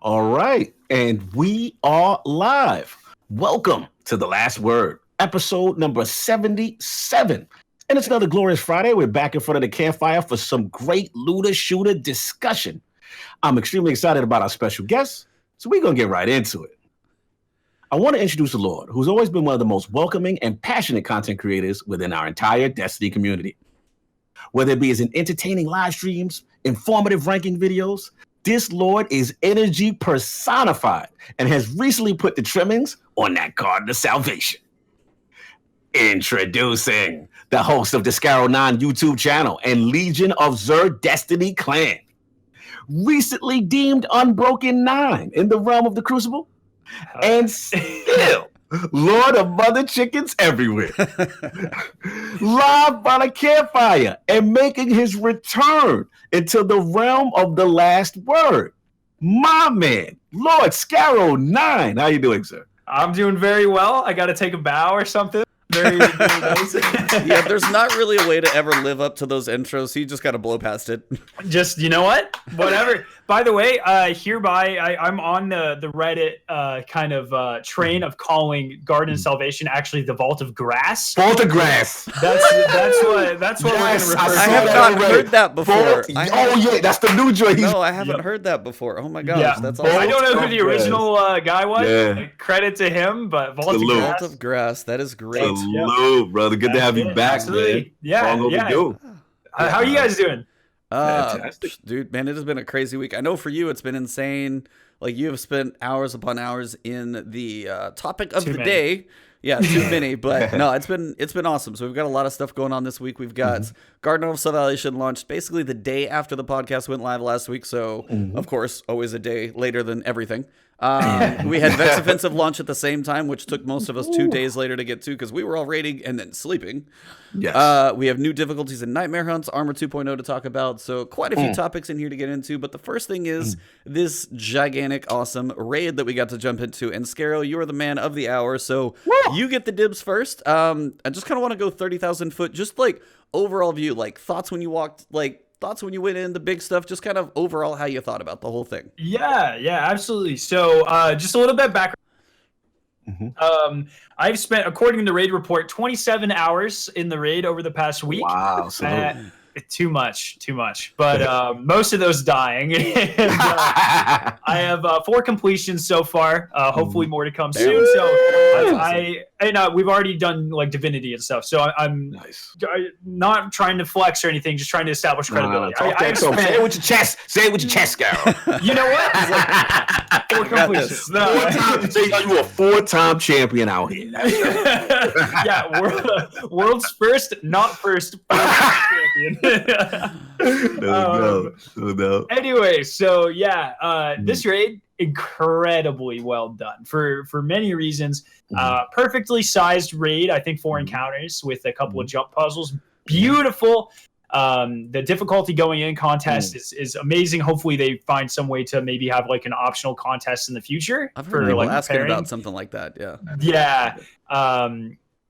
All right, and we are live. Welcome to The Last Word, episode number 77. And it's another glorious Friday. We're back in front of the campfire for some great looter shooter discussion. I'm extremely excited about our special guest, so we're going to get right into it. I want to introduce the Lord, who's always been one of the most welcoming and passionate content creators within our entire Destiny community. Whether it be as in entertaining live streams, informative ranking videos, this Lord is energy personified and has recently put the trimmings on that Garden of Salvation. Introducing the host of the Skarrow9 YouTube channel and Legion of Xur Destiny clan. Recently deemed Unbroken 9 in the realm of the Crucible. And still Lord of Mother Chickens everywhere. Live by the campfire and making his return into the realm of the last word. My man, Lord Skarrow9. How you doing, sir? I'm doing very well. I got to take a bow or something. Very nice. Yeah, there's not really a way to ever live up to those intros, so you just got to blow past it. Just, you know what? Whatever. By the way, hereby, I'm on the Reddit kind of train of calling Garden of Salvation actually the Vault of Grass. Vault of Grass. That's what Yes, we're going to refer to. I have not heard that before. Yeah, that's the new joint. No, I haven't heard that before. Oh my gosh, Yeah. that's awesome. I don't know who the original guy was. Yeah. Credit to him, but Vault of Salute. Grass. Vault of Grass, that is great. Salute, brother. Good to have you back, Absolutely. man. Yeah, Long yeah. overdue. How are you guys doing? Fantastic. Dude, man, it has been a crazy week. I know for you, it's been insane. Like, you have spent hours upon hours in the topic of Too the many. day. Yeah, too many, but no, it's been awesome. So we've got a lot of stuff going on this week. We've got Garden of Salvation launched basically the day after the podcast went live last week. So of course, always a day later than everything. We had Vex Offensive launch at the same time, which took most of us 2 days later to get to because we were all raiding and then sleeping. Yes. We have new difficulties in Nightmare Hunts, Armor 2.0 to talk about. So quite a few topics in here to get into. But the first thing is this gigantic, awesome raid that we got to jump into. And Skarrow, you are the man of the hour. So you get the dibs first. I just kind of want to go 30,000 foot, just like overall view, like thoughts when you walked, like thoughts when you went in, the big stuff, just kind of overall how you thought about the whole thing. Yeah, absolutely. So just a little bit background. I've spent, according to the raid report, 27 hours in the raid over the past week. Wow. Salute. Too much. But most of those dying. And, I have 4 completions so far. Hopefully more to come soon. So we've already done like Divinity and stuff. So I'm Nice. not trying to flex or anything, just trying to establish credibility. Say it with your chest. Say it with your chest, Skarrow. You know what? 4 completions. No. You a 4-time champion out here. Yeah, world's first, not first champion. No. Anyway, so yeah, this raid incredibly well done for many reasons. Perfectly sized raid. I think 4 encounters with a couple of jump puzzles. Beautiful. The difficulty going in contest is amazing. Hopefully they find some way to maybe have like an optional contest in the future. I've heard people like asking pairing. about something like that. Yeah. Yeah.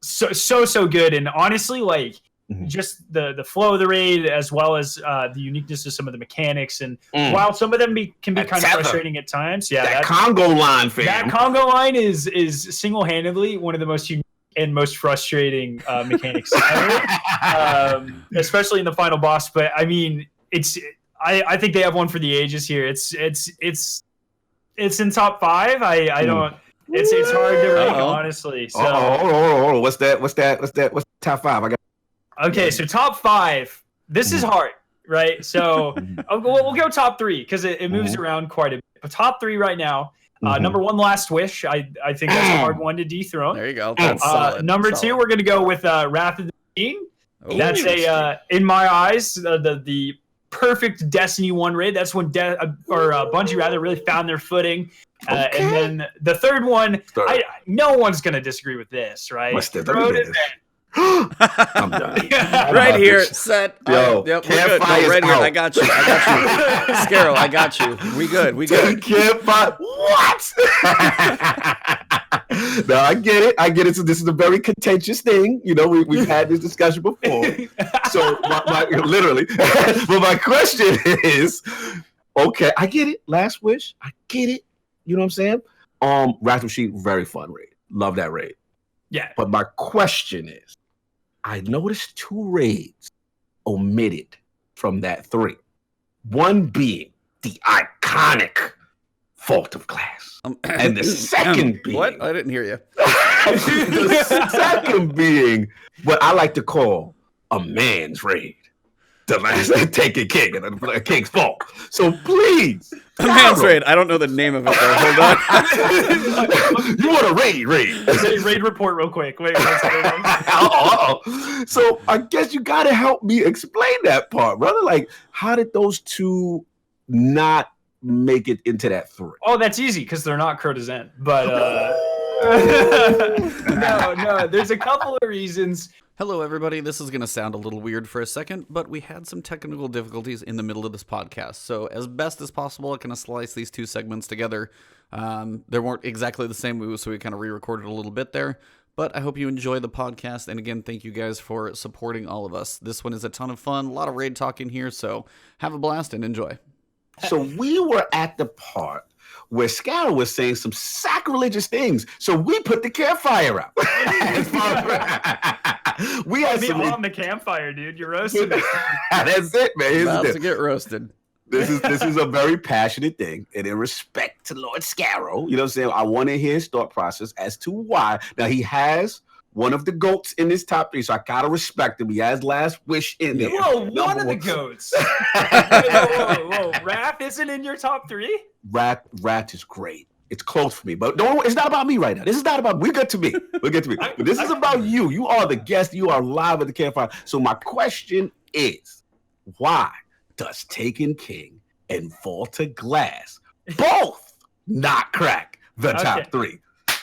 So good. And honestly, like just the flow of the raid, as well as the uniqueness of some of the mechanics. And while some of them can be kind of frustrating at times. Yeah. That Congo line, fam. That Congo line is single-handedly one of the most unique and most frustrating mechanics ever, especially in the final boss. But I mean, I think they have one for the ages here. It's in top 5. I don't. It's hard to rank, honestly. So hold on. What's the top 5? I got. Okay, so top 5. This is hard, right? So we'll go top 3 because it moves around quite a bit. But top 3 right now. Number 1, Last Wish. I think that's a hard one to dethrone. There you go. That's solid. Number 2, we're gonna go with Wrath of the Machine. That's in my eyes, the perfect Destiny 1 raid. That's when Bungie rather really found their footing. And then the third one, no one's gonna didisagree with this, right? What's the I'm done. Right here, set. Yo, yep, we're good. No, right here. I got you. Skarrow, I got you. We good. Campfire. What? No, I get it. So this is a very contentious thing. You know, we've had this discussion before. So literally, but my question is, Okay, I get it. Last Wish, I get it. You know what I'm saying? Wrath Machine, very fun raid. Love that raid. Yeah. But my question is, I noticed 2 raids omitted from that 3. One being the iconic Vault of Glass. And the second being... What? I didn't hear you. The second being what I like to call a man's raid. The last taking King and King's Vault. So please. A man's raid. I don't know the name of it though. Hold on. You want a raid? Raid report real quick. Wait. So I guess you got to help me explain that part, brother. Like, how did those 2 not make it into that 3? Oh, that's easy because they're not courtesan. But no. There's a couple of reasons. Hello, everybody. This is going to sound a little weird for a second, but we had some technical difficulties in the middle of this podcast. So as best as possible, I kind of slice these 2 segments together. They weren't exactly the same, so we kind of re-recorded a little bit there. But I hope you enjoy the podcast. And again, thank you guys for supporting all of us. This one is a ton of fun. A lot of raid talk in here, so have a blast and enjoy. So we were at the part where Skarrow was saying some sacrilegious things. So we put the campfire out. We had me on the campfire, dude. You're roasting me. That's it, man. About to get roasted. This is a very passionate thing, and in respect to Lord Skarrow, you know what I'm saying? I want to hear his thought process as to why. Now he has one of the GOATs in his top 3, so I gotta respect him. He has Last Wish in there. Whoa, one of the GOATs. Whoa. Raph isn't in your top 3? Rat is great. It's close for me, but don't. It's not about me right now. This is not about. We'll get to me. But this is about you. You are the guest. You are live at the campfire. So my question is, why does Taken King and Vault of Glass both not crack the top 3?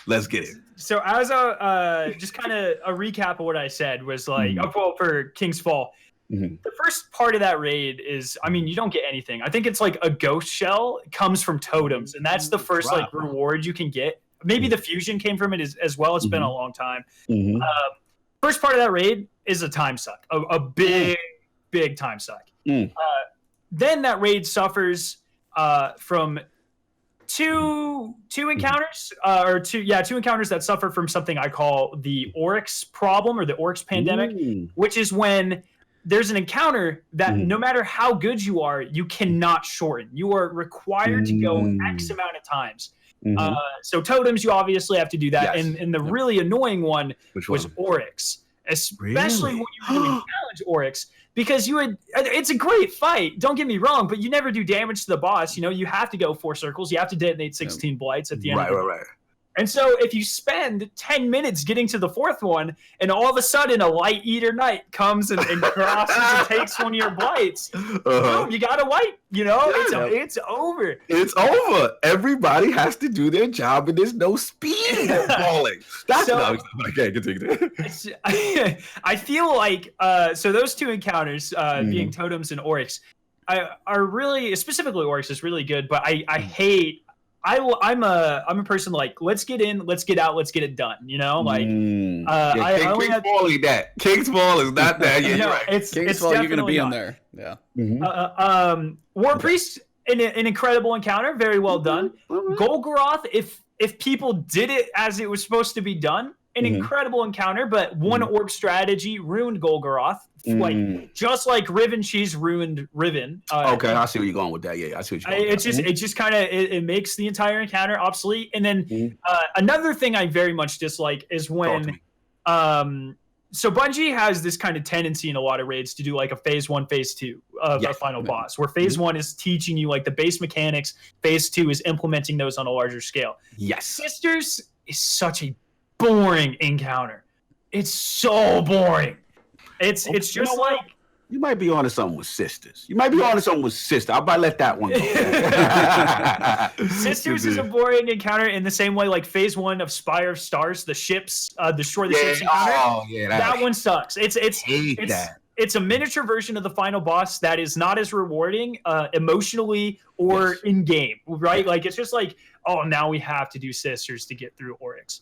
Let's get it. So as a just kind of a recap of what I said was like, for King's Fall. Mm-hmm. The first part of that raid is, I mean, you don't get anything. I think it's like a ghost shell. It comes from totems, and that's the first like reward you can get. Maybe the fusion came from it as well. It's been a long time. Mm-hmm. First part of that raid is a time suck, a big time suck. Then that raid suffers from two encounters, two encounters that suffer from something I call the Oryx problem or the Oryx pandemic, which is when there's an encounter that no matter how good you are, you cannot shorten. You are required to go X amount of times. So totems, you obviously have to do that. Yes. And the really annoying one was Oryx, especially when you really challenge Oryx, because it's a great fight. Don't get me wrong, but you never do damage to the boss. You know, you have to go 4 circles. You have to detonate 16 blights at the end of the day. Right. And so if you spend 10 minutes getting to the 4th one, and all of a sudden a Light Eater Knight comes and crosses and takes one of your blights, boom, you got a wipe. You know, it's over. It's over. Everybody has to do their job, and there's no speed falling. That's okay. Continue. I feel like so those 2 encounters, being totems and Oryx, are really, specifically Oryx is really good, but I hate. I'm a person like, let's get in, let's get out, let's get it done. You know, like King's Fall is that. King's Fall is not that. Yeah, you're right. King's Fall, you're gonna be on there. Yeah. War Priest, an incredible encounter, very well done. Golgoroth, if people did it as it was supposed to be done, an incredible encounter, but one orb strategy ruined Golgoroth. Like just like Riven Cheese ruined Riven. Okay, I see where you're going with that. Yeah, I see what you're going with. It just kind of it makes the entire encounter obsolete. And then another thing I very much dislike is when so Bungie has this kind of tendency in a lot of raids to do like a phase 1, phase 2 of a final boss, where phase 1 is teaching you like the base mechanics, phase 2 is implementing those on a larger scale. Yes. Sisters is such a boring encounter. It's so boring. It's just like, you might be onto something with sisters. I might let that one go. Sisters is a boring encounter in the same way like phase 1 of Spire of Stars, the ships, destroy the ships encounter. Oh yeah, that one sucks. It's it's a miniature version of the final boss that is not as rewarding emotionally or in game, right? Like it's just like, oh, now we have to do Sisters to get through Oryx.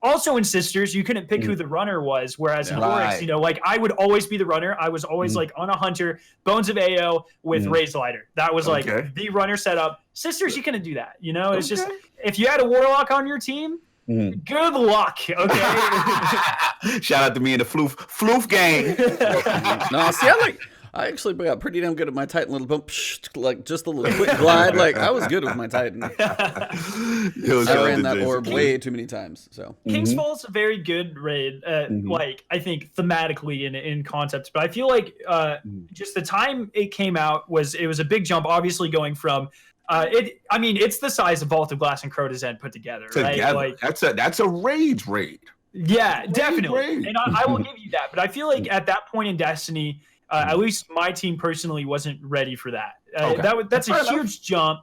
Also in Sisters, you couldn't pick who the runner was, whereas in Oryx, you know, like I would always be the runner. I was always like on a hunter, Bones of AO with Raised Lighter. That was like the runner setup. Sisters, you couldn't do that. You know, it's just if you had a Warlock on your team, good luck. Okay. Shout out to me and the Floof gang. No, see, I actually got pretty damn good at my Titan. Little bump, like just a little quick glide. Like I was good with my Titan. I ran that orb way too many times. So King's Fall is a very good raid. Like I think thematically in concept, but I feel like just the time it came out it was a big jump. Obviously, going from I mean, it's the size of Vault of Glass and Crota's End put together, right? Like that's a raid. Yeah, definitely. And I will give you that. But I feel like at that point in Destiny, at least my team personally wasn't ready for that. That's a huge jump.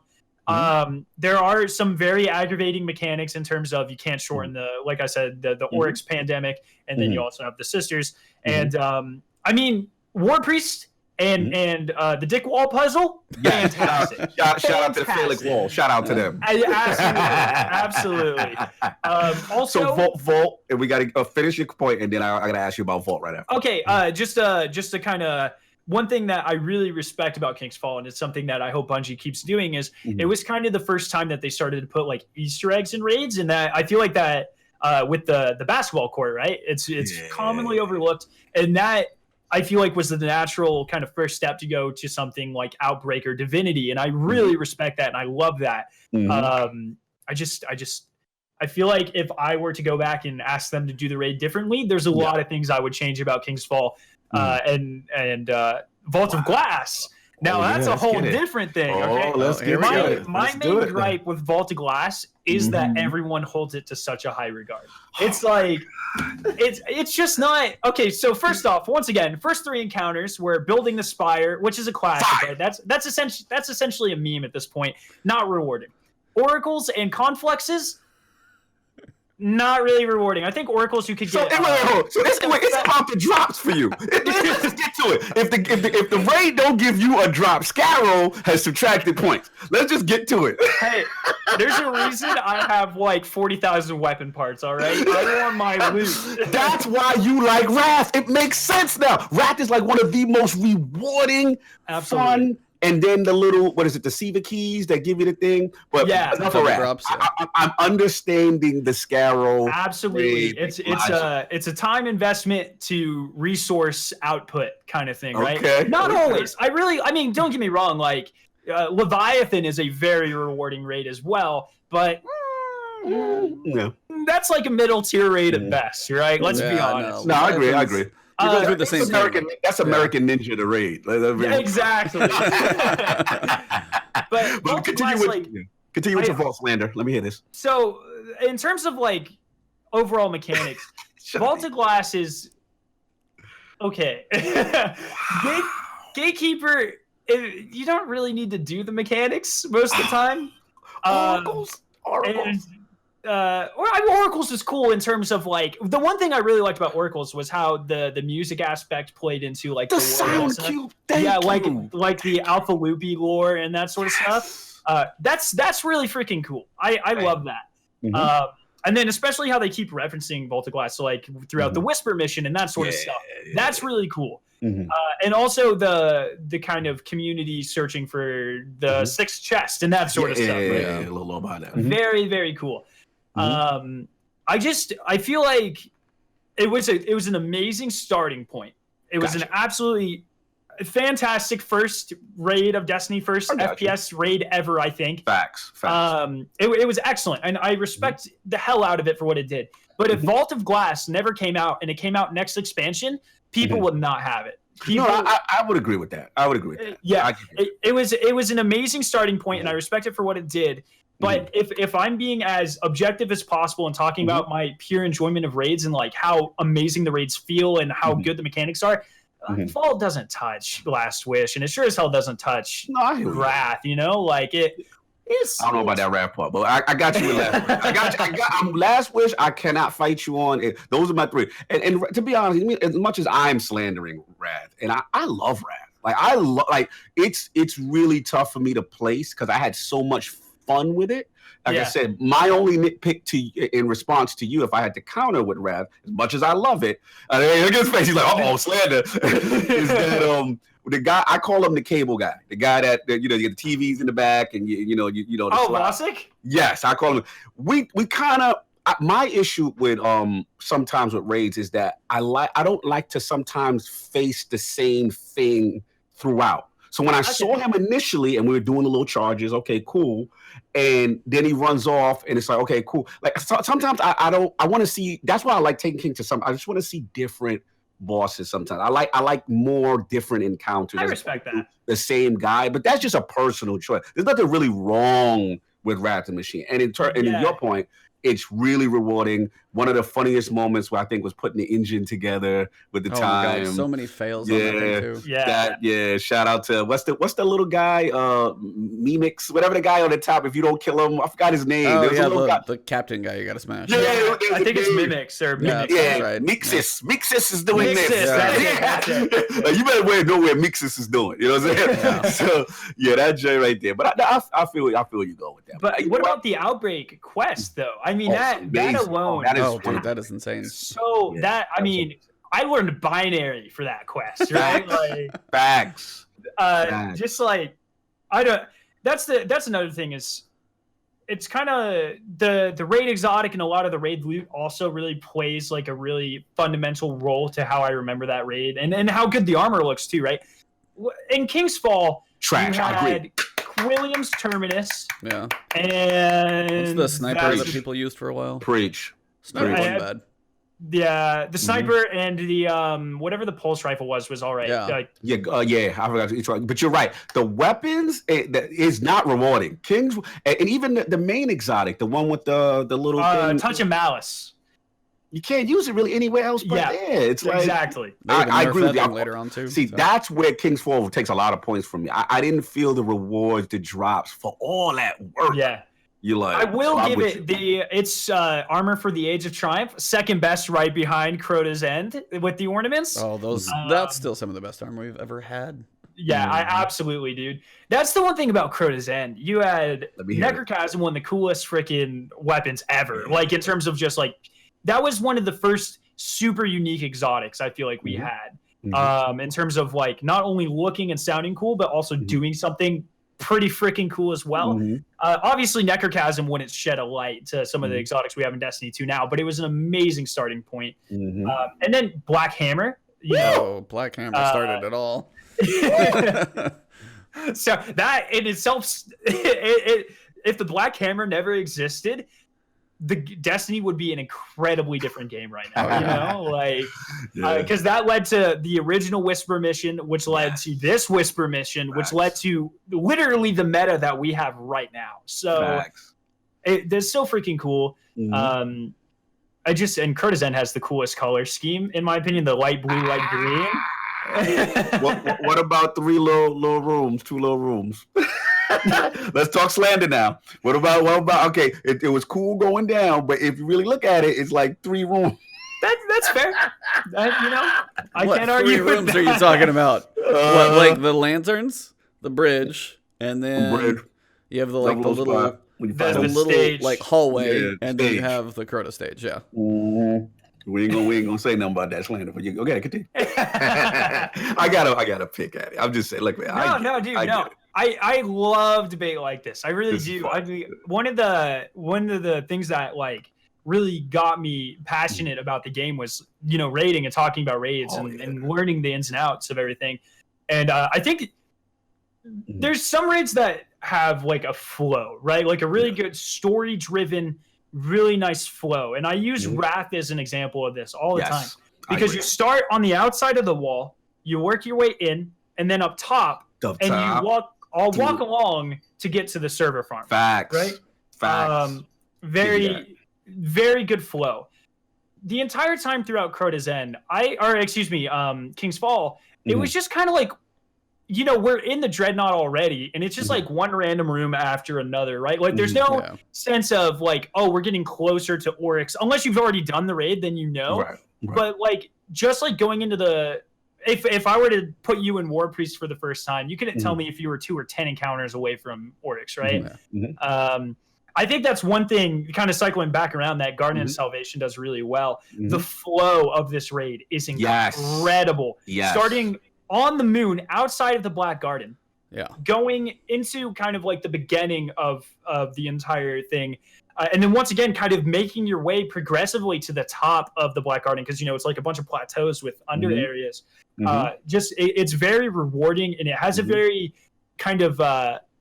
There are some very aggravating mechanics in terms of you can't shorten like I said, the Oryx pandemic, and then you also have the Sisters. And I mean, War Priest and the Dick Wall puzzle, fantastic. Shout out to the Phallic Wall. Shout out to them. Absolutely. Also, so Vault, and we got to finish your point, and then I got to ask you about Vault right after. Okay, just to kind of one thing that I really respect about King's Fall, and it's something that I hope Bungie keeps doing, is it was kind of the first time that they started to put like Easter eggs in raids, and that I feel like that with the basketball court, right? It's commonly overlooked, and that I feel like was the natural kind of first step to go to something like Outbreak or Divinity, and I really respect that, and I love that. I feel like if I were to go back and ask them to do the raid differently, there's a lot of things I would change about King's Fall and Vault of Glass. Now that's a whole different thing. Okay, my main gripe with Vault of Glass is that everyone holds it to such a high regard. It's like it's just not okay. So first off, once again, first 3 encounters were building the spire, which is a classic. Right? That's essentially a meme at this point. Not rewarding. Oracles and confluxes. Not really rewarding. I think oracles you could get. So it's about the drops for you. Let's just get to it. If the raid don't give you a drop, Skarrow has subtracted points. Let's just get to it. Hey, there's a reason I have like 40,000 weapon parts. All right, I want my loot. That's why you like Wrath. It makes sense now. Wrath is like one of the most rewarding, fun. And then the little, what is it, the Siva keys that give you the thing? But enough of that. I'm understanding the Skarrow. Absolutely. It's a time investment to resource output kind of thing, right? Okay. Not always. I mean, don't get me wrong. Like, Leviathan is a very rewarding raid as well, but that's like a middle tier raid at best, right? Let's be honest. No, I agree. Through the same that's American Ninja the raid. Yeah, exactly. but continue with your Vault slander. Let me hear this. So, in terms of like overall mechanics, Vault of Glass is okay. Gatekeeper, you don't really need to do the mechanics most of the time. Oracles. Oracles is cool in terms of like the one thing I really liked about Oracles was how the music aspect played into like the sound cube. Like the Alpha Loopy lore and that sort of stuff. That's really freaking cool. I love that. And then especially how they keep referencing Vault of Glass, so like throughout the Whisper mission and that sort of stuff. That's really cool. And also the kind of community searching for the sixth chest and that sort of stuff. Right? A little about that. Very, very cool. I feel like it was an amazing starting point. It was an absolutely fantastic first raid of Destiny, first FPS raid ever, I think. Facts. It was excellent, and I respect the hell out of it for what it did. But if Vault of Glass never came out and it came out next expansion, people would not have it. I would agree with that. Yeah, it was an amazing starting point, and I respect it for what it did. But if I'm being as objective as possible and talking about my pure enjoyment of raids and like how amazing the raids feel and how good the mechanics are, Vault doesn't touch Last Wish, and it sure as hell doesn't touch Wrath. You know, like it I don't know about that rap part, but I got you with last wish. Last wish. I cannot fight you on. Those are my three. And to be honest, as much as I'm slandering Wrath, and I love Wrath. It's really tough for me to place because I had so much fun with it. Like I said, my only nitpick in response to you, if I had to counter with Wrath, as much as I love it, look at his face. He's like, slander. Is that the guy I call him the cable guy, the guy that you get the TVs in the back and you know. Vosic? Yes, I call him. We kind of. My issue with sometimes with raids is that I don't like to sometimes face the same thing throughout. So when I saw him initially and we were doing the little charges, okay, cool. And then he runs off and it's like, okay, cool. Like sometimes I want to see, that's why I like taking King to some, I just want to see different bosses sometimes. I like more different encounters. I respect that. The same guy, but that's just a personal choice. There's nothing really wrong with Wrath the Machine. And in your point, it's really rewarding. One of the funniest moments where I think was putting the engine together with the time. God, so many fails on that thing too. Yeah. Shout out to what's the little guy, Mimix, whatever the guy on the top. If you don't kill him, I forgot his name. The captain guy you gotta smash. Yeah, I think it's Mimix or Mimix. Yeah, right. Mixus is doing this. That's it. Like, you better know where Mixus is doing. You know what I'm saying? Yeah. So that J right there. But I feel you go with that. But what about the Outbreak quest though? I mean that alone. Dude, that is insane. So I learned binary for that quest, right? Like facts. Just like I don't. That's another thing is, it's kind of the raid exotic and a lot of the raid loot also really plays like a really fundamental role to how I remember that raid and how good the armor looks too, right? In King's Fall, trash. I agree. Williams Terminus. Yeah. And what's the sniper that people used for a while? Preach. Sniper wasn't bad. Yeah, the sniper and the whatever the pulse rifle was all right. Yeah. I forgot to, but you're right. The weapons is not rewarding. Kings and even the main exotic, the one with the little thing, touch of malice. You can't use it really anywhere else but there. It's like exactly. I agree with you. Later on too. See, that's where King's Fall takes a lot of points from me. I didn't feel the rewards, the drops for all that work. Yeah. You like? I will give it it's armor for the Age of Triumph, second best right behind Crota's End with the ornaments. Oh, that's still some of the best armor we've ever had. Yeah, I absolutely, dude. That's the one thing about Crota's End. You had Necrochasm, one of the coolest freaking weapons ever. Like in terms of just like, that was one of the first super unique exotics I feel like we had. In terms of like not only looking and sounding cool, but also doing something pretty freaking cool as well. Obviously, Necrochasm wouldn't shed a light to some of the exotics we have in Destiny 2 now, but it was an amazing starting point. And then Black Hammer. Black Hammer started it all. So that in itself, if the Black Hammer never existed, the Destiny would be an incredibly different game right now, you know, like because that led to the original Whisper mission, which led to this Whisper mission, which led to literally the meta that we have right now. So that's so freaking cool. And Crota's End has the coolest color scheme, in my opinion, the light blue, light green. What about two little rooms? Let's talk slander now. What about okay, it was cool going down, but if you really look at it, it's like 3 rooms. That's fair. I can't argue. What 3 rooms are you talking about? What, like the lanterns, the bridge, and then you have the little stage, like hallway, and then you have the Crota stage. Yeah. We ain't gonna say nothing about that slander, but you okay, continue. I gotta pick at it. I'm just saying, look, man. I love debate like this. I really do. One of the things that like really got me passionate about the game was, raiding and talking about raids and learning the ins and outs of everything. And I think there's some raids that have like a flow, right? Like a really good story driven, really nice flow. And I use Wrath as an example of this all the time, because you start on the outside of the wall, you work your way in, and then up top, and you walk along to get to the server farm. Facts. Right? Facts. Very, very good flow. The entire time throughout Crota's End, King's Fall, it was just kind of like, we're in the Dreadnought already, and it's just like one random room after another, right? Like there's no sense of like, oh, we're getting closer to Oryx, unless you've already done the raid, then Right. But like just like going into the if I were to put you in War Priest for the first time, you couldn't tell me if you were 2 or 10 encounters away from Oryx, right? I think that's one thing, kind of cycling back around, that Guardian of Salvation does really well. The flow of this raid is incredible. Starting on the moon outside of the Black Garden, going into kind of like the beginning of the entire thing. And then once again, kind of making your way progressively to the top of the Black Garden, because it's like a bunch of plateaus with under areas. It's very rewarding, and it has a very kind of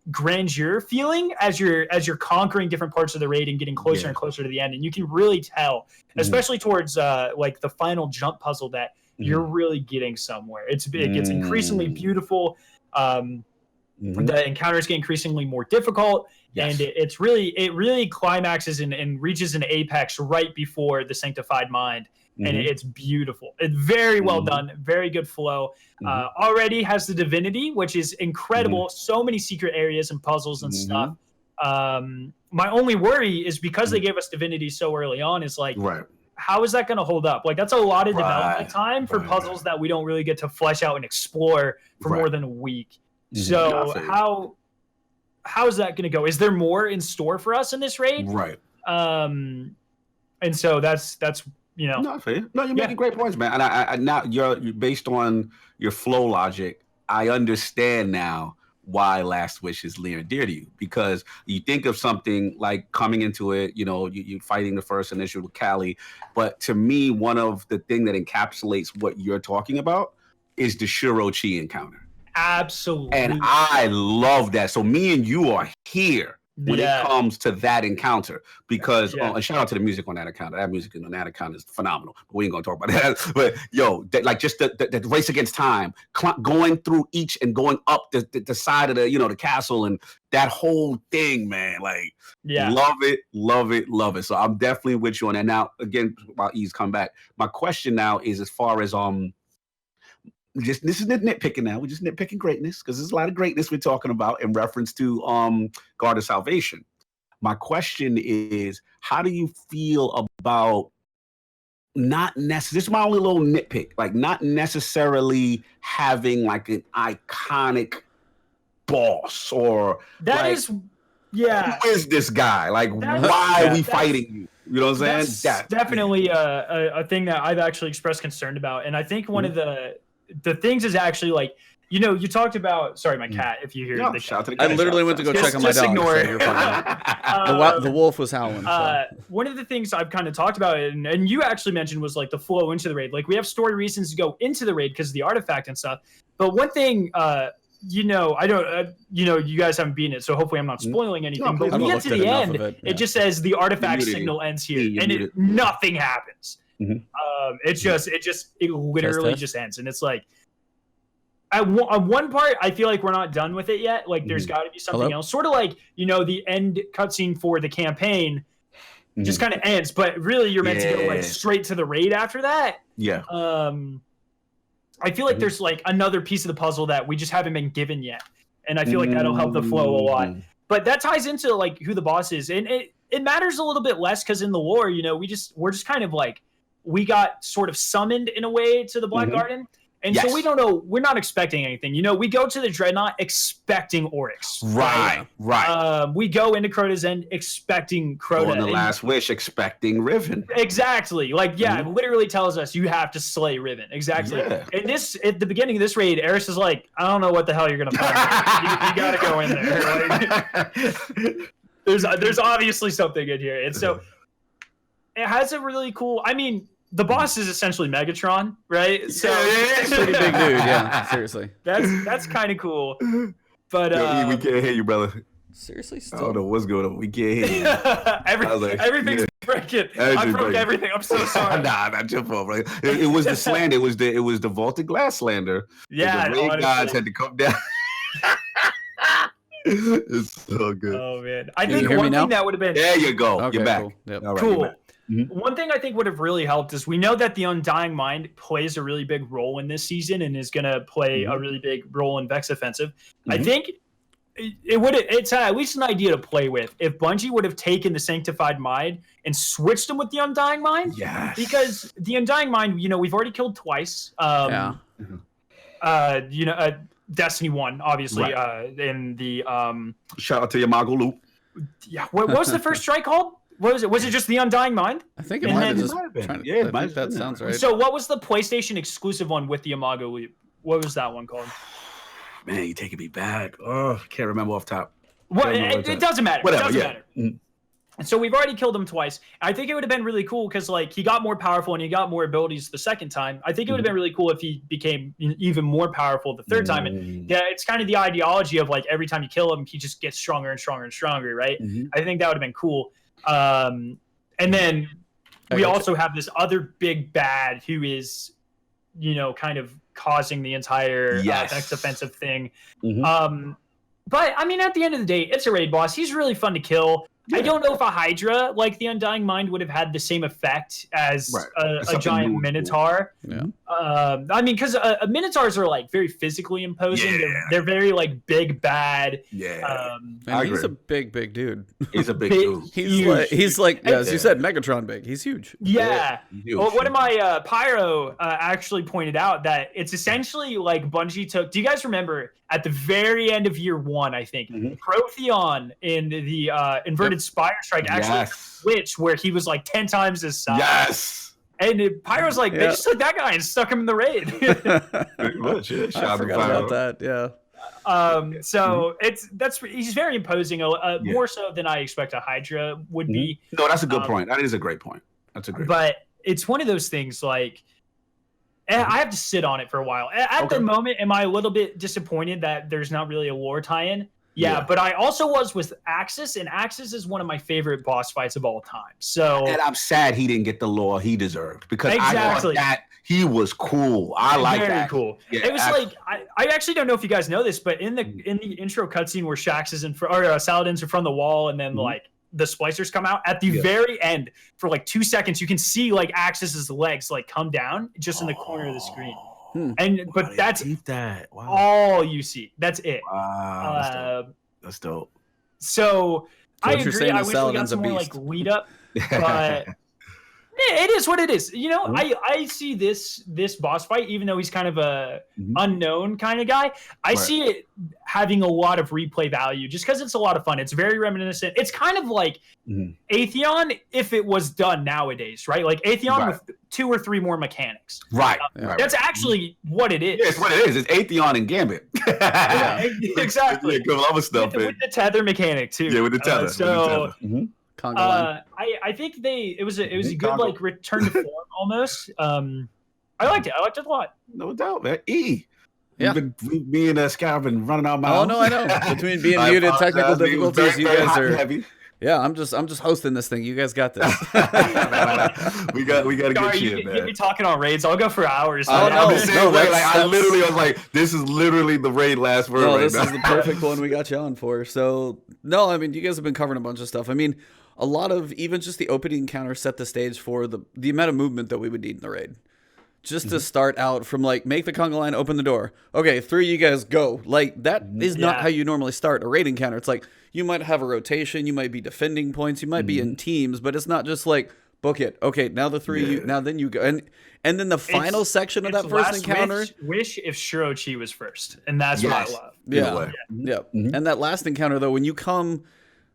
grandeur feeling as you're conquering different parts of the raid and getting closer and closer to the end. And you can really tell, especially towards like the final jump puzzle, that you're really getting somewhere. It gets increasingly beautiful. The encounters get increasingly more difficult. And it really climaxes and reaches an apex right before the Sanctified Mind. And it's beautiful. It's very well done. Very good flow. Already has the Divinity, which is incredible. So many secret areas and puzzles and stuff. My only worry is because they gave us Divinity so early on, is like, how is that going to hold up? Like, that's a lot of development time for puzzles that we don't really get to flesh out and explore for more than a week. So how is that going to go? Is there more in store for us in this raid? And so that's No, I feel you. No, you're making great points, man. And I now you're based on your flow logic, I understand now why Last Wish is near and dear to you, because you think of something like coming into it, you fighting the first initial with Callie, but to me, one of the thing that encapsulates what you're talking about is the Shuro Chi encounter. Absolutely. And I love that. So me and you are here when it comes to that encounter, because a shout out to the music on that encounter. That music on that encounter is phenomenal. But we ain't gonna talk about that. But like just the race against time, going through each and going up the side of the castle, and that whole thing, man. Like, love it. So I'm definitely with you on that. Now, again, while E's come back, my question now is, as far as this is nitpicking now. We're just nitpicking greatness, because there's a lot of greatness we're talking about in reference to Guard of Salvation. My question is, how do you feel about this is my only little nitpick, like not necessarily having like an iconic boss, or who is this guy? Like, why are we fighting you? You know what I'm saying? That's definitely a thing that I've actually expressed concern about. And I think one of the things is actually, like, you talked about, sorry, my cat, if you hear the cat. I literally went to go check on my dog. Ignore it. You're fine. The wolf was howling. One of the things I've kind of talked about, and you actually mentioned, was like the flow into the raid. Like, we have story reasons to go into the raid because of the artifact and stuff. But one thing, I don't, you guys haven't beaten it, so hopefully I'm not spoiling anything. But when we get to the end, it just says the artifact signal ends here, and nothing happens. It literally just ends, and it's like, at one part, I feel like we're not done with it yet. Like, there's got to be something else, sort of like the end cutscene for the campaign just kind of ends, but really you're meant to go like straight to the raid after that. I feel like there's like another piece of the puzzle that we just haven't been given yet, and I feel like that'll help the flow a lot. But that ties into like who the boss is, and it matters a little bit less because in the lore, we're just kind of like, we got sort of summoned in a way to the Black Garden. And so we don't know, we're not expecting anything. We go to the Dreadnought expecting Oryx. Right. We go into Crota's End expecting Crota. On the Last Wish expecting Riven. Exactly. Like, it literally tells us you have to slay Riven. Exactly. Yeah. And at the beginning of this raid, Eris is like, I don't know what the hell you're going to find. you got to go in there. Like, there's obviously something in here. And so it has a really cool, the boss is essentially Megatron, right? So pretty big dude, yeah. Seriously, that's kind of cool. But we can't hear you, brother. Seriously, still? I don't know what's going on. We can't hear you. Everything's breaking. I broke everything. I'm so sorry. Nah, not your fault, bro. It was the slander. It was the vaulted glass slander. Yeah, the raid gods had to come down. It's so good. Oh man, I Can you think hear me one now? thing that would have been There you go. Okay, You're back. cool. Yep. All right, cool. you're back. One thing I think would have really helped is we know that the Undying Mind plays a really big role in this season and is going to play a really big role in Vex Offensive. I think it's at least an idea to play with if Bungie would have taken the Sanctified Mind and switched them with the Undying Mind. Yes. Because the Undying Mind, we've already killed twice. Destiny 1, obviously, in the shout out to Yamago Loop. Yeah, what was the first strike called? What was it? Was it just the Undying Mind? I think it might have just been. trying to, Yeah, I think that sounds right. So what was the PlayStation exclusive one with the Imago Loop? What was that one called? Man, you're taking me back. Oh, can't remember off top. Well, it doesn't matter. Whatever, it doesn't matter. And so we've already killed him twice. I think it would have been really cool because he got more powerful and he got more abilities the second time. I think it would have been really cool if he became even more powerful the third time. And yeah, it's kind of the ideology of every time you kill him, he just gets stronger and stronger and stronger, right? I think that would have been cool. And then we also have this other big bad who is, kind of causing the entire Vex Offensive thing. But I mean, at the end of the day, it's a raid boss. He's really fun to kill. Yeah. I don't know if a Hydra like the Undying Mind would have had the same effect as a giant Minotaur. Yeah. I mean, because Minotaurs are very physically imposing. Yeah. They're very big bad. Yeah. And he's a big dude. He's a big dude. He's like as you said, Megatron big. He's huge. Yeah. Well, one of my Pyro actually pointed out that it's essentially like Bungie took. Do you guys remember at the very end of year 1, I think, Protheon in the inverted Spire Strike actually switched where he was 10 times his size. Yes. And Pyro's they just took that guy and stuck him in the raid. Pretty much, yeah. I forgot about that, yeah. So he's very imposing, more so than I expect a Hydra would be. No, that's a good point. That is a great point. That's a great point. But it's one of those things I have to sit on it for a while. At the moment, am I a little bit disappointed that there's not really a lore tie-in? Yeah, but I also was with Axis, and Axis is one of my favorite boss fights of all time. So, and I'm sad he didn't get the lore he deserved because I thought that he was cool. I like that. Very cool. Yeah, it was I actually don't know if you guys know this, but in the intro cutscene where Shax is Saladin's in front of the wall, and then the splicers come out at the very end for 2 seconds, you can see Axis's legs come down just in the corner of the screen. But that's all you see. That's it. Wow, that's dope. So I agree. I wish we got some more lead up, but it is what it is. I see this boss fight, even though he's kind of a unknown kind of guy. I see it having a lot of replay value just because it's a lot of fun. It's very reminiscent. It's kind of like Atheon if it was done nowadays, right? Like Atheon with 2 or 3 more mechanics. Right. That's actually what it is. Yeah, it's what it is. It's Atheon and Gambit. Exactly. Other stuff with the tether mechanic too. Yeah, with the tether. I think it was a good return to form almost. I liked it. I liked it a lot. No doubt, man. Me and Sky have been running our Oh mouths. no, I know. Between being muted, technical difficulties, you guys are heavy. Yeah, I'm just hosting this thing. You guys got this. we got to get you, man. Get me talking on raids. I'll go for hours. Oh no, I literally was like, this is literally the raid last word. No, this is the perfect one we got you on for. So no, I mean, you guys have been covering a bunch of stuff. I mean, a lot of even just the opening encounter set the stage for the amount of movement that we would need in the raid. Just to start out from make the conga line, open the door. Okay, 3 you guys go. That is not how you normally start a raid encounter. It's you might have a rotation, you might be defending points, you might be in teams, but it's not just book it. Okay, now the 3 you now then you go. And then the final section of that first encounter. Wish if Shirochi was first. And that's what I love. Yeah. And that last encounter though, when you come,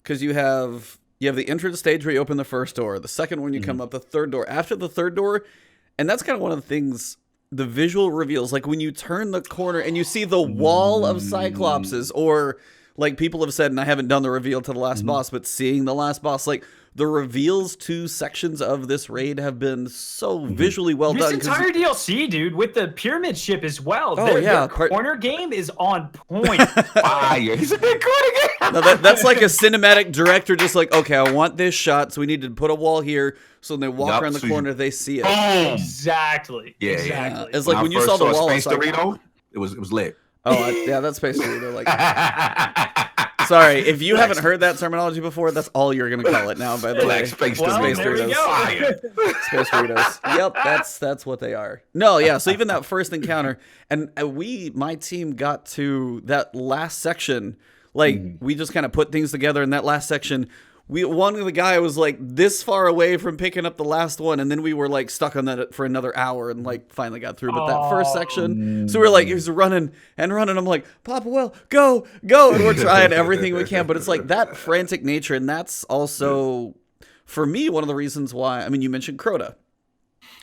because you have the entrance stage where you open the first door, the second one you come up, the third door. After the third door, and that's kind of one of the things, the visual reveals, when you turn the corner and you see the wall of Cyclopses, or people have said, and I haven't done the reveal to the last boss, but seeing the last boss, the reveals to sections of this raid have been so visually well done. This entire DLC, dude, with the pyramid ship as well. Oh, their corner game is on point. Fire. He's a big corner game. No, that's like a cinematic director just okay, I want this shot, so we need to put a wall here, so when they walk around the corner, they see it. Boom. Exactly. Yeah. Exactly. It's when you saw the wall. Space Dorito, it was lit. Oh, yeah, that's Space Dorito. Sorry, if you haven't heard that terminology before, that's all you're gonna call it now. By the way, Space Well, Space there we Doritos. go. Space Doritos. Yep, that's what they are. No, yeah. So even that first encounter, and my team got to that last section. Like we just kind of put things together in that last section. One of the guy was like this far away from picking up the last one, and then we were like stuck on that for another hour, and like finally got through. But that first section, so we were like, he's running and running. I'm like, Papa Will, go, and we're trying everything we can. But it's like that frantic nature, and that's also for me one of the reasons why. I mean, you mentioned Crota,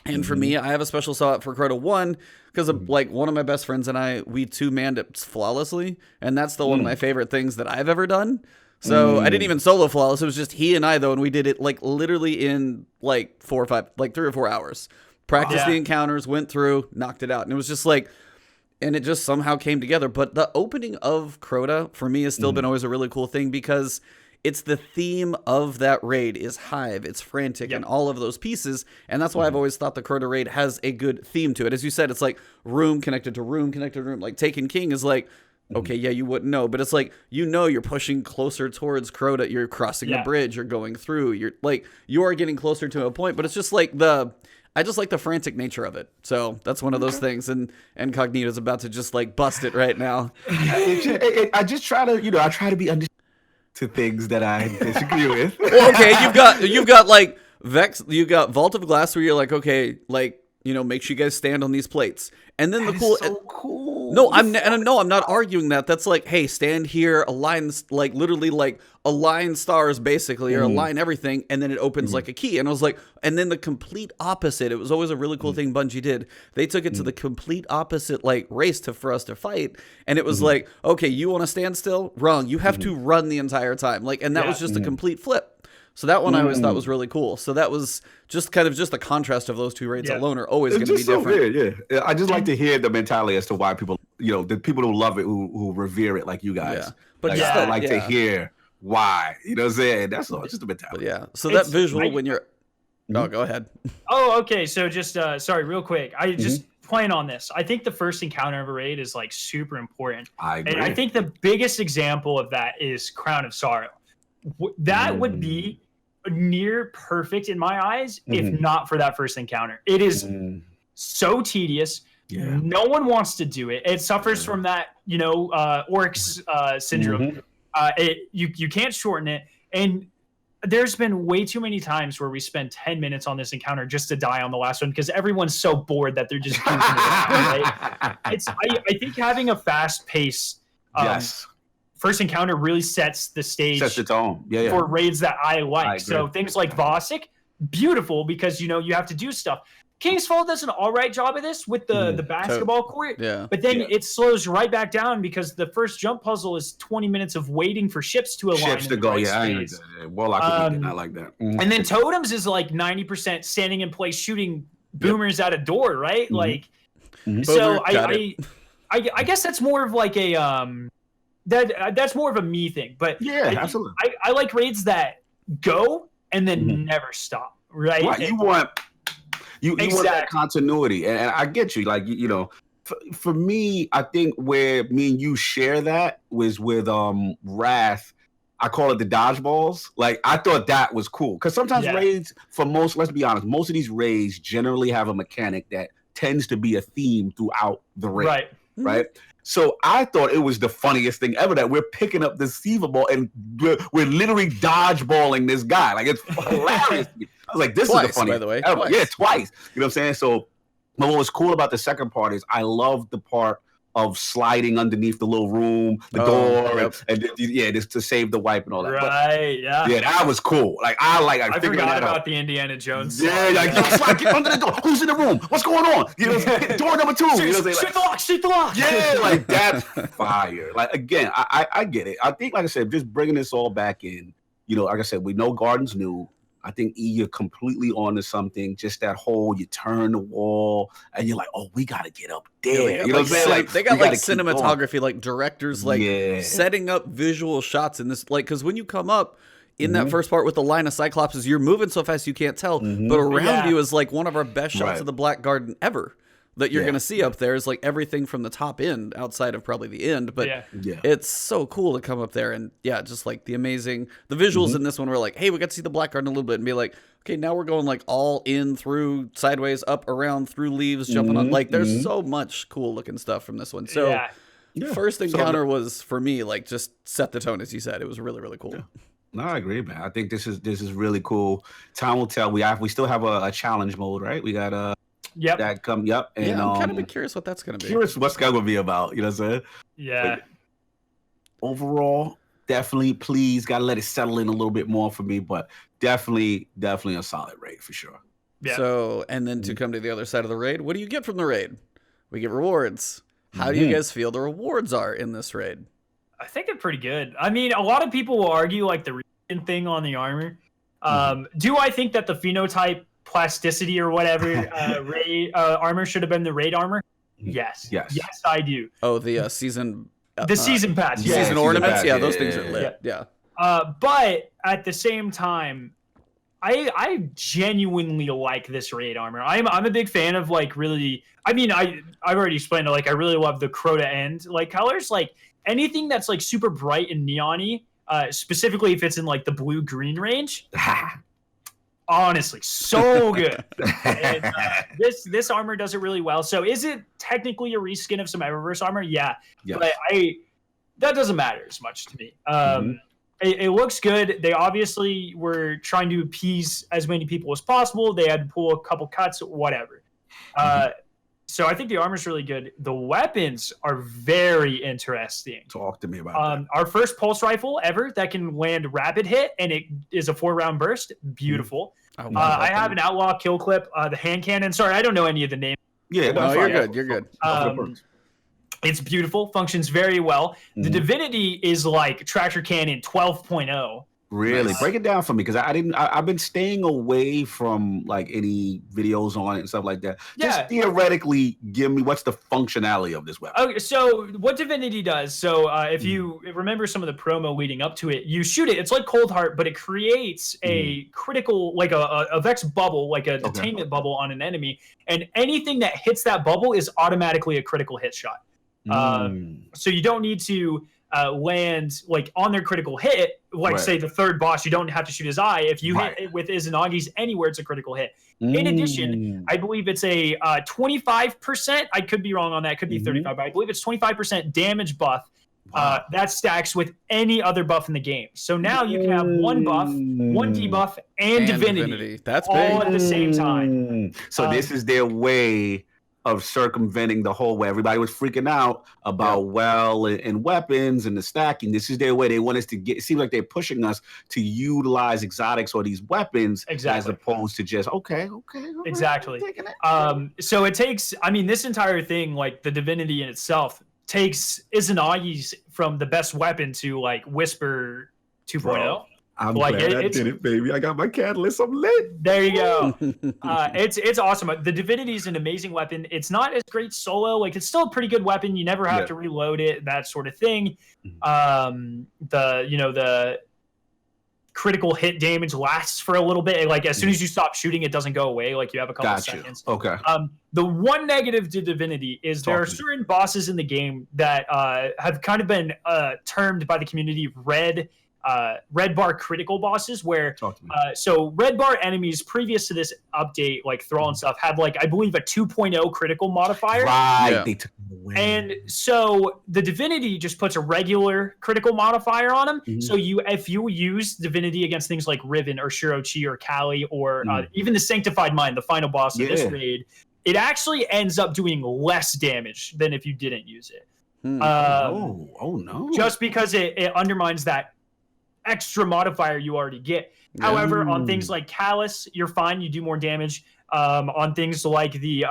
and for me, I have a special spot for Crota 1 because of like one of my best friends and I, we two-manned it flawlessly, and that's the one of my favorite things that I've ever done. So I didn't even solo flawless. It was just he and I though, and we did it like literally in like 3 or 4 hours. Practiced the encounters, went through, knocked it out, and it was just like, and it just somehow came together. But the opening of Crota for me has still been always a really cool thing because it's the theme of that raid is Hive, it's frantic, and all of those pieces, and that's why I've always thought the Crota raid has a good theme to it. As you said, it's like room connected to room connected to room. Like Taken King is like, okay, yeah, you wouldn't know, but it's like, you're pushing closer towards Crota, you're crossing a bridge, you're going through, you are getting closer to a point, but it's just like I just like the frantic nature of it. So that's one of those things, and Cognito's about to just like bust it right now. I just try to, I try to be understanding to things that I disagree with. Well, okay, you've got like Vex, you got Vault of Glass where you're like, okay, like, make sure you guys stand on these plates. And then That is so cool. No, I'm not arguing that. That's like, hey, stand here, align, like literally like align stars basically, or align everything, and then it opens like a key. And I was like, and then the complete opposite. It was always a really cool thing Bungie did. They took it to the complete opposite, like race for us to fight. And it was like, okay, you want to stand still? Wrong. You have to run the entire time. Like, and that was just a complete flip. So that one I always thought was really cool. So that was just kind of just the contrast of those two raids alone are always going to be different. Weird, yeah. I just like to hear the mentality as to why people, the people who love it, who revere it like you guys. Yeah. But I like to hear why. You know what I'm saying? That's all. It's just the mentality. But yeah. So that visual when you're... Oh, go ahead. Oh, okay. So just, sorry, real quick. I just playing on this. I think the first encounter of a raid is like super important. I agree. And I think the biggest example of that is Crown of Sorrow. That would be near perfect in my eyes if not for that first encounter. It is so tedious. No one wants to do it. It suffers from that Oryx syndrome. You can't shorten it, and there's been way too many times where we spend 10 minutes on this encounter just to die on the last one because everyone's so bored that they're just goofing around, right? I think having a fast pace first encounter really sets the stage, sets the tone for raids that I like. So things like Vossic, beautiful because you have to do stuff. King's Fall does an all right job of this with the basketball court, but then it slows right back down because the first jump puzzle is 20 minutes of waiting for ships to align. Ships to go, Warlock I like that. And then Totems is like 90% standing in place shooting boomers at a door, right? Like, so I guess that's more of like a that's more of a me thing, but absolutely. I like raids that go and then never stop, right? You want that continuity, and I get you. Like for me, I think where me and you share that was with Wrath. I call it the dodgeballs. Like I thought that was cool because sometimes raids, let's be honest, most of these raids generally have a mechanic that tends to be a theme throughout the raid, right? So I thought it was the funniest thing ever that we're picking up this Siva ball and we're literally dodgeballing this guy. Like it's hilarious. I was like, this is the funniest, by the way. Ever. Yeah, twice. You know what I'm saying? So but what was cool about the second part is I love the part of sliding underneath the little room, the door, and just to save the wipe and all that. Right, yeah, that was cool. Like I forgot about the Indiana Jones. Yeah, like get under the door. Who's in the room? What's going on? You know, door number 2. Shoot the lock. Yeah, like that's fire. Like again, I get it. I think, like I said, just bringing this all back in. Like I said, we know Garden's new. I think you're completely onto something. Just that whole, you turn the wall and you're like, oh, we got to get up there. You know what I'm saying? Like they got like cinematography, like directors, like setting up visual shots in this. Like, because when you come up in that first part with the line of Cyclopses, you're moving so fast you can't tell. But around you is like one of our best shots of the Black Garden ever. that you're going to see up there is like everything from the top end outside of probably the end. But it's so cool to come up there and just like the visuals in this one were like, hey, we got to see the Black Garden a little bit and be like, okay, now we're going like all in, through, sideways, up, around, through leaves, jumping on. Like there's so much cool looking stuff from this one. So first encounter was for me like just set the tone, as you said. It was really, really cool. No, I agree, man. I think this is really cool. Time will tell. We still have a challenge mode, right? We got that come. Yep. And I'm kind of curious what that's gonna be. Curious what's gonna be about. You know what I'm saying? Yeah. But overall, definitely, please gotta let it settle in a little bit more for me, but definitely a solid raid for sure. Yeah. So, and then to come to the other side of the raid, what do you get from the raid? We get rewards. How do you guys feel the rewards are in this raid? I think they're pretty good. I mean, a lot of people will argue like the thing on the armor. Do I think that the phenotype plasticity or whatever raid armor should have been the raid armor? Yes, I do. Oh, the season season pass, season ornaments, those things are lit. But at the same time, I genuinely like this raid armor. I'm a big fan of like really. I mean, I've already explained it. Like I really love the Crota end like colors. Like anything that's like super bright and neon-y, specifically if it's in like the blue-green range. Honestly, so good. And, this armor does it really well. So is it technically a reskin of some Eververse armor? Yeah. But that doesn't matter as much to me. It looks good. They obviously were trying to appease as many people as possible. They had to pull a couple cuts, whatever. So I think the armor's really good. The weapons are very interesting. Talk to me about that. Our first pulse rifle ever that can land rapid hit, and it is a 4-round burst. Beautiful. I have an outlaw kill clip, the hand cannon. Sorry, I don't know any of the names. Yeah, no, you're good. You're good. It's beautiful, functions very well. The Divinity is like Tractor Cannon 12.0. Really? Nice. Break it down for me, because I've been staying away from like any videos on it and stuff like that. Just theoretically give me what's the functionality of this weapon. Okay, so what Divinity does, so if you remember some of the promo leading up to it, you shoot it, it's like Cold Heart, but it creates a critical, like a Vex bubble, like a detainment bubble on an enemy, and anything that hits that bubble is automatically a critical hit shot. So you don't need to land like on their critical hit, like say the third boss, you don't have to shoot his eye. If you hit it with Izanagi's anywhere, it's a critical hit. In addition, I believe it's a 25%, I could be wrong on that, it could be 35, but I believe it's 25% damage buff that stacks with any other buff in the game. So now you can have one buff, one debuff, and divinity. That's all big. At the same time. So this is their way of circumventing the whole way. Everybody was freaking out about and weapons and the stacking. This is their way. They want us to get, it seems like they're pushing us to utilize exotics or these weapons as opposed to just, exactly. So it takes, I mean, this entire thing, like the Divinity in itself, takes Izanagi's from the best weapon to like Whisper 2.0. I'm glad I did it, baby. I got my catalyst. I'm lit. There you go. It's awesome. The Divinity is an amazing weapon. It's not as great solo. Like it's still a pretty good weapon. You never have to reload it. That sort of thing. The critical hit damage lasts for a little bit. Like as soon as you stop shooting, it doesn't go away. Like you have a couple of seconds. Okay. The one negative to Divinity is there are certain bosses in the game that have kind of been termed by the community red bar critical bosses, where so red bar enemies previous to this update, like Thrall and stuff, had like I believe a 2.0 critical modifier. They took them away. And so the Divinity just puts a regular critical modifier on them. So if you use Divinity against things like Riven or Shirochi or Kali or even the Sanctified Mind, the final boss of this raid, it actually ends up doing less damage than if you didn't use it. No! Just because it undermines that extra modifier you already get. However, on things like Callus, you're fine. You do more damage. On things like the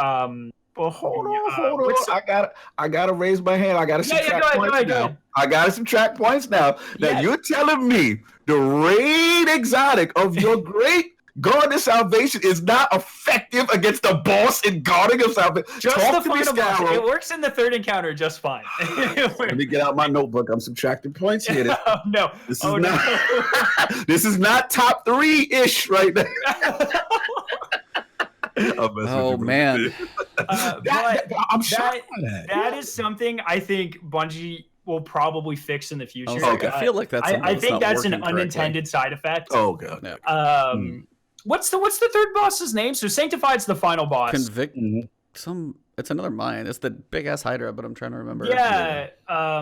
hold on. I gotta raise my hand. I gotta subtract points now. I gotta subtract points now. Now you're telling me the raid exotic of your great Guard of Salvation is not effective against the boss in Guarding of Salvation. Just the final boss. It works in the third encounter just fine. Let me get out my notebook. I'm subtracting points here. No. This is not top 3-ish right now. Oh man. I'm shocked by that. That is something I think Bungie will probably fix in the future. Okay. I feel like that's. I think that's an working unintended side effect. Oh god. Yeah. What's the third boss's name? So Sanctified's the final boss. Convict. It's another mine. It's the big ass Hydra, but I'm trying to remember. Yeah. I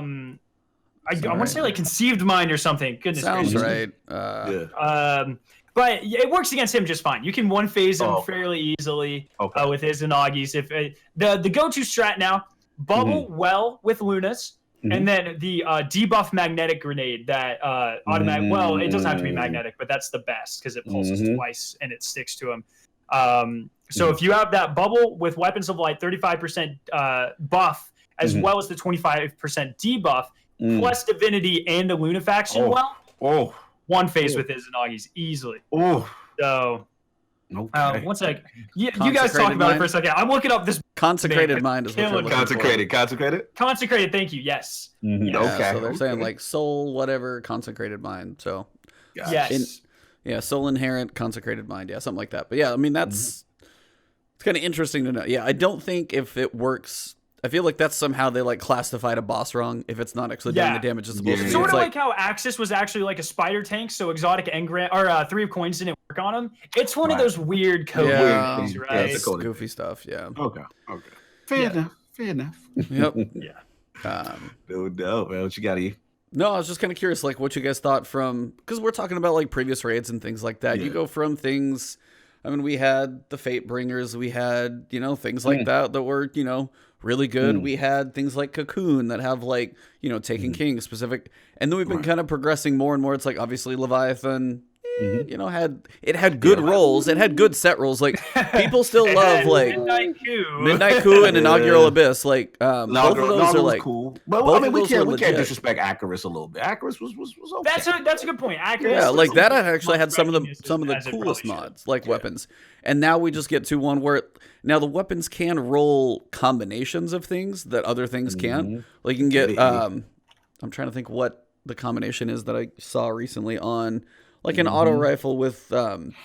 want to say like Conceived Mind or something. Goodness Sounds gracious. right. But it works against him just fine. You can one phase him fairly easily with his Inagi's. If the go-to strat now, bubble well with Lunas, and then the debuff magnetic grenade that automatic. Well, it doesn't have to be magnetic, but that's the best because it pulses twice and it sticks to him. So if you have that bubble with Weapons of Light, 35% buff, as well as the 25% debuff, plus Divinity and the Lunafaction, one phase with his Inagi's easily. So, one sec. You guys talk about it for a second. I'm looking up this Consecrated Mind is what you're looking Consecrated. Consecrated. Thank you. Yes. Yeah, so they're saying like soul, whatever, consecrated mind. So yes. Soul inherent, consecrated mind. Yeah, something like that. But yeah, I mean it's kind of interesting to know. Yeah, I don't think if it works. I feel like that's somehow they like classified a boss wrong if it's not actually doing the damage it's supposed to do. Sort of like how Axis was actually like a spider tank, so exotic engram or 3 of coins didn't work on him. It's one of those weird code things, right? Yeah, it's goofy stuff. Yeah. Okay. Fair enough. Yep. No doubt, man. What you got here? No, I was just kind of curious, like what you guys thought from, because we're talking about like previous raids and things like that. You go from things. I mean, we had the Fate Bringers, we had things like that were really good. We had things like Cocoon that have like Taken King specific, and then we've been kind of progressing more and more. It's like obviously Leviathan. Had good rolls. It had good set rolls. Like people still love like Midnight Coup and Inaugural Abyss. Like both of those are like cool. But I mean, we can't disrespect Acarus a little bit. Acarus was okay. That's a good point. Acarus, yeah, like that actually had some of the coolest mods, like weapons. And now we just get to one where now the weapons can roll combinations of things that other things can't. Like you can get I'm trying to think what the combination is that I saw recently on like an auto rifle with certain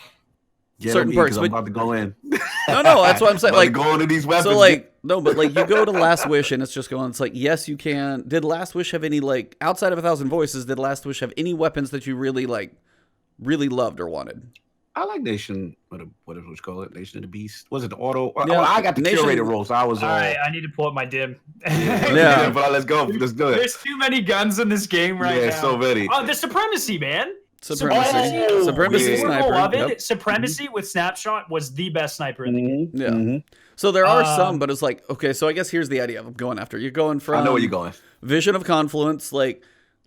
perks. I'm about to go in. No, that's what I'm saying. Like go into these weapons. So like no, but like you go to Last Wish and it's just going. It's like yes, you can. Did Last Wish have any like outside of 1,000 Voices? Did Last Wish have any weapons that you really loved or wanted? I like Nation. What was it called? Nation of the Beast. Was it the auto? Yeah, I got the curated role, so I was. All right, I need to pull up my dim. Yeah, but let's go. Let's do it. There's too many guns in this game right now. Yeah, so many. Oh, the Supremacy, man. Supremacy sniper. Yep. Supremacy with Snapshot was the best sniper in the game. Yeah. So there are some, but it's like okay. So I guess here's the idea of going after. You're going from. I know where you're going. Vision of Confluence, like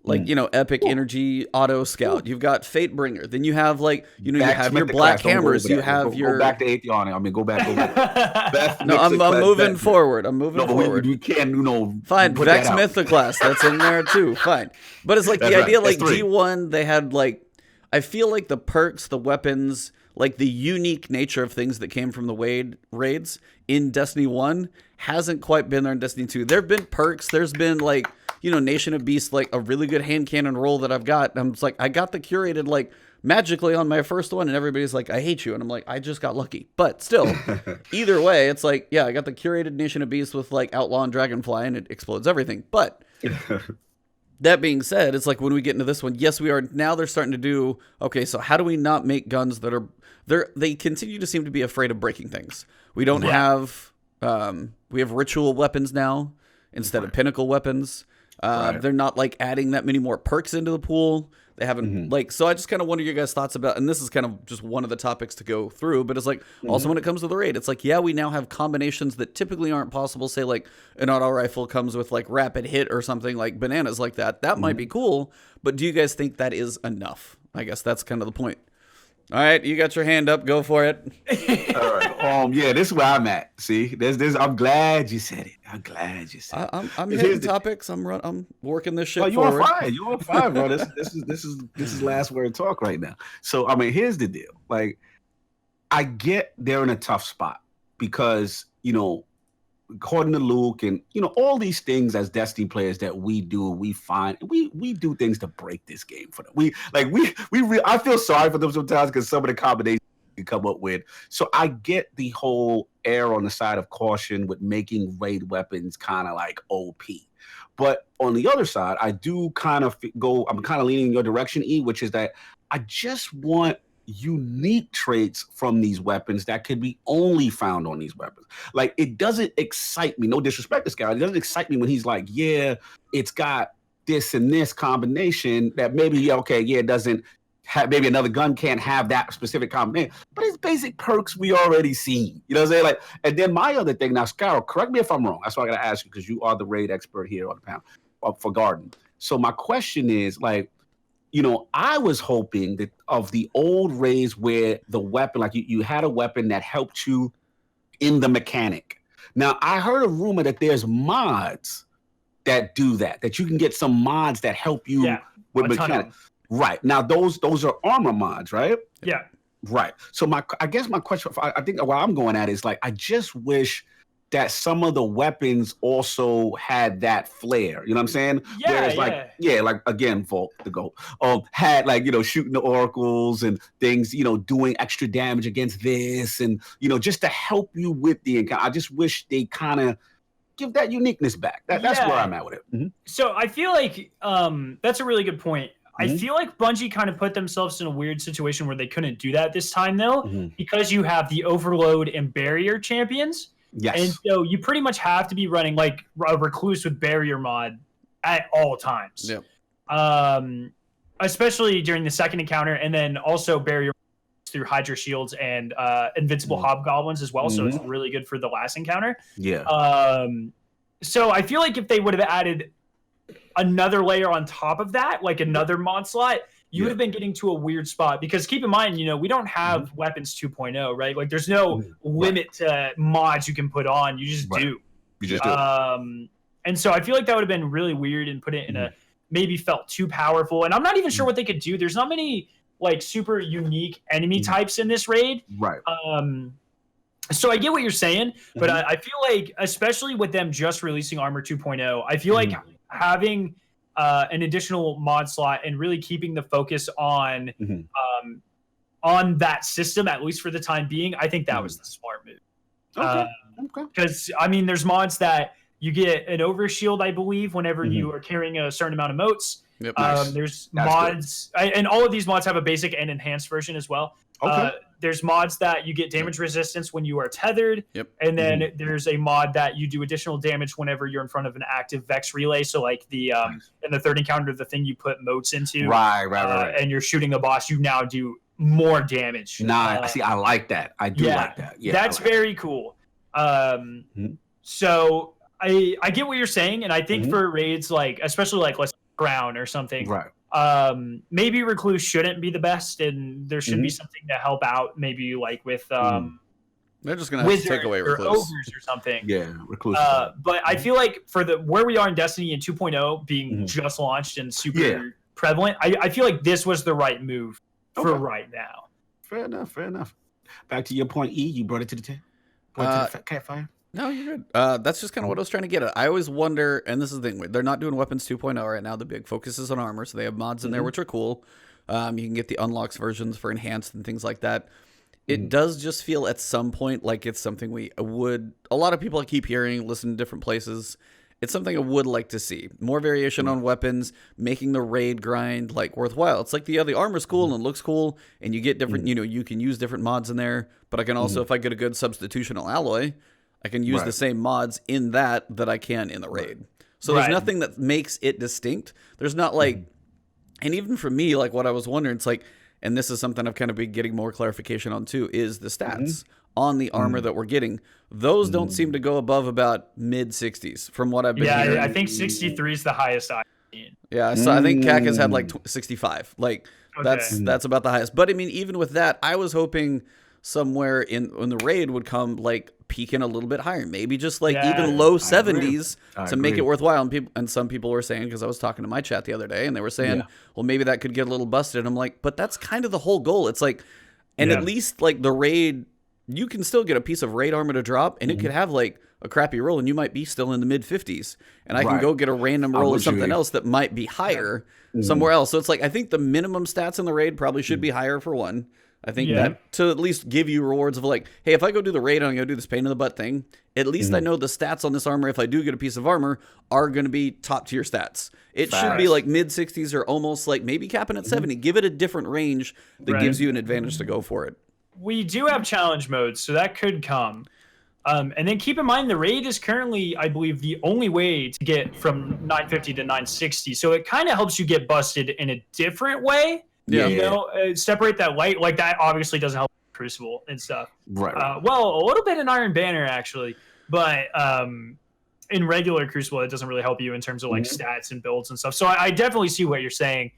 Epic Energy Auto Scout. You've got Fate Bringer. Then you have you have your Black Hammers. You have your go back to Atheon. I mean, go back. No, I'm moving forward. I'm moving forward. We can't, Fine, Vex Mythoclast. That's in there too. Fine, but it's like the idea. Like G1, they had like. I feel like the perks, the weapons, like the unique nature of things that came from the raids in Destiny 1 hasn't quite been there in Destiny 2. There have been perks. There's been like, Nation of Beasts, like a really good hand cannon roll that I've got. I'm just like, I got the curated like magically on my first one and everybody's like, I hate you. And I'm like, I just got lucky. But still, either way, it's like, yeah, I got the curated Nation of Beasts with like Outlaw and Dragonfly and it explodes everything. But... That being said, it's like when we get into this one, yes, we are. Now they're starting to do, okay, so how do we not make guns that are, they continue to seem to be afraid of breaking things. We don't have, we have ritual weapons now instead of pinnacle weapons. They're not like adding that many more perks into the pool. They haven't so I just kind of wonder your guys' thoughts about, and this is kind of just one of the topics to go through, but it's like also when it comes to the raid, it's like, yeah, we now have combinations that typically aren't possible. Say like an auto rifle comes with like rapid hit or something like bananas like that. That might be cool, but do you guys think that is enough? I guess that's kind of the point. All right, you got your hand up. Go for it. All right. Yeah, this is where I'm at. See, this. I'm glad you said it. I'm glad you said it. I'm hitting topics. I'm working this shit forward. You're on fire, bro. This is last word talk right now. So I mean, here's the deal. Like, I get they're in a tough spot because according to Luke and all these things as Destiny players that we do, we find we do things to break this game for them. I feel sorry for them sometimes because some of the combinations they come up with. So I get the whole err on the side of caution with making raid weapons kind of like OP. But on the other side, I do kind of I'm kind of leaning in your direction, E, which is that I just want unique traits from these weapons that could be only found on these weapons. Like, it doesn't excite me, no disrespect to Skarrow, it doesn't excite me when he's like, yeah, it's got this and this combination that maybe, it doesn't have, maybe another gun can't have that specific combination, but it's basic perks we already seen. You know what I'm saying? Like, and then my other thing, now, Skarrow, correct me if I'm wrong. That's why I got to ask you, because you are the raid expert here on the panel for Garden. So my question is, like, I was hoping that of the old raids where the weapon, like you had a weapon that helped you in the mechanic. Now, I heard a rumor that there's mods that do that you can get some mods that help you with mechanics. Right. Now, those are armor mods, right? Yeah. Right. So I guess my question, I think what I'm going at is, like, I just wish that some of the weapons also had that flair. You know what I'm saying? Yeah. Whereas, like again, Volk, the GOAT, had, like, shooting the oracles and things, doing extra damage against this, and just to help you with the encounter. I just wish they kind of give that uniqueness back. That's where I'm at with it. Mm-hmm. So I feel like that's a really good point. I feel like Bungie kind of put themselves in a weird situation where they couldn't do that this time, though, because you have the Overload and Barrier champions. Yes. And so you pretty much have to be running like a Recluse with Barrier mod at all times. Yep. Especially during the second encounter, and then also Barrier through Hydra Shields and Invincible Hobgoblins as well. So it's really good for the last encounter. Yeah. So I feel like if they would have added another layer on top of that, like another mod slot, you would have been getting to a weird spot, because keep in mind, we don't have weapons 2.0, right? Like, there's no limit to mods you can put on. You just do. You just do. And so I feel like that would have been really weird and put it in a maybe felt too powerful. And I'm not even sure what they could do. There's not many like super unique enemy types in this raid. Right. So I get what you're saying, but I feel like, especially with them just releasing Armor 2.0, I feel like having an additional mod slot and really keeping the focus on that system, at least for the time being, I think that was the smart move. Okay. Because I mean, there's mods that you get an overshield, I believe, whenever you are carrying a certain amount of motes. Yep. There's mods, and all of these mods have a basic and enhanced version as well. There's mods that you get damage resistance when you are tethered. Yep. And then there's a mod that you do additional damage whenever you're in front of an active Vex relay. So like the in the third encounter, the thing you put motes into. Right. And you're shooting a boss, you now do more damage. See, I like that. I do like that. Yeah, that's very cool. So I get what you're saying, and I think for raids, like especially like let's Ground or something, right? Maybe Recluse shouldn't be the best, and there should be something to help out. Maybe like with they're just gonna have to take away Recluse or ogres or something. Yeah, Recluse. But I feel like for the where we are in Destiny and 2.0 being just launched and super prevalent, I feel like this was the right move for right now. Fair enough. Back to your point, E. You brought it to the table. To the campfire. No, you're good. That's just kind of what I was trying to get at. I always wonder, and this is the thing, they're not doing Weapons 2.0 right now. The big focus is on armor, so they have mods in there, which are cool. You can get the unlocks versions for enhanced and things like that. It does just feel at some point like it's something a lot of people I keep hearing, listen to different places. It's something I would like to see. More variation on weapons, making the raid grind like worthwhile. It's like the armor's cool and looks cool, and you get different, you can use different mods in there, but I can also, if I get a good substitutional alloy, I can use the same mods in that I can in the raid. So there's nothing that makes it distinct. There's not like, and even for me, like what I was wondering, it's like, and this is something I've kind of been getting more clarification on too, is the stats on the armor that we're getting. Those don't seem to go above about mid 60s from what I've been hearing. I think 63 is the highest I've seen. Yeah, so I think CAC has had like 65. Like that's about the highest. But I mean, even with that, I was hoping somewhere in the raid would come like peaking a little bit higher, maybe just like even low 70s to make it worthwhile. And some people were saying, because I was talking to my chat the other day, and they were saying, well, maybe that could get a little busted. And I'm like, but that's kind of the whole goal. It's like, and at least like the raid, you can still get a piece of raid armor to drop, and it could have like a crappy roll, and you might be still in the mid 50s, and I can go get a random roll of something else that might be higher somewhere else. So it's like, I think the minimum stats in the raid probably should be higher for one. I think that to at least give you rewards of like, hey, if I go do the raid and I'm going to do this pain in the butt thing, at least I know the stats on this armor, if I do get a piece of armor, are going to be top tier stats. It should be like mid 60s or almost like maybe capping at 70. Give it a different range that gives you an advantage to go for it. We do have challenge modes, so that could come. And then keep in mind the raid is currently, I believe, the only way to get from 950 to 960. So it kind of helps you get busted in a different way. Yeah. You know, separate that light. Like that obviously doesn't help Crucible and stuff. Right. Well, a little bit in Iron Banner actually, but in regular Crucible, it doesn't really help you in terms of like stats and builds and stuff. So I definitely see what you're saying.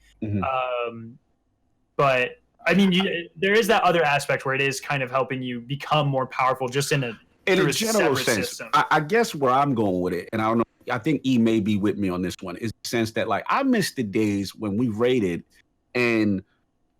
But I mean, there is that other aspect where it is kind of helping you become more powerful just in a general sense. I guess where I'm going with it, and I don't know, I think E may be with me on this one, is the sense that like I miss the days when we raided and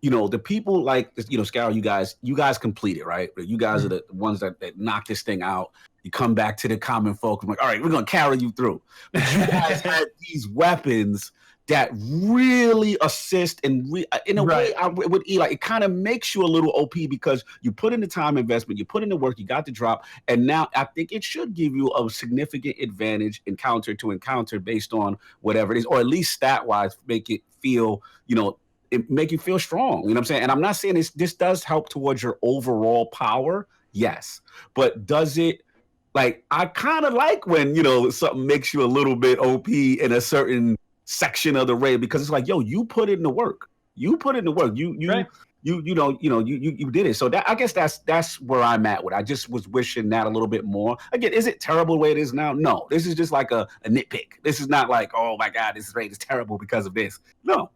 you know the people like Skarrow, you guys complete it, right? You guys are the ones that knock this thing out. You come back to the common folk. I'm like, all right, we're gonna carry you through. But you guys had these weapons that really assist and in a way I would E, like it kind of makes you a little OP because you put in the time investment, you put in the work, you got the drop, and now I think it should give you a significant advantage encounter to encounter based on whatever it is, or at least stat wise, make it feel make you feel strong. You know what I'm saying? And I'm not saying this does help towards your overall power, yes, but does it? Like I kind of like when something makes you a little bit OP in a certain section of the raid because it's like, yo, you put in the work. You put in the work. You did it. So that I guess that's where I'm at with. I just was wishing that a little bit more. Again, is it terrible the way it is now? No. This is just like a nitpick. This is not like, oh my God, this raid is terrible because of this. No.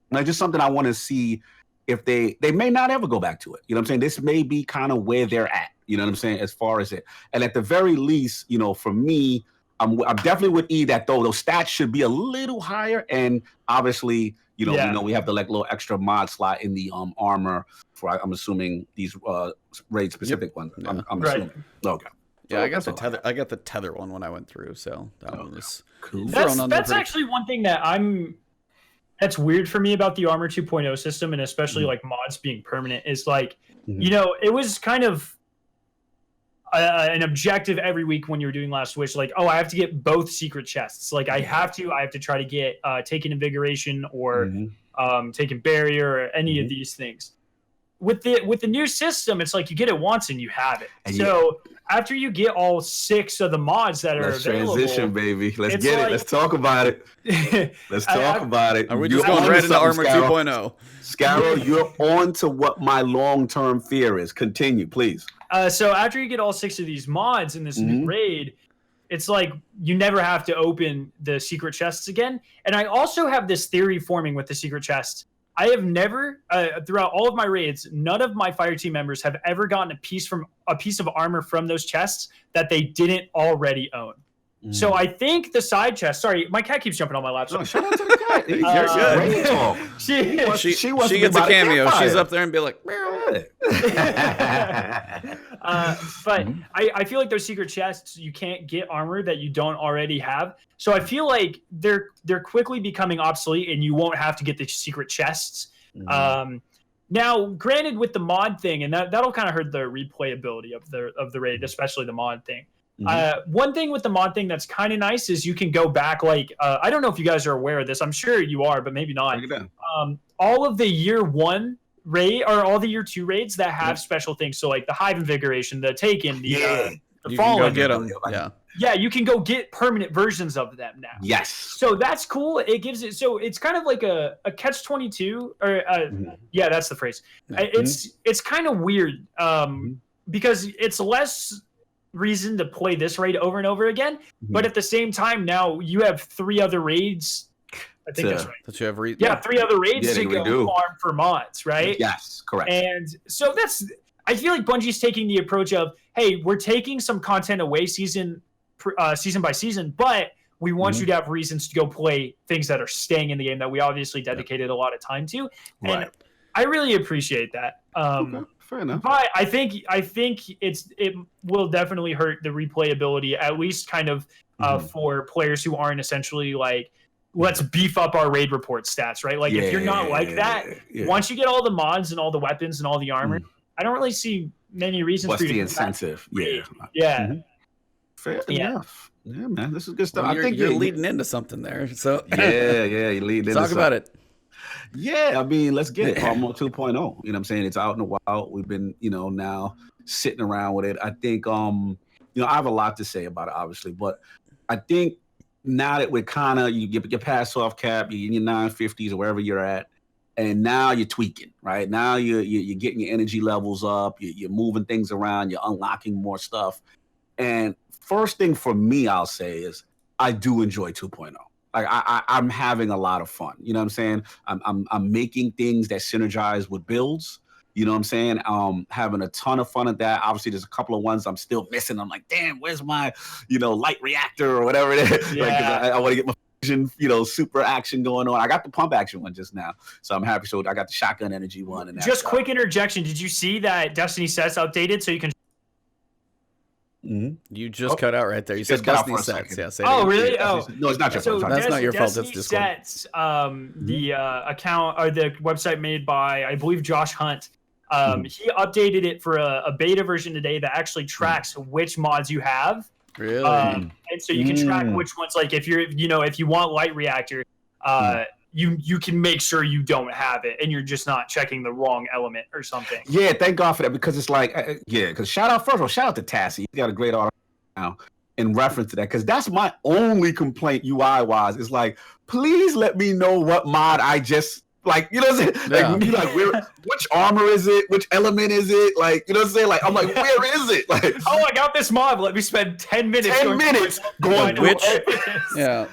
Like just something I want to see if they may not ever go back to it. You know what I'm saying? This may be kind of where they're at. You know what I'm saying? As far as it. And at the very least, for me, I'm definitely with E that those stats should be a little higher. And obviously, we have the like little extra mod slot in the armor for I'm assuming these raid specific ones. I'm assuming. Okay. Yeah, I got the tether. I got the tether one when I went through, so that one was cool. That's actually one thing that's weird for me about the Armor 2.0 system, and especially like mods being permanent, is like, it was kind of an objective every week when you were doing Last Wish, like, oh, I have to get both secret chests. Like I have to try to get Taken Invigoration or Taken Barrier or any of these things. With the new system, it's like you get it once and you have it. And so after you get all 6 of the mods that are available, transition, baby. Let's get it. Let's talk about it. Let's talk about it. Are we just going right into Armor 2.0? Skarrow, you're on to what my long-term fear is. Continue, please. So after you get all 6 of these mods in this new raid, it's like you never have to open the secret chests again. And I also have this theory forming with the secret chests. I have never, throughout all of my raids, none of my fire team members have ever gotten a piece of armor from those chests that they didn't already own. So I think the side chest. Sorry, my cat keeps jumping on my lap. So shout out to the cat. You're good. She gets a cameo. She's up there and be like, but I feel like those secret chests, you can't get armor that you don't already have. So I feel like they're quickly becoming obsolete, and you won't have to get the secret chests. Now, granted, with the mod thing, and that'll kind of hurt the replayability of the raid, especially the mod thing. One thing with the mod thing that's kind of nice is you can go back, like, I don't know if you guys are aware of this. I'm sure you are, but maybe not. All of the year 1 raid or all the year 2 raids that have special things. So like the Hive Invigoration, the Taken, the Fallen. Get them. Yeah, you can go get permanent versions of them now. Yes. So that's cool. It gives it, so it's kind of like a catch-22 or yeah, that's the phrase. It's kind of weird because it's less reason to play this raid over and over again, but at the same time now you have 3 other raids. I think that's right. That you have 3 other raids to go farm for mods, right? Yes, correct. And so I feel like Bungie's taking the approach of, hey, we're taking some content away season by season, but we want you to have reasons to go play things that are staying in the game that we obviously dedicated a lot of time to. And I really appreciate that. Okay, fair enough. But I think it will definitely hurt the replayability, at least kind of for players who aren't essentially like let's beef up our raid report stats, right? Like if you're not like that, once you get all the mods and all the weapons and all the armor, I don't really see many reasons What's for you the to incentive? Yeah. Fair enough. Yeah, man, this is good stuff. Well, I think you're leading into something there. So yeah, you lead into talk about it. Yeah, I mean, let's get it. Armor 2.0. You know what I'm saying? It's out in the wild. We've been, now sitting around with it. I think I have a lot to say about it, obviously, but I think now that we're kind of you get past soft cap, you're in your 950s or wherever you're at, and now you're tweaking, right? Now you're getting your energy levels up, you're moving things around, you're unlocking more stuff. And first thing for me, I'll say is I do enjoy 2.0. Like I'm having a lot of fun. You know what I'm saying? I'm making things that synergize with builds. You know what I'm saying? Having a ton of fun at that. Obviously, there's a couple of ones I'm still missing. I'm like, damn, where's my, light reactor or whatever it is? Yeah. Like, I want to get my fusion, super action going on. I got the pump action one just now, so I'm happy. So I got the shotgun energy one. And just quick interjection. Did you see that Destiny sets updated so you can? You just cut out right there. You said Destiny sets. Yeah, really? Oh, no, it's not your fault. That's not your fault. Destiny That's Discord. Sets, the account or the website made by, I believe, Josh Hunt. He updated it for a beta version today that actually tracks which mods you have. Really? And so you can track which ones. Like if you want light reactor, you can make sure you don't have it, and you're just not checking the wrong element or something. Yeah, thank God for that, because it's like, because shout out to Tassie. He got a great article now in reference to that, because that's my only complaint UI wise. Is like, please let me know what mod I just. Like, you know what I'm saying? Like, when you like, which armor is it? Which element is it? Like, you know what I'm saying? Like, I'm like, where is it? Like, oh, I got this mod. Let me spend 10 minutes going through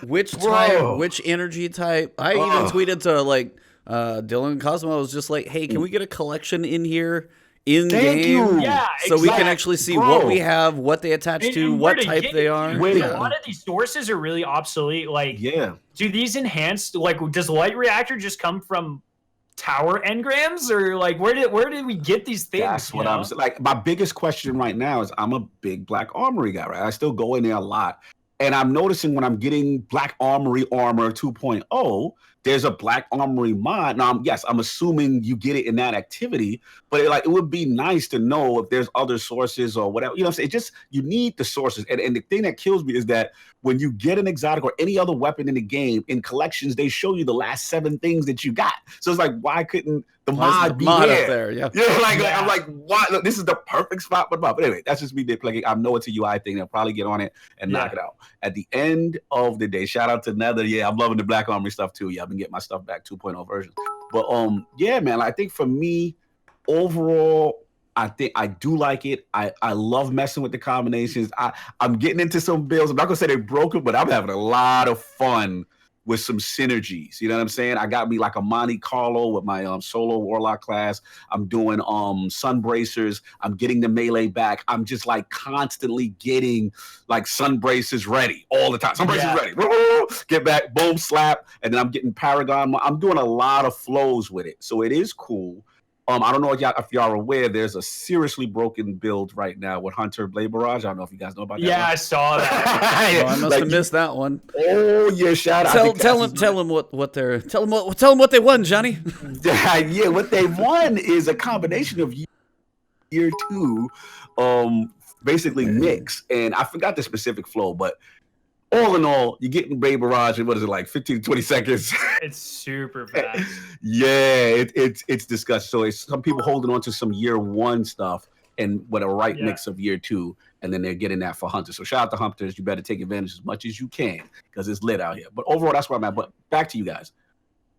which type, which energy type. I even tweeted to like Dylan Cosmo. I was just like, hey, can we get a collection in here? In game, so we can actually see what we have, what they attach to, what type they are. A lot of these sources are really obsolete. Like, do these enhanced? Like, does light reactor just come from tower engrams, or like where did we get these things? That's what I'm saying. Like, my biggest question right now is I'm a big Black Armory guy, right? I still go in there a lot, and I'm noticing when I'm getting Black Armory Armor 2.0. There's a Black Armory mod. Now, I'm assuming you get it in that activity, but it would be nice to know if there's other sources or whatever. You know what I'm saying? You need the sources. And the thing that kills me is that when you get an exotic or any other weapon in the game, in collections, they show you the last 7 things that you got. So it's like, why couldn't the mod be there? Yeah. I'm like, why? Look, this is the perfect spot. But anyway, that's just me nitpicking. I know it's a UI thing. They'll probably get on it and knock it out. At the end of the day, shout out to Nether. Yeah, I'm loving the Black Armory stuff too. Yeah, I've been getting my stuff back 2.0 version. But man, I think for me, overall, I think I do like it. I love messing with the combinations. I'm getting into some builds. I'm not gonna say they're broken, but I'm having a lot of fun with some synergies. You know what I'm saying? I got me like a Monte Carlo with my solo warlock class. I'm doing sun bracers. I'm getting the melee back. I'm just like constantly getting like sun bracers ready all the time. Sun bracers ready. Get back, boom, slap, and then I'm getting Paragon. I'm doing a lot of flows with it, so it is cool. I don't know if y'all are aware, there's a seriously broken build right now with Hunter Blade Barrage. I don't know if you guys know about that. Yeah, I saw that. I must have missed that one. Oh yeah, shout out. Tell them what they won, Johnny. Yeah, what they won is a combination of year 2, basically mix, and I forgot the specific flow, but all in all, you're getting Blade Barrage in, what is it, like 15 to 20 seconds? It's super fast. Yeah, it's disgusting. So it's some people holding on to some year 1 stuff and with a mix of year 2, and then they're getting that for Hunters. So shout out to Hunters. You better take advantage as much as you can because it's lit out here. But overall, that's where I'm at. But back to you guys.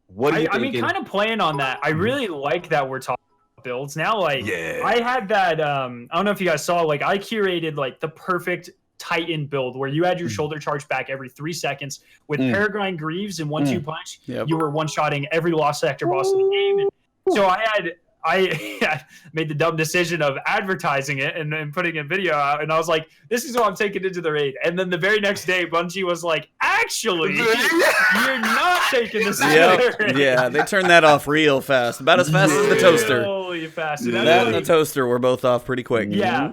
What do you think? I mean, kind of playing on that, I really like that we're talking about builds now. Like, I had that. I don't know if you guys saw. Like, I curated like the perfect Titan build where you had your shoulder charge back every 3 seconds with Peregrine Greaves and 1-2 punch. You were one-shotting every lost sector boss in the game. And so I made the dumb decision of advertising it and putting a video out, and I was like, this is what I'm taking into the raid. And then the very next day, Bungie was like, actually, you're not taking this into the raid. Yeah, they turned that off real fast. About as fast as the toaster. Really fast. That and the toaster were both off pretty quick. Yeah.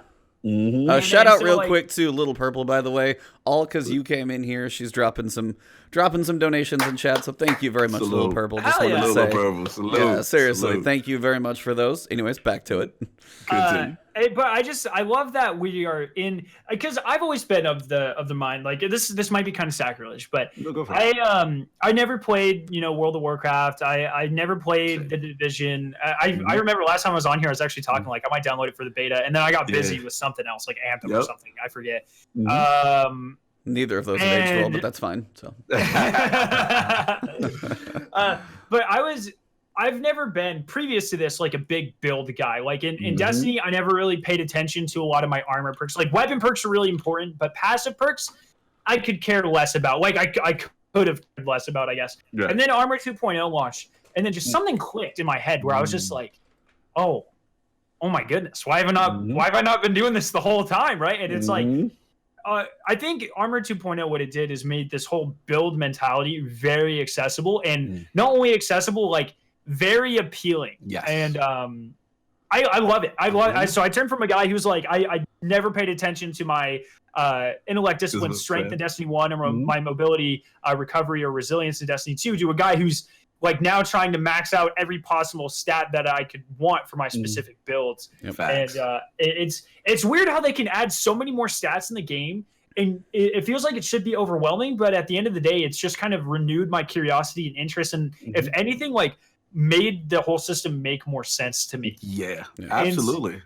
Shout out real quick to Little Purple, by the way, all because you came in here. She's dropping some donations in chat, so thank you very much, Little Purple. Just wanted to say, Purple. Salute. Yeah, seriously, Salute. thank you very much for those. Anyways, back to it. But I love that we are in, because I've always been of the mind, like this might be kind of sacrilege, but I never played World of Warcraft. I never played the Division. I remember last time I was on here, I was actually talking like I might download it for the beta, and then I got busy with something else like Anthem or something. I forget. Neither of those have aged well, but that's fine. So, but I've never been previous to this like a big build guy. Like in Destiny, I never really paid attention to a lot of my armor perks. Like weapon perks are really important, but passive perks I could care less about. Like I could have cared less about, I guess. Yeah. And then Armor 2.0 launched, and then just something clicked in my head where I was just like, oh my goodness, why have I not been doing this the whole time, right? And it's like, I think Armor 2.0, what it did is made this whole build mentality very accessible, and not only accessible, like very appealing. Yes. And I love it. So I turned from a guy who's like, I never paid attention to my intellect, discipline, strength in Destiny 1, or my mobility, recovery, or resilience in Destiny 2, to a guy who's like now trying to max out every possible stat that I could want for my specific builds. And it's weird how they can add so many more stats in the game, and it feels like it should be overwhelming, but at the end of the day, it's just kind of renewed my curiosity and interest, and if anything, like made the whole system make more sense to me. Yeah, absolutely. And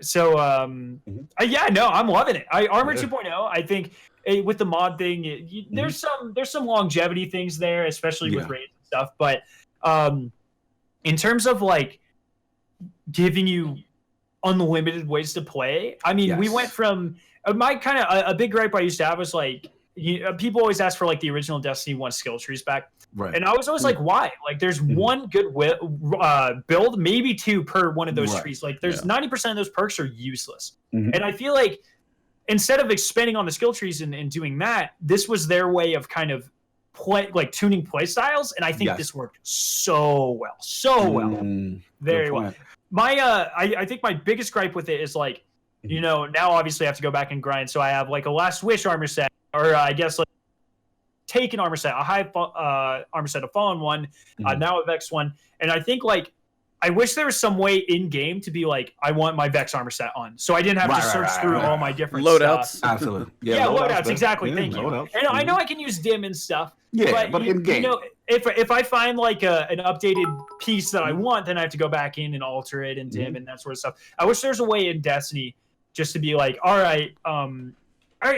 so I'm loving it. Armor 2.0, I think with the mod thing, there's some longevity things there, especially with raids and stuff, but in terms of like giving you unlimited ways to play, I mean, we went from my kind of a big gripe I used to have was like, people always ask for like the original Destiny 1 skill trees back. Right. And I was always like, why? Like there's one good build, maybe two per one of those trees. Like there's 90% of those perks are useless. And I feel like instead of expanding on the skill trees and doing that, this was their way of kind of tuning play styles. And I think this worked so well. Very well. I think my biggest gripe with it is like, now obviously I have to go back and grind. So I have like a Last Wish armor set, or I guess like take an armor set, a high armor set, a fallen one, now a Vex one. And I think like, I wish there was some way in game to be like, I want my Vex armor set on, so I didn't have to search through all my different loadouts. Stuff. Absolutely, loadouts. Exactly. Thank you. Loadouts. And I know I can use dim and stuff. Yeah, but in game, if I find like an updated piece that I want, then I have to go back in and alter it and dim and that sort of stuff. I wish there's a way in Destiny just to be like, all right,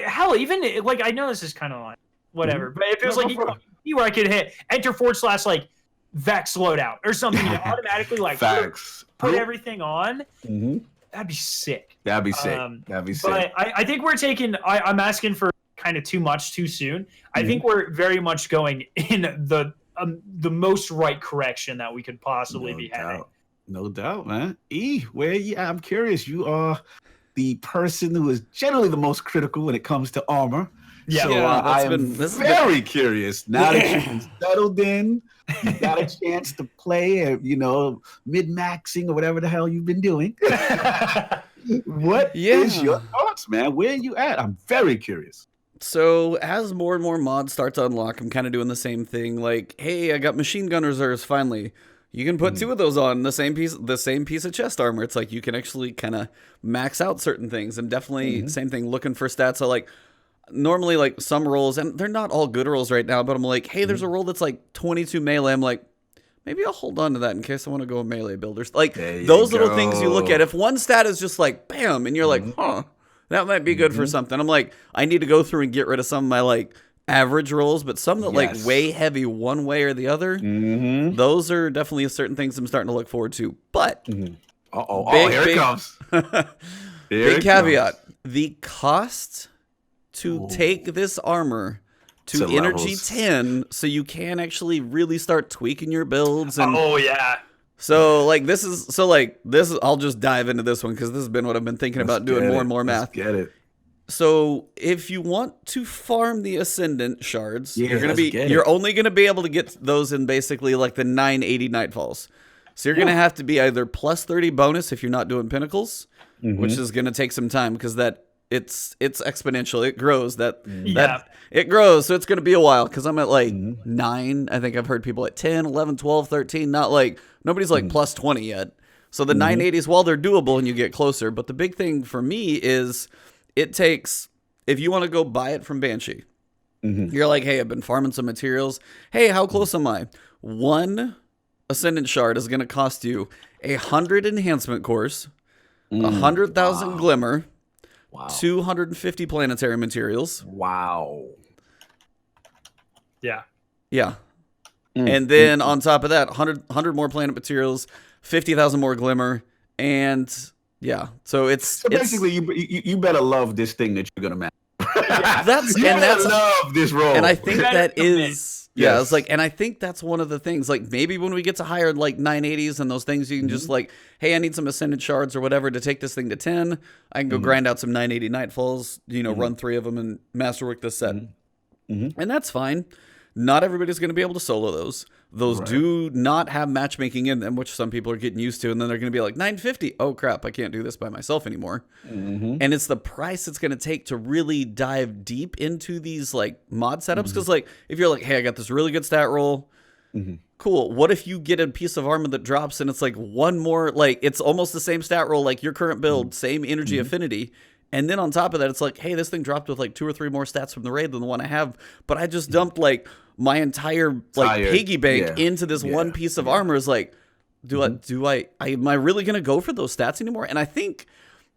hell, even like I know this is kind of like whatever, but it feels like where I could hit enter / like Vex loadout or something, automatically like put everything on. That'd be sick. That'd be sick. But I think we're taking. I'm asking for kind of too much too soon. I think we're very much going in the most right correction that we could possibly be heading. No doubt, man. I'm curious. You are the person who is generally the most critical when it comes to armor. So I am very curious. Now that you've settled in, you got a chance to play at, mid-maxing or whatever the hell you've been doing. What is your thoughts, man? Where are you at? I'm very curious. So as more and more mods start to unlock, I'm kind of doing the same thing. Like, hey, I got machine gun reserves finally. You can put two of those on the same piece of chest armor. It's like you can actually kind of max out certain things, and definitely same thing. Looking for stats. So like normally like some rolls, and they're not all good rolls right now, but I'm like, hey, there's a roll that's like 22 melee. I'm like, maybe I'll hold on to that in case I want to go melee builders. Like those little things you look at. If one stat is just like bam, and you're like, that might be good for something. I'm like, I need to go through and get rid of some of my like average rolls, but some that like weigh heavy one way or the other. Those are definitely certain things I'm starting to look forward to. But here it comes. Big caveat: the cost to take this armor to energy 10, so you can actually really start tweaking your builds. And so this is I'll just dive into this one because this has been what I've been thinking about doing more and more math. Let's get it. So if you want to farm the Ascendant shards, you're only gonna be able to get those in basically like the 980 Nightfalls. So you're gonna have to be either plus 30 bonus if you're not doing Pinnacles, which is going to take some time because it's exponential. It grows. Yeah. It grows. So it's going to be a while because I'm at like 9. I think I've heard people at 10, 11, 12, 13. Not like nobody's like plus 20 yet. So the 980s, while they're doable and you get closer, but the big thing for me is it takes, if you want to go buy it from Banshee, you're like, hey, I've been farming some materials. Hey, how close am I? 1 Ascendant Shard is going to cost you 100 enhancement cores, 100,000 glimmer, 250 planetary materials. Wow. Yeah. Yeah. And then on top of that, 100 more planet materials, 50,000 more glimmer, and yeah. So basically you better love this thing that you're gonna manage. That's love this role. And I think that is Yes. it's like, and I think that's one of the things. Like maybe when we get to higher like 980s and those things, you can just like, hey, I need some Ascended Shards or whatever to take this thing to 10. I can go grind out some 980 Nightfalls, run 3 of them and masterwork this set, and that's fine. Not everybody's going to be able to solo those. Those do not have matchmaking in them, which some people are getting used to. And then they're going to be like, 950. Oh, crap. I can't do this by myself anymore. And it's the price it's going to take to really dive deep into these like mod setups. Because like, if you're like, hey, I got this really good stat roll. Cool. What if you get a piece of armor that drops and it's like one more, like it's almost the same stat roll, like your current build, same energy affinity. And then on top of that, it's like, hey, this thing dropped with like 2 or 3 more stats from the raid than the one I have. But I just dumped like my entire like piggy bank into this one piece of armor. Is like, am I really going to go for those stats anymore? And I think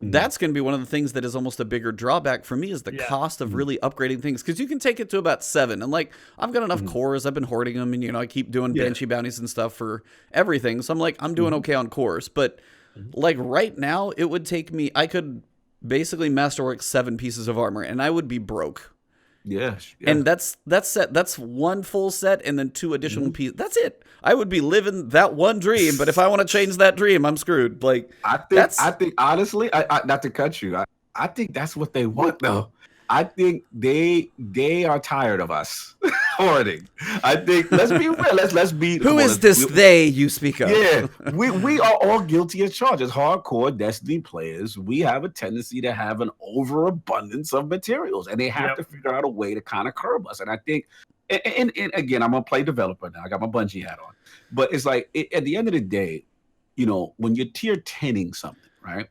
that's going to be one of the things that is almost a bigger drawback for me is the cost of really upgrading things. Because you can take it to about 7. And like, I've got enough cores. I've been hoarding them. And, I keep doing Banshee bounties and stuff for everything. So I'm like, I'm doing okay on cores. But like right now, it would take me, I could basically masterwork 7 pieces of armor and I would be broke. Yes. And that's 1 full set and then 2 additional pieces. That's it. I would be living that one dream, but if I want to change that dream, I'm screwed. Like I think honestly, I not to cut you. I think that's what they want though. I think they are tired of us hoarding. I think let's be real. Let's be. Who is this they you speak of? Yeah, we are all guilty as charged. As hardcore Destiny players, we have a tendency to have an overabundance of materials, and they have to figure out a way to kind of curb us. And I think, and again, I'm gonna play developer now. I got my Bungie hat on, but it's like at the end of the day, when you're tier 10ing something, right?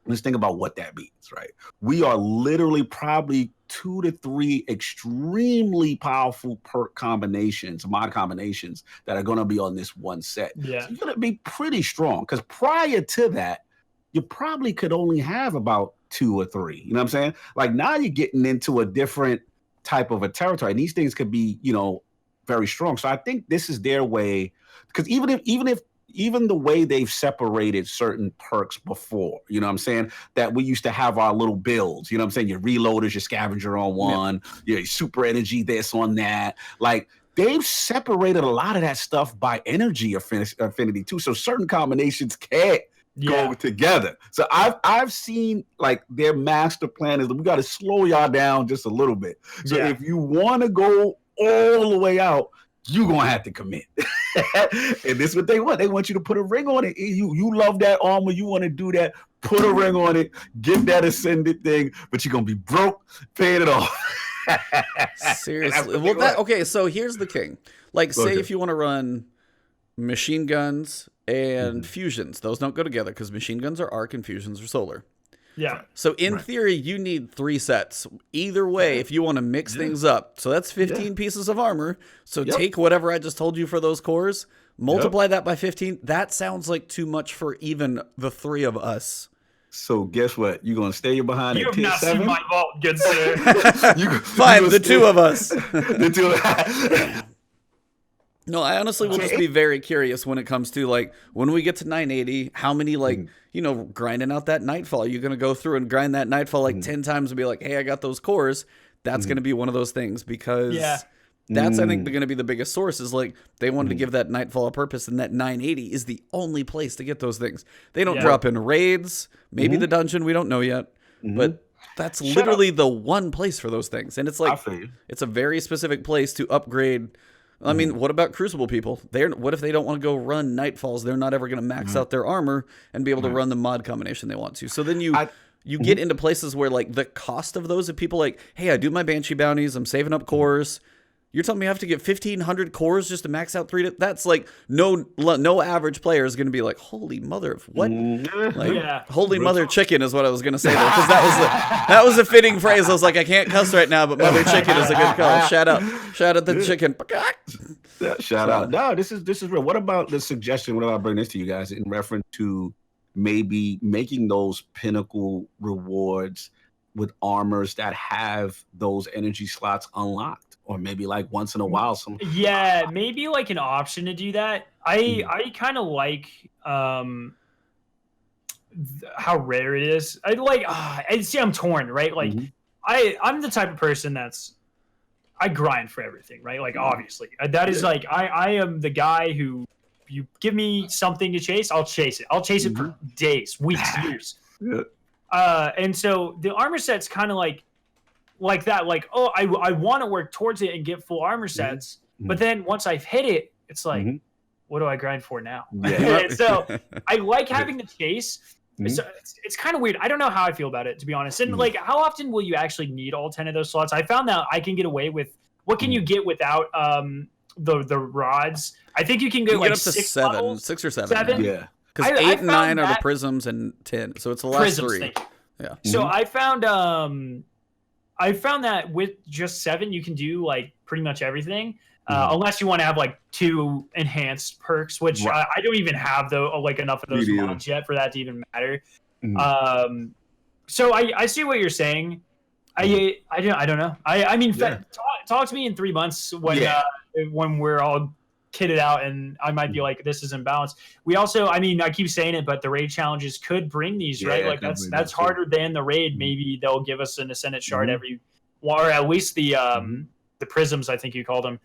Let's think about what that means, right? We are literally probably 2 to 3 extremely powerful perk combinations, mod combinations that are going to be on this one set. Yeah. So you're going to be pretty strong because prior to that, you probably could only have about 2 or 3. You know what I'm saying? Like now you're getting into a different type of a territory, and these things could be, very strong. So I think this is their way, because even the way they've separated certain perks before, you know what I'm saying? That we used to have our little builds, you know what I'm saying? Your reloaders, your scavenger on one, your super energy, this on that. Like they've separated a lot of that stuff by energy affinity too. So certain combinations can't go together. So I've seen like their master plan is we got to slow y'all down just a little bit. So if you want to go all the way out, you're going to have to commit. And this is what they want. They want you to put a ring on it. You love that armor. You want to do that. Put a ring on it. Get that ascended thing. But you're going to be broke paying it off. Seriously. Well, okay, so here's the king. Like, say if you want to run machine guns and fusions. Those don't go together because machine guns are arc and fusions are solar. Yeah. So in theory, you need 3 sets. Either way, if you want to mix things up. So that's 15 pieces of armor. So take whatever I just told you for those cores, multiply that by 15. That sounds like too much for even the 3 of us. So guess what? You're going to stay behind you at have tier not 7? seen my vault, good sir. Fine, the 2 of us. The 2 No, I honestly will just be very curious when it comes to, like, when we get to 980, how many, like, grinding out that Nightfall. You're going to go through and grind that Nightfall, like, 10 times and be like, hey, I got those cores. That's going to be one of those things because that's, I think, going to be the biggest source is, like, they wanted to give that Nightfall a purpose, and that 980 is the only place to get those things. They don't drop in raids, maybe the dungeon, we don't know yet, but that's literally the one place for those things. And it's like, it's a very specific place to upgrade I mean, what about Crucible people? What if they don't want to go run Nightfalls? They're not ever going to max out their armor and be able to run the mod combination they want to. So then you get into places where like the cost of those, if people like, hey, I do my Banshee bounties, I'm saving up cores. You're telling me I have to get 1,500 cores just to max out 3? That's like no average player is going to be like, holy mother of what? Like, holy mother chicken is what I was going to say there, because that was a fitting phrase. I was like, I can't cuss right now, but mother chicken is a good call. Shout out the chicken. Yeah, shout out. No, this is real. What about the suggestion? What about I bring this to you guys in reference to maybe making those pinnacle rewards with armors that have those energy slots unlocked? Or maybe like once in a while, maybe like an option to do that. I kind of like how rare it is. I'm torn, right? Like I'm the type of person I grind for everything, right? Like obviously that is like I am the guy who, you give me something to chase, I'll chase it. I'll chase it for days, weeks, years. And so the armor set's kind of like that, like, oh, I want to work towards it and get full armor sets, but then once I've hit it, it's like, what do I grind for now? So I like having the chase. So it's kind of weird. I don't know how I feel about it, to be honest. And like, how often will you actually need all 10 of those slots? I found that I can get away with, what can you get without the rods? I think you can get like up to 6 or 7. Yeah. Because 8 and 9 are the prisms and 10. So it's the last prisms, 3. Yeah. So I found that with just 7, you can do like pretty much everything, unless you want to have like 2 enhanced perks, which I don't even have enough of those mods yet for that to even matter. So I see what you're saying. I don't know. I mean, talk to me in 3 months when we're all kitted out and I might be like, this isn't balanced. We also, I mean, I keep saying it, but the raid challenges could bring these, right? Like that's harder than the raid. Maybe they'll give us an Ascendant shard every, or at least the prisms, I think you called them.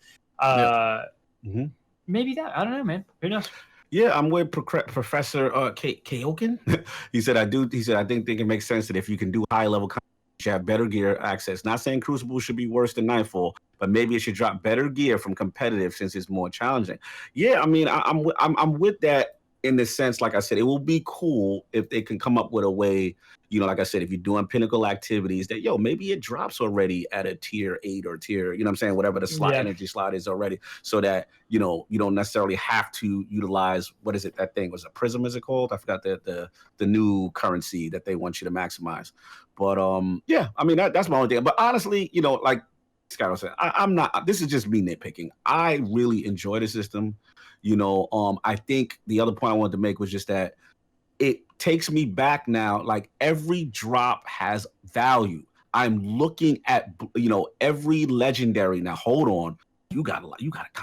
Maybe that, I don't know, man. Who knows? Yeah, I'm with Professor Kaoken. He said, I think it makes sense that if you can do high level content, you have better gear access. Not saying Crucible should be worse than Nightfall, but maybe it should drop better gear from competitive since it's more challenging. Yeah, I mean, I'm with that in the sense, like I said, it will be cool if they can come up with a way, like I said, if you're doing pinnacle activities that, maybe it drops already at a tier 8 or tier, you know what I'm saying, whatever the slot energy slot is already, so that, you don't necessarily have to utilize, what is it, that thing, was a prism, is it called? I forgot the new currency that they want you to maximize. But yeah, I mean, that's my only thing. But honestly, like Skarrow said, I'm not, this is just me nitpicking. I really enjoy the system. I think the other point I wanted to make was just that it takes me back now. Like every drop has value. I'm looking at, every legendary. Now, hold on. You got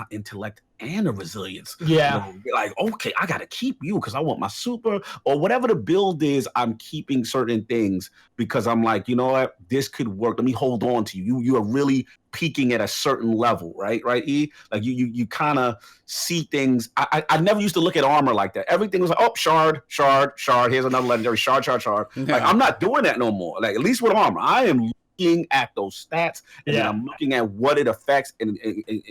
intellect and a resilience. Yeah. Like, okay, I got to keep you because I want my super or whatever the build is. I'm keeping certain things because I'm like, you know what? This could work. Let me hold on to you. You are really peaking at a certain level, right? Right, E? Like you kind of see things. I never used to look at armor like that. Everything was like, oh, shard. Here's another legendary, shard. Like, I'm not doing that no more. Like, at least with armor, I am looking at those stats, and then I'm looking at what it affects in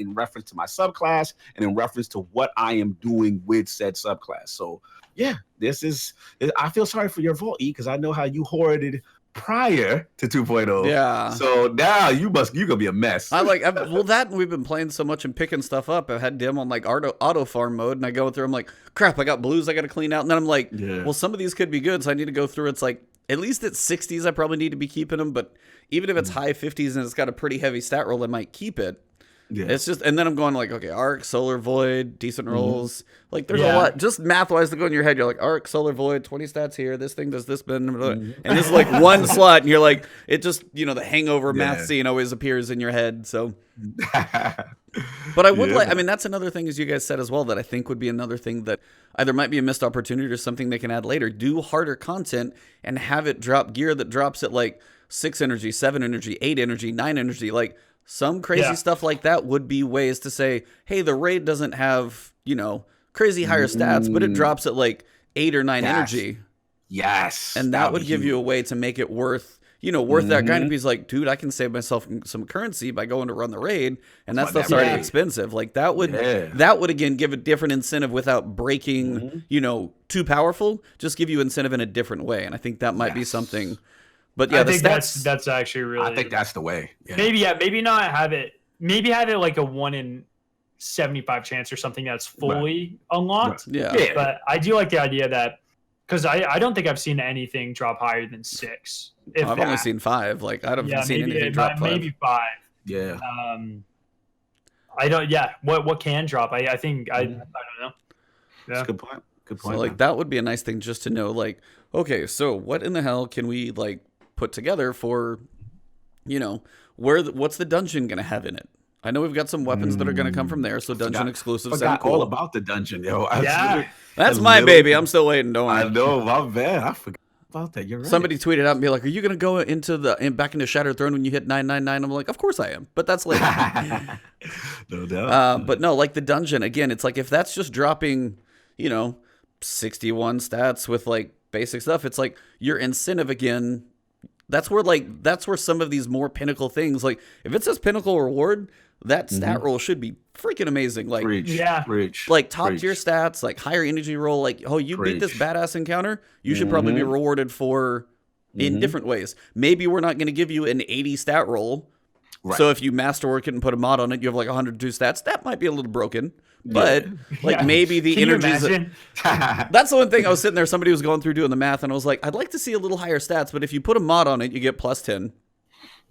reference to my subclass and in reference to what I am doing with said subclass. So yeah, I feel sorry for your vault, E, because I know how you hoarded prior to 2.0. Yeah. So now you're gonna be a mess. We've been playing so much and picking stuff up. I've had Dim on like auto farm mode, and I go through. I'm like, crap, I got blues I got to clean out, and then I'm like, well, some of these could be good, so I need to go through. It's like at least at 60s, I probably need to be keeping them, but even if it's high 50s and it's got a pretty heavy stat roll, I might keep it. Yeah. It's just, and then I'm going like, okay, Arc, Solar Void, decent rolls. Like there's a lot, just math-wise to go in your head. You're like, Arc, Solar Void, 20 stats here. This thing does this, and this is like one slot, and you're like, it just, the hangover math scene always appears in your head. So, but I would I mean, that's another thing, as you guys said as well, that I think would be another thing that either might be a missed opportunity or something they can add later. Do harder content and have it drop gear that drops at like 6 energy, 7 energy, 8 energy, 9 energy, like. Some crazy stuff like that would be ways to say, hey, the raid doesn't have, crazy higher stats, but it drops at like 8 or 9 energy. Yes. And that would give you a way to make it worth, worth that grind. He's like, dude, I can save myself some currency by going to run the raid, and that stuff's already expensive. Like that would again give a different incentive without breaking, too powerful. Just give you incentive in a different way, and I think that might be something. But yeah, I think that's actually really. I think that's the way. Yeah. Maybe not have it. Maybe have it like a 1 in 75 chance or something that's fully unlocked. Right. Yeah, but I do like the idea that. Because I don't think I've seen anything drop higher than 6. I've only seen 5. Like I haven't seen anything drop 5. Maybe 5. Yeah. I don't. Yeah. What can drop? I think I don't know. Yeah. That's a good point. Good point. So like that would be a nice thing just to know. Like, okay, so what in the hell can we like put together for, what's the dungeon gonna have in it? I know we've got some weapons that are going to come from there, so dungeon exclusives sound cool. All about the dungeon, yo. That's my baby. I'm still waiting. Don't worry. I know, my bad. I forgot about that. You're right. Somebody tweeted out and be like, "Are you going to go back into Shattered Throne when you hit 999?" I'm like, "Of course I am," but that's later. No doubt. But no, like the dungeon again. It's like if that's just dropping, 61 stats with like basic stuff. It's like your incentive again. That's where some of these more pinnacle things, like if it says pinnacle reward, that stat roll should be freaking amazing. Like, Preach. Like top tier stats, like higher energy roll. Like, oh, you beat this badass encounter, you should probably be rewarded for in different ways. Maybe we're not going to give you an 80 stat roll. Right. So if you masterwork it and put a mod on it, you have like 102 stats. That might be a little broken. But maybe the energy. That's the one thing I was sitting there. Somebody was going through doing the math, and I was like, I'd like to see a little higher stats. But if you put a mod on it, you get plus 10,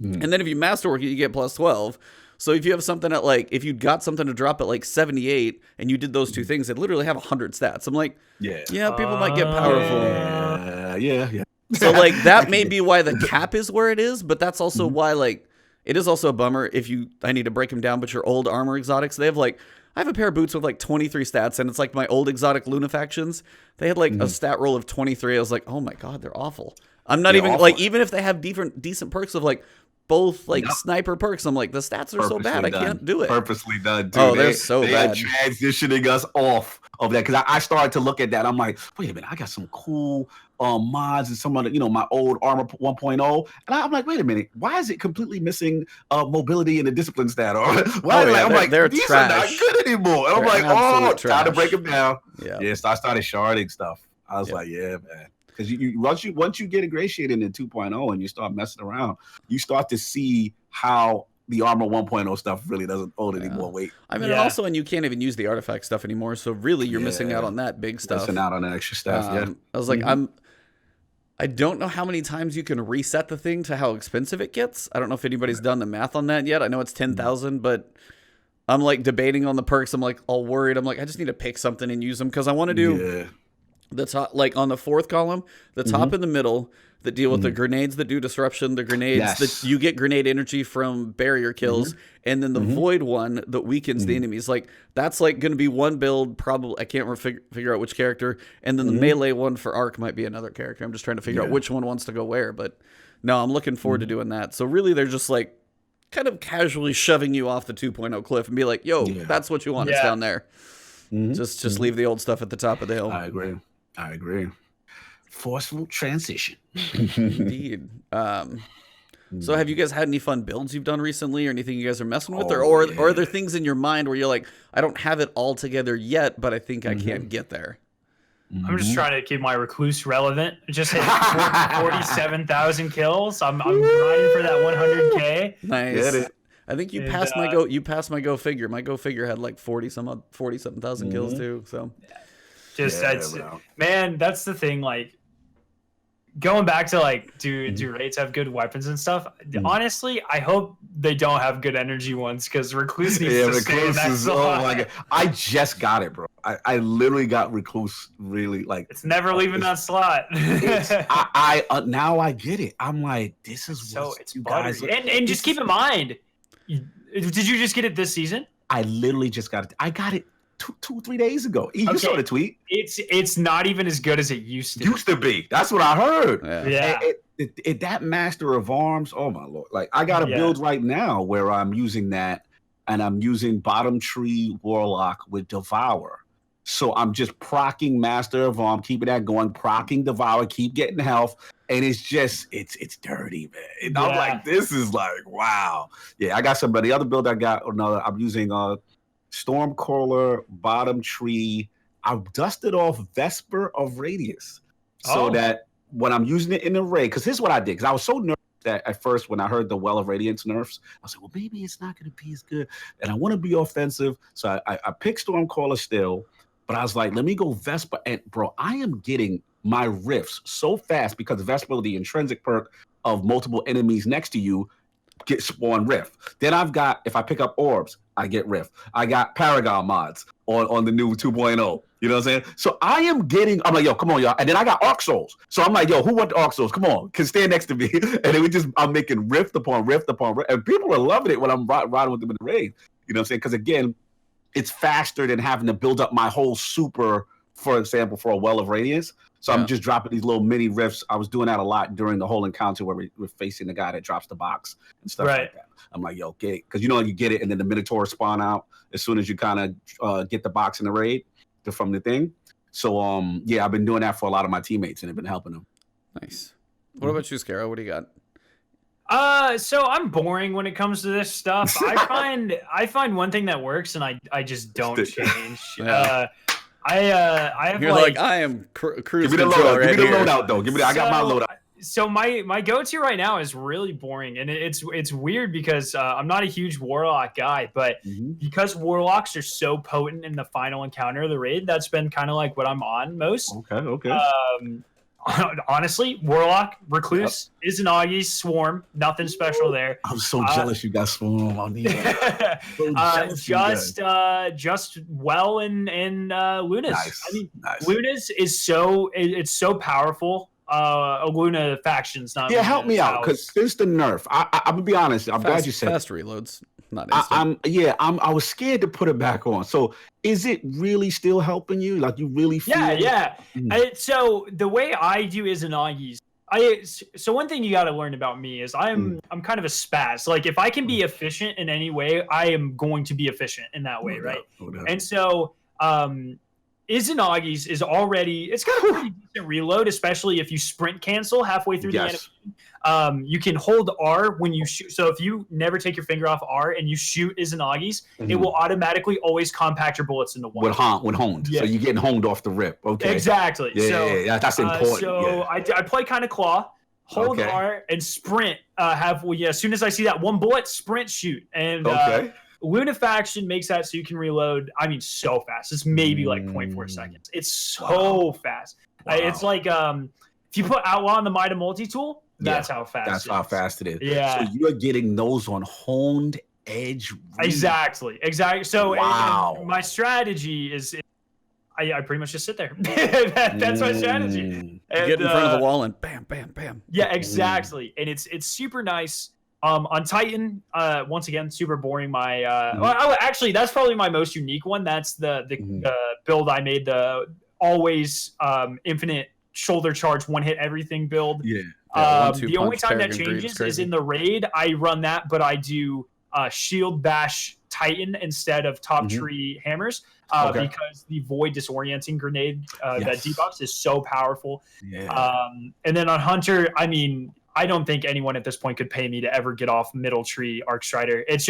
and then if you masterwork it, you get plus 12. So if you have something at like, if you got something to drop at like 78, and you did those two things, it'd literally have 100 stats. I'm like, people might get powerful. Yeah. So like that may be why the cap is where it is, but that's also why like it is also a bummer if I need to break them down. But your old armor exotics, they have like. I have a pair of boots with like 23 stats, and it's like my old exotic Luna factions. They had like a stat roll of 23. I was like, oh my God, they're awful. I'm not even awful. Like, even if they have decent perks of like both like sniper perks, I'm like, the stats are so bad, I can't do it. Purposely done, dude. Oh, they're so bad. They're transitioning us off of that because I started to look at that. I'm like, wait a minute, I got some cool mods and some other, my old armor 1.0, and I'm like, wait a minute, why is it completely missing mobility and the discipline stat? Or why? I'm like, these trash. are not good anymore. And I'm like, time to break them down. Yeah. So I started sharding stuff. I was like, yeah, man. Because once you get ingratiated in 2.0 and you start messing around, you start to see how the armor 1.0 stuff really doesn't hold any more weight. I mean, also, and you can't even use the artifact stuff anymore. So really, you're missing out on that big stuff. Missing out on that extra stuff. I was like, I don't know how many times you can reset the thing to how expensive it gets. I don't know if anybody's done the math on that yet. I know it's 10,000, but I'm like debating on the perks. I'm like all worried. I'm like, I just need to pick something and use them because I want to do the top, like on the fourth column, the top in the middle that deal with the grenades that do disruption, the grenades that you get grenade energy from barrier kills, and then the void one that weakens the enemies. Like that's like going to be one build. Probably I can't figure out which character, and then the melee one for Arc might be another character. I'm just trying to figure out which one wants to go where. But no, I'm looking forward to doing that. So really, they're just like kind of casually shoving you off the 2.0 cliff and be like, "Yo, that's what you want. It's down there. Just leave the old stuff at the top of the hill." I agree. Forceful transition. Indeed. So have you guys had any fun builds you've done recently or anything you guys are messing with? Or are there things in your mind where you're like, I don't have it all together yet, but I think I can't get there? I'm just trying to keep my recluse relevant. Just hit 47,000 kills. I'm grinding for that 100K. Nice. I think you passed my go. You passed my go figure. My go figure had like 47,000 kills too. So, man, that's the thing. Like going back to like, do raids have good weapons and stuff? Honestly, I hope they don't have good energy ones because recluse needs to stay in that slot. Oh my God. I just got it, bro. I literally got recluse. Really, like it's never leaving that slot. I now I get it. I'm like, this is so it's you guys. And just keep in mind. Did you just get it this season? I literally just got it. I got it 3 days ago. You saw the tweet. It's not even as good as it used to. Used to be. That's what I heard. Yeah. That Master of Arms. Oh my Lord! Like I got a build right now where I'm using that, and I'm using Bottom Tree Warlock with Devour. So I'm just proccing Master of Arms, keeping that going, proccing Devour, keep getting health, and it's just it's dirty, man. And I'm like, this is like, wow. Yeah, I got some, but the other build I got, I'm using Stormcaller, Bottom Tree. I've dusted off Vesper of Radius so that when I'm using it in the raid, because here's what I did, because I was so nervous that at first when I heard the Well of Radiance nerfs, I was like, well, maybe it's not going to be as good, and I want to be offensive, so I picked Stormcaller still, but I was like, let me go Vesper, and bro, I am getting my rifts so fast because Vesper, the intrinsic perk of multiple enemies next to you, get spawn rift. Then I've got, if I pick up orbs, I get rift. I got Paragon mods on the new 2.0. You know what I'm saying? So I'm like, yo, come on, y'all. And then I got Arc Souls. So I'm like, yo, who want the Arc Souls? Come on, can stand next to me. And then I'm making rift upon rift upon rift. And people are loving it when I'm riding with them in the raid. You know what I'm saying? Because again, it's faster than having to build up my whole super, for example, for a Well of Radiance. So I'm just dropping these little mini rifts. I was doing that a lot during the whole encounter where we're facing the guy that drops the box and stuff like that. I'm like, yo, get it. Because you get it, and then the Minotaur spawn out as soon as you kind of get the box in the raid from the thing. So, I've been doing that for a lot of my teammates, and it's been helping them. Nice. What about you, Skarrow? What do you got? So I'm boring when it comes to this stuff. I find one thing that works, and I just don't change. I have You're like I am cruise Give me the control loadout. right Give me the here. loadout though. I got my loadout. So my go-to right now is really boring, and it's weird because I'm not a huge Warlock guy, but because Warlocks are so potent in the final encounter of the raid, that's been kind of like what I'm on most. Okay. Honestly, Warlock, Recluse, Izanagi, Swarm, nothing special there. I'm so jealous you got Swarm on these. Just well in Luna's. Nice. I mean, Luna's is it's so powerful. Luna factions not. Yeah, help me out because since the nerf, I'm gonna be honest. I'm glad you said fast reloads. Not instant. I was scared to put it back on. So is it really still helping you? Like you really feel? Yeah. So the way I do Izanagi's, so one thing you got to learn about me is I'm kind of a spaz. Like if I can be efficient in any way, I am going to be efficient in that way, right? And so Izanagi's is already, it's got a pretty decent reload, especially if you sprint cancel halfway through the animation. You can hold R when you shoot. So if you never take your finger off R and you shoot Izanagi's, it will automatically always compact your bullets into one. When honed. Yeah. So you're getting honed off the rip. Okay. Exactly. Yeah, that's important. I play kind of claw, hold R, and sprint. As soon as I see that one bullet, sprint, shoot. And Luna faction makes that so you can reload. I mean, so fast. It's maybe like 0.4 seconds. It's so fast. Wow. It's like if you put Outlaw on the Mida multi-tool, that's how fast. That's how fast it is. Yeah. So you're getting those on honed edge. Exactly. So and my strategy is, I pretty much just sit there. That's my strategy. And, get in front of the wall and bam, bam, bam. Yeah, exactly. And it's super nice. On Titan, once again, super boring. Actually, that's probably my most unique one. That's the build I made, the always infinite shoulder charge, one hit everything build. Yeah. The only time that changes is in the raid. I run that, but I do shield bash Titan instead of top tree hammers because the void disorienting grenade that debuffs is so powerful. Yeah. And then on Hunter, I mean, I don't think anyone at this point could pay me to ever get off middle tree Arc Strider. It's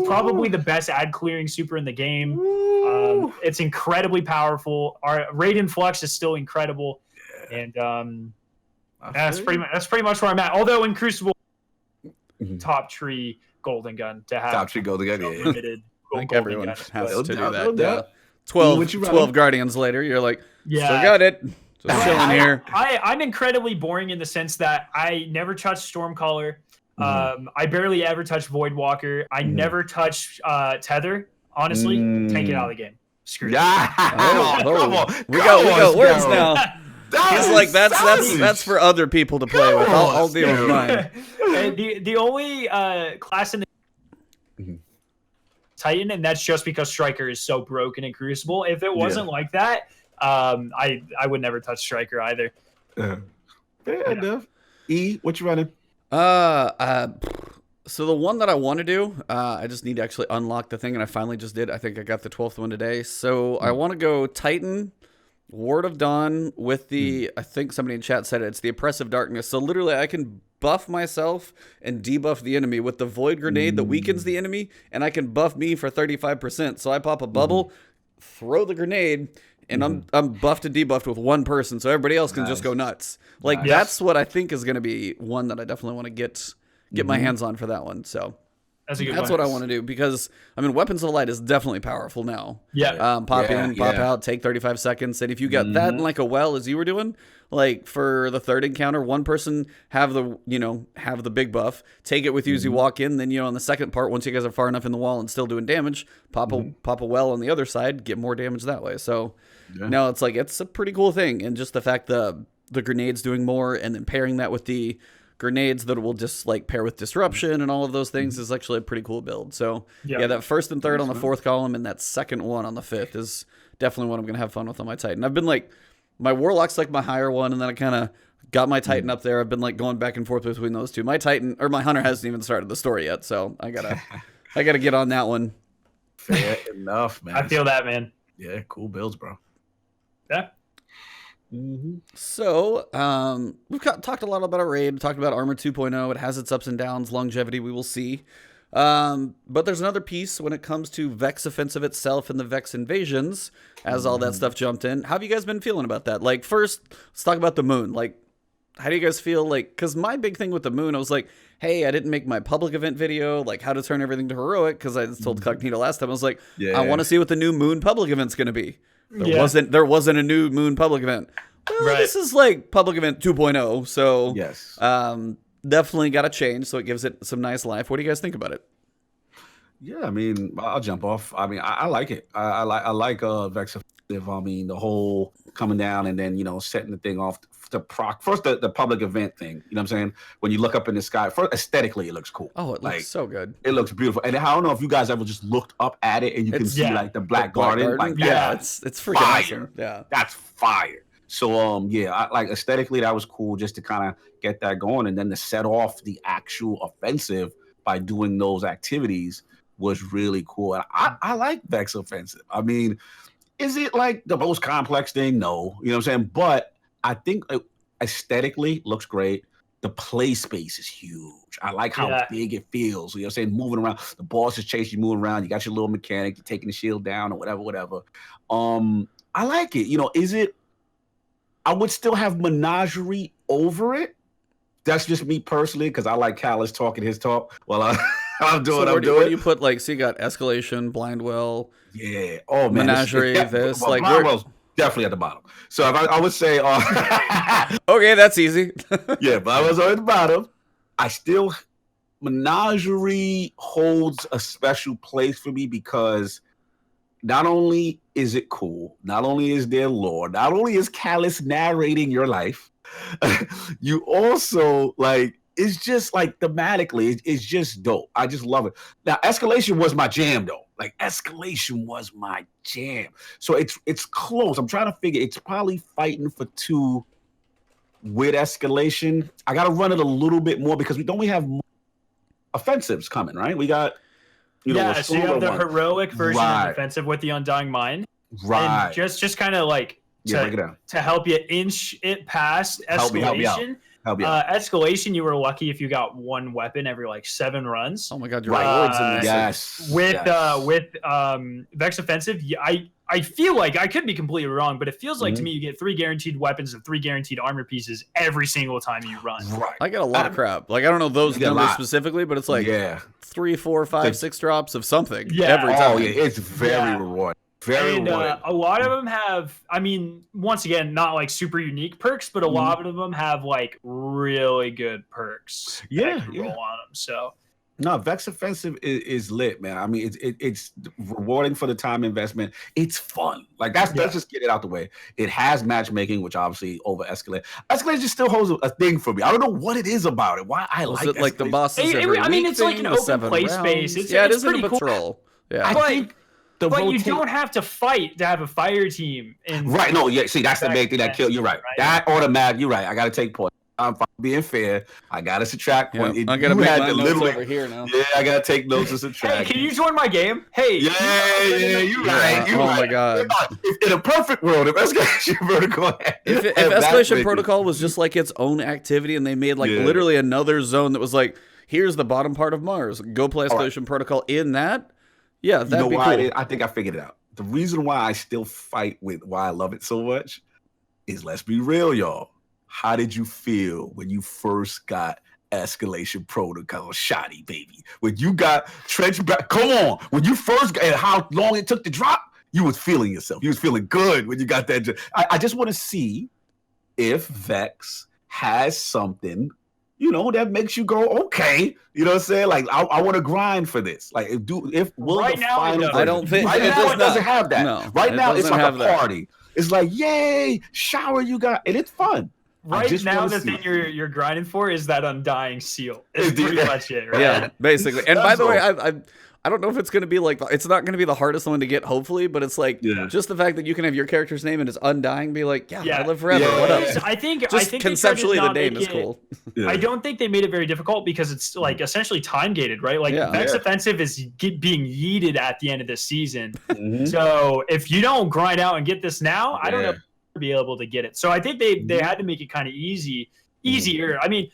probably the best ad clearing super in the game. It's incredibly powerful. Our Raid Flux is still incredible, and that's pretty much where I'm at. Although in Crucible, top tree golden gun to have top tree golden gun, limited. I think everyone has to do that. Yeah. 12 Guardians later, you're like, still got it. Just chilling here. I'm incredibly boring in the sense that I never touch Stormcaller. I barely ever touch Voidwalker. I never touch Tether. Honestly, take it out of the game. Screw it. We got words now. He's like, that's for other people to play with. I'll deal with mine. The only class in the Titan, and that's just because Striker is so broken in Crucible. If it wasn't like that, I would never touch Striker either. Fair enough. What you running? So the one that I want to do, I just need to actually unlock the thing, and I finally just did. I think I got the 12th one today. So I want to go Titan, Ward of Dawn with the, I think somebody in chat said it's the Oppressive Darkness. So literally I can buff myself and debuff the enemy with the Void Grenade that weakens the enemy, and I can buff me for 35%. So I pop a bubble, throw the grenade, and I'm buffed and debuffed with one person, so everybody else can just go nuts. Like, that's what I think is going to be one that I definitely want to get my hands on for that one. So that's what I want to do, because I mean, Weapons of Light is definitely powerful now. Pop in, pop out, take 35 seconds, and if you got that in like a well, as you were doing, like for the third encounter, one person have the big buff, take it with you as you walk in, then on the second part, once you guys are far enough in the wall and still doing damage, pop a well on the other side, get more damage that way. So no, it's like, it's a pretty cool thing, and just the fact the grenades doing more, and then pairing that with the grenades that will just like pair with disruption and all of those things is actually a pretty cool build. So that first and third on the fourth column, and that second one on the fifth is definitely what I'm gonna have fun with on my Titan. I've been like, my Warlock's like my higher one, and then I kind of got my Titan up there. I've been like going back and forth between those two. My Titan, or my Hunter, hasn't even started the story yet, so I gotta get on that one. Fair enough, man. I feel that, man. Yeah, cool builds, bro. Yeah. So, we've talked a lot about our raid, talked about Armor 2.0. It has its ups and downs, longevity, we will see. But there's another piece when it comes to Vex Offensive itself and the Vex Invasions, as all that stuff jumped in. How have you guys been feeling about that? Like, first, let's talk about the Moon. Like, how do you guys feel? Like, because my big thing with the Moon, I was like, hey, I didn't make my public event video, like how to turn everything to heroic, because I told Cognito last time, I was like, I want to see what the new Moon public event's going to be. There wasn't a new Moon public event. Well, this is like public event 2.0, so definitely got to change, so it gives it some nice life. What do you guys think about it? Yeah, I mean, I'll jump off. I mean, I like it. I like Vex Offensive. I mean, the whole coming down and then setting the thing off to proc. First, the public event thing. You know what I'm saying? When you look up in the sky, first aesthetically, it looks cool. Oh, it looks so good. It looks beautiful. And I don't know if you guys ever just looked up at it and you can see like the Black Garden. Like, it's freaking awesome. Yeah, that's fire. So I like aesthetically, that was cool just to kind of get that going, and then to set off the actual offensive by doing those activities was really cool. And I like Vex Offensive. I mean, is it like the most complex thing? No, you know what I'm saying? But I think aesthetically looks great. The play space is huge. I like how big it feels. You know what I'm saying? Moving around, the boss is chasing you, moving around. You got your little mechanic, you're taking the shield down or whatever. I like it. Is it? I would still have Menagerie over it. That's just me personally, because I like Callus talking his talk while I'm doing what I'm doing. Where do you put, like, so you got Escalation, Blindwell, man, Menagerie, this, like, Blindwell's definitely at the bottom. So if I would say, okay, that's easy. but I was at the bottom. Menagerie holds a special place for me because not only is it cool, not only is there lore, not only is Callus narrating your life, you also it's just like thematically, it's just dope. I just love it. Now, Escalation was my jam though. Like Escalation was my jam. So it's close. I'm trying to figure. It's probably fighting for 2 with Escalation. I got to run it a little bit more because we have more offensives coming, right? We got. So you have the heroic version of defensive with the Undying Mind. Right. And just kind of like to help you inch it past Escalation. Help me out. Escalation, you were lucky if you got 1 weapon every 7 runs. Oh my god, you're right. Yes. With Vex Offensive, I feel like, I could be completely wrong, but it feels like to me you get 3 guaranteed weapons and 3 guaranteed armor pieces every single time you run. Right. I get a lot of crap. Like, I don't know those numbers specifically, but it's like 3, 4, 5, 6 drops of something every time. Oh, yeah, it's very rewarding. Very rewarding. A lot of them have, I mean, once again, not like super unique perks, but a lot of them have like really good perks. Roll on them. So. No, Vex Offensive is lit, man. I mean, it's rewarding for the time investment. It's fun. Like let's just get it out the way. It has matchmaking, which obviously over Escalate. Escalate just still holds a thing for me. I don't know what it is about it. Why I like it. Like the bosses. I mean, it's like an open play space. It's pretty cool. Patrol. Yeah, I think. But you don't have to fight to have a fire team. Right. No. Yeah. See, that's the main thing that kills. You're right. That automatic. You're right. I got to take point. I'm being fair. I got to subtract one. I got to make my notes over here now. Yeah, I got to take notes and subtract. Hey, can you join my game? Hey. Yeah, you're right. Oh my God. In a perfect world, if Escalation Protocol, if Escalation Protocol was just like its own activity, and they made like literally another zone that was like, here's the bottom part of Mars. Go play Escalation Protocol in that. Yeah, that'd be cool. I think I figured it out. The reason why I still fight with why I love it so much is, let's be real, y'all. How did you feel when you first got Escalation Protocol shoddy, baby? When you got Trench back, come on. When you first got, and how long it took to drop, you was feeling yourself. You was feeling good when you got that. I just want to see if Vex has something, that makes you go, okay. You know what I'm saying? Like, I want to grind for this. Like, right now, I don't think right now it doesn't have that. No, right now it's like a party. That. It's like, yay, shower you got, and it's fun. Right now, the thing you're grinding for is that undying seal. Is pretty much it, right? Yeah, basically. And by the way, I don't know if it's going to be like, it's not going to be the hardest one to get, hopefully, but it's like, just the fact that you can have your character's name and it's undying, be like, I live forever. What up? I think conceptually the name is cool. I don't think they made it very difficult because it's like essentially time gated, right? Like Vex Offensive is being yeeted at the end of this season. Mm-hmm. So if you don't grind out and get this now, I don't know if you'll be able to get it. So I think they had to make it kind of easier. I mean,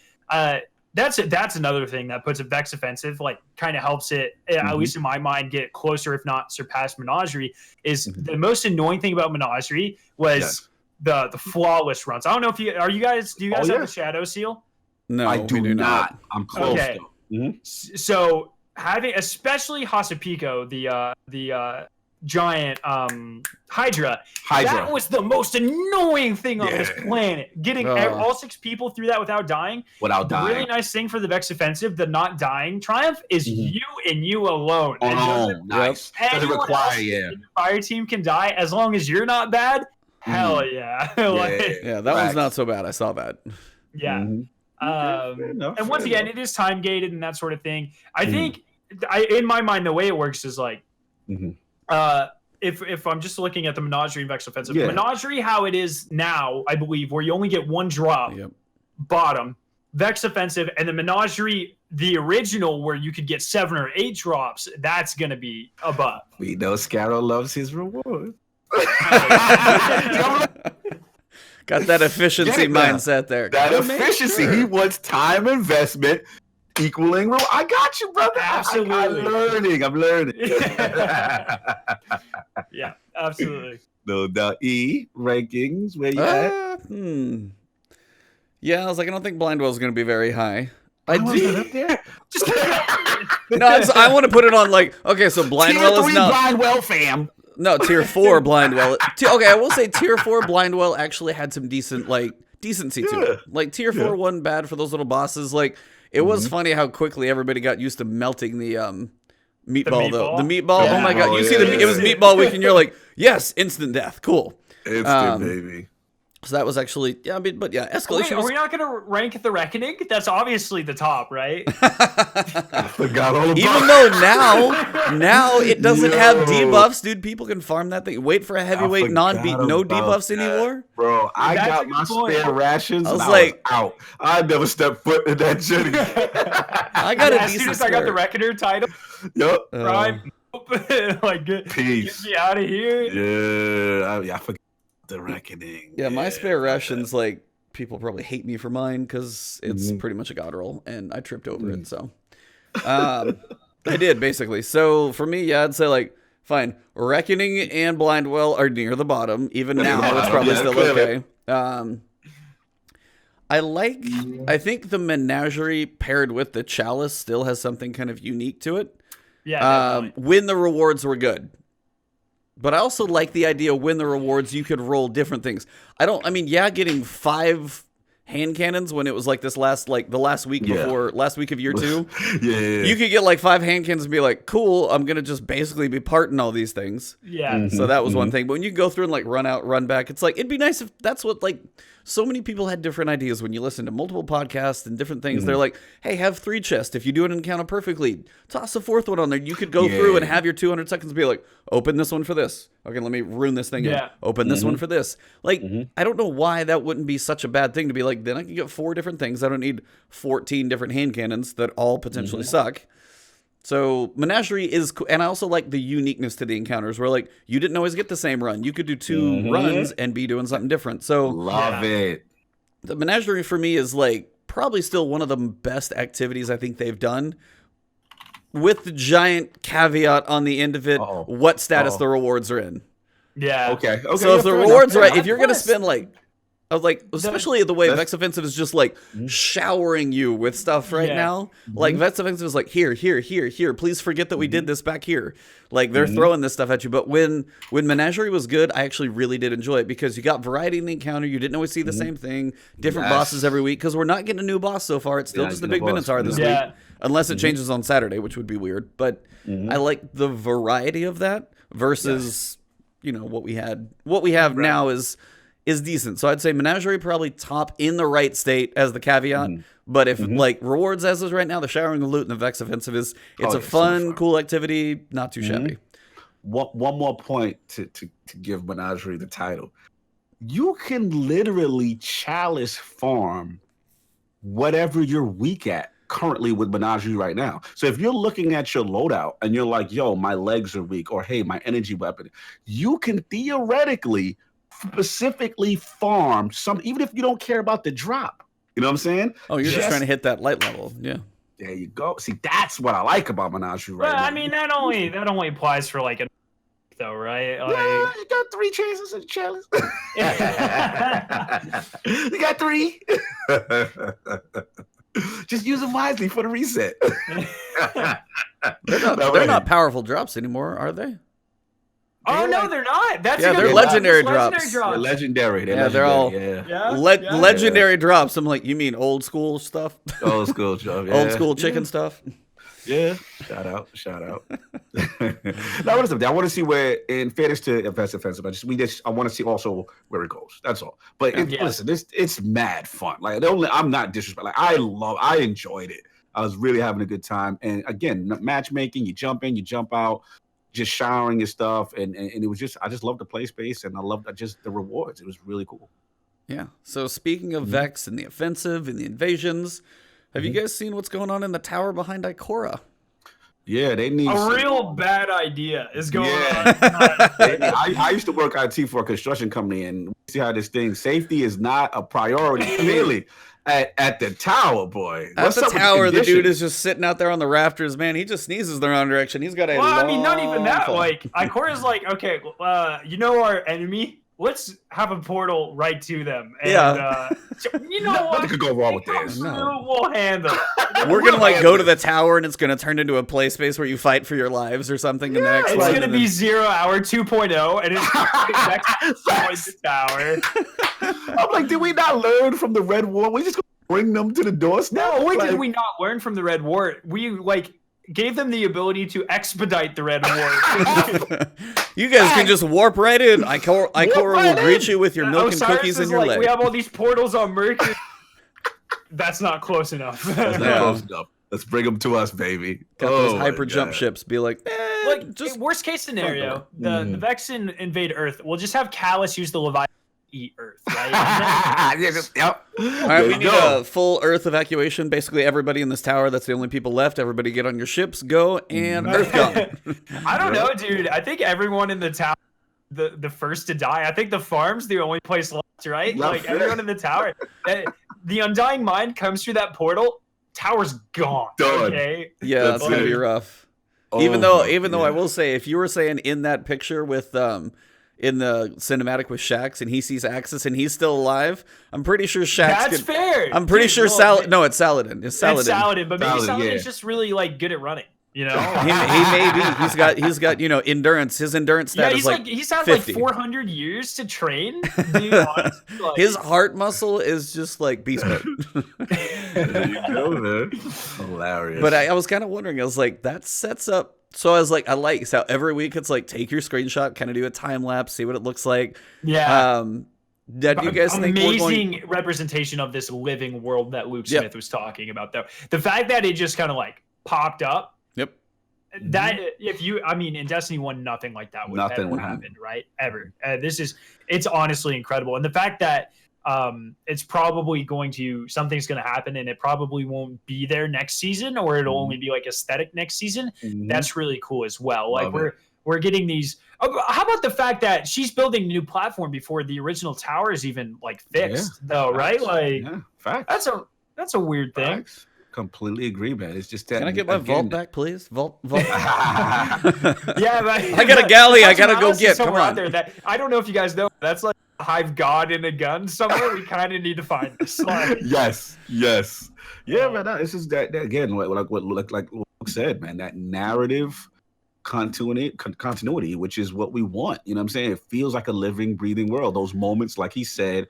that's another thing that puts a Vex Offensive, like, kind of helps it, at least in my mind, get closer, if not surpass Menagerie. Is the most annoying thing about Menagerie was the flawless runs. I don't know if do you guys have a Shadow Seal? No, I do not. I'm close. Okay. So having, especially Hasapico, the giant Hydra, that was the most annoying thing on this planet. Getting all 6 people through that without dying. The really nice thing for the Vex Offensive, the not dying triumph, is you and you alone. Nice. Doesn't require the fire team can die as long as you're not bad. Hell yeah. That one's not so bad. I saw that. Yeah. And once again, it is time gated and that sort of thing. I think, in my mind, the way it works is like, if I'm just looking at the Menagerie and Vex Offensive, Menagerie, how it is now, I believe, where you only get 1 drop, bottom, Vex Offensive, and the Menagerie, the original, where you could get 7 or 8 drops, that's going to be above. We know Skarrow loves his reward. Got that efficiency mindset there. That efficiency. He wants time investment equaling. I got you, brother. Absolutely. I'm learning. Yeah, absolutely. No doubt. Rankings, where you at? Yeah, I was like, I don't think Blindwell's going to be very high. I do. Up there? I want to put it on like, okay, so Blindwell is not. Blindwell fam. No, tier 4 Blindwell. Okay, I will say tier 4 Blindwell actually had some decency to it. Like tier 4 wasn't bad for those little bosses. Like, it was funny how quickly everybody got used to melting the meatball, though. The meatball. Yeah. Oh my god! It was Meatball Week, and you're like, yes, instant death, cool. Instant, baby. So that was actually, Escalation. Are we not going to rank the Reckoning? That's obviously the top, right? I forgot all about it. Even though now it doesn't have debuffs, dude. People can farm that thing. Wait for a heavyweight no debuffs anymore. Bro, I got my spare rations. I was like, out. I never stepped foot in that shit. I got a decent as soon as I got the Reckoner title. Yep. Right. Peace. Get me out of here. Yeah, I forgot the Reckoning. Yeah, my spare rations, like, people probably hate me for mine because it's pretty much a god roll, and I tripped over it, so. I did, basically. So, for me, I'd say, like, fine. Reckoning and Blindwell are near the bottom. Even now, it's probably still okay. I think the Menagerie paired with the Chalice still has something kind of unique to it. Yeah, when the rewards were good. But I also like the idea when the rewards, you could roll different things. Getting 5 hand cannons when it was like the last week of year 2. You could get like 5 hand cannons and be like, cool, I'm going to just basically be parting all these things. Yeah. So that was one thing. But when you go through and like run out, run back, it's like, it'd be nice if that's what, like, so many people had different ideas when you listen to multiple podcasts and different things. They're like, hey, have 3 chests. If you do an encounter perfectly, toss a 4th one on there. You could go through and have your 200 seconds be like, open this one for this. Okay, let me ruin this thing. Yeah. Open this one for this. Like, I don't know why that wouldn't be such a bad thing to be like, then I can get 4 different things. I don't need 14 different hand cannons that all potentially suck. So Menagerie is cool. And I also like the uniqueness to the encounters where, like, you didn't always get the same run. You could do 2 runs and be doing something different. So love it. The Menagerie for me is, like, probably still one of the best activities I think they've done. With the giant caveat on the end of it, what status the rewards are in. Yeah. Okay. So if the rewards are right, if you're going to spend, like, I was like, especially the way Vex Offensive is just like showering you with stuff right now. Like Vex Offensive is like, here. Please forget that we did this back here. Like they're throwing this stuff at you. But when Menagerie was good, I actually really did enjoy it because you got variety in the encounter. You didn't always see the same thing. Different bosses every week because we're not getting a new boss so far. It's still just the big Minotaur this week, unless it changes on Saturday, which would be weird. But I like the variety of that versus you know what we have now is decent. So I'd say Menagerie probably top in the right state as the caveat. But if like rewards as is right now, the showering of loot and the Vex Offensive it's a fun, cool activity, not too shabby. One more point to give Menagerie the title. You can literally chalice farm whatever you're weak at currently with Menagerie right now. So if you're looking at your loadout and you're like, yo, my legs are weak, or hey, my energy weapon, you can theoretically specifically farm some, even if you don't care about the drop. You know what I'm saying? Oh, you're just trying to hit that light level. Yeah. There you go. See, that's what I like about Menagerie right now. I mean, that only applies for like a though, right? Like, yeah, you got 3 chances in the challenge. You got 3. Just use them wisely for the reset. They're not powerful drops anymore, are they? Oh no, they're not. That's they're legendary drops. They're legendary. They're all legendary drops. I'm like, you mean old school stuff? Old school stuff. Yeah. Old school chicken stuff. Yeah. Shout out. Now, what is it? I want to see where, in fairness to Vex Offensive, I want to see also where it goes. That's all. But listen, it's mad fun. Like I'm not disrespectful. Like I enjoyed it. I was really having a good time. And again, matchmaking. You jump in, you jump out. Just showering and stuff, and it was just I just loved the play space, and I loved just the rewards. It was really cool. Yeah. So speaking of Vex and the offensive and the invasions, have you guys seen what's going on in the tower behind Ikora? Yeah, they need a real bad idea is going on. I used to work IT for a construction company, and see how this thing safety is not a priority clearly. At the tower, boy. At the tower, the dude is just sitting out there on the rafters, man. He just sneezes the wrong direction. He's got a I mean, not even that. Like, Ikora's like, okay, you know our enemy? Let's have a portal right to them. And, you know what? Nothing could go wrong with this. We'll handle it. We're going to, go to the tower, and it's going to turn into a play space where you fight for your lives or something. In the next it's going to be 0 Hour 2.0, and it's going to the tower. I'm like, did we not learn from the Red War? We just bring them to the doors now? No, did we not learn from the Red War? We, gave them the ability to expedite the Red War. You guys can just warp right in. Ikora will greet you with your milk and cookies in your leg. We have all these portals on Mercury. That's not close enough. That's not close enough. Let's bring them to us, baby. Got those hyper jump ships. Be like, just worst case scenario, the Vex invade Earth. We'll just have Callus use the Leviathan to eat Earth, right? Yep. All right, we need a full Earth evacuation. Basically, everybody in this tower, that's the only people left. Everybody get on your ships, go, and Earth gone. I don't know, dude. I think everyone in the tower, the first to die. I think the farm's the only place left, right? Like, everyone in the tower. The Undying Mind comes through that portal, tower's gone. Done. Okay? Yeah, that's going to be rough. Even though I will say, if you were saying in that picture with in the cinematic with Shax and he sees Axis and he's still alive, I'm pretty sure Shax. That's fair. I'm pretty sure No, it's Saladin. It's Saladin. It's Saladin, but maybe Saladin's just really good at running. You know, he may be. He's got endurance. His endurance stat is he sounds 50. 400 years to train. Dude, honestly, his heart muscle is just like beast mode. There you go, man. Hilarious. But I was kind of wondering. I was like, that sets up. So I was like, I like how every week it's like take your screenshot, kind of do a time lapse, see what it looks like. Yeah. Did you guys think amazing representation of this living world that Luke Smith was talking about, though? The fact that it just kind of popped up. Yep. that if you, I mean, in Destiny 1, nothing like that would have ever happened, right? Ever. It's honestly incredible. And the fact that it's probably something's going to happen and it probably won't be there next season, or it'll only be like aesthetic next season. That's really cool as well. Like we're getting these. How about the fact that she's building a new platform before the original tower is even like fixed, though, right? Like, facts. That's a weird thing. Completely agree, man. It's just that. Can I get my vault back, please? Vault. Yeah, but I got a galley. I gotta go get. Come on. Out there that I don't know if you guys know. That's like a hive god in a gun somewhere. We kind of need to find this. Like, yes. Yeah, man. This is that again. Like Luke said, man. That narrative continuity, which is what we want. You know what I'm saying? It feels like a living, breathing world. Those moments, like he said,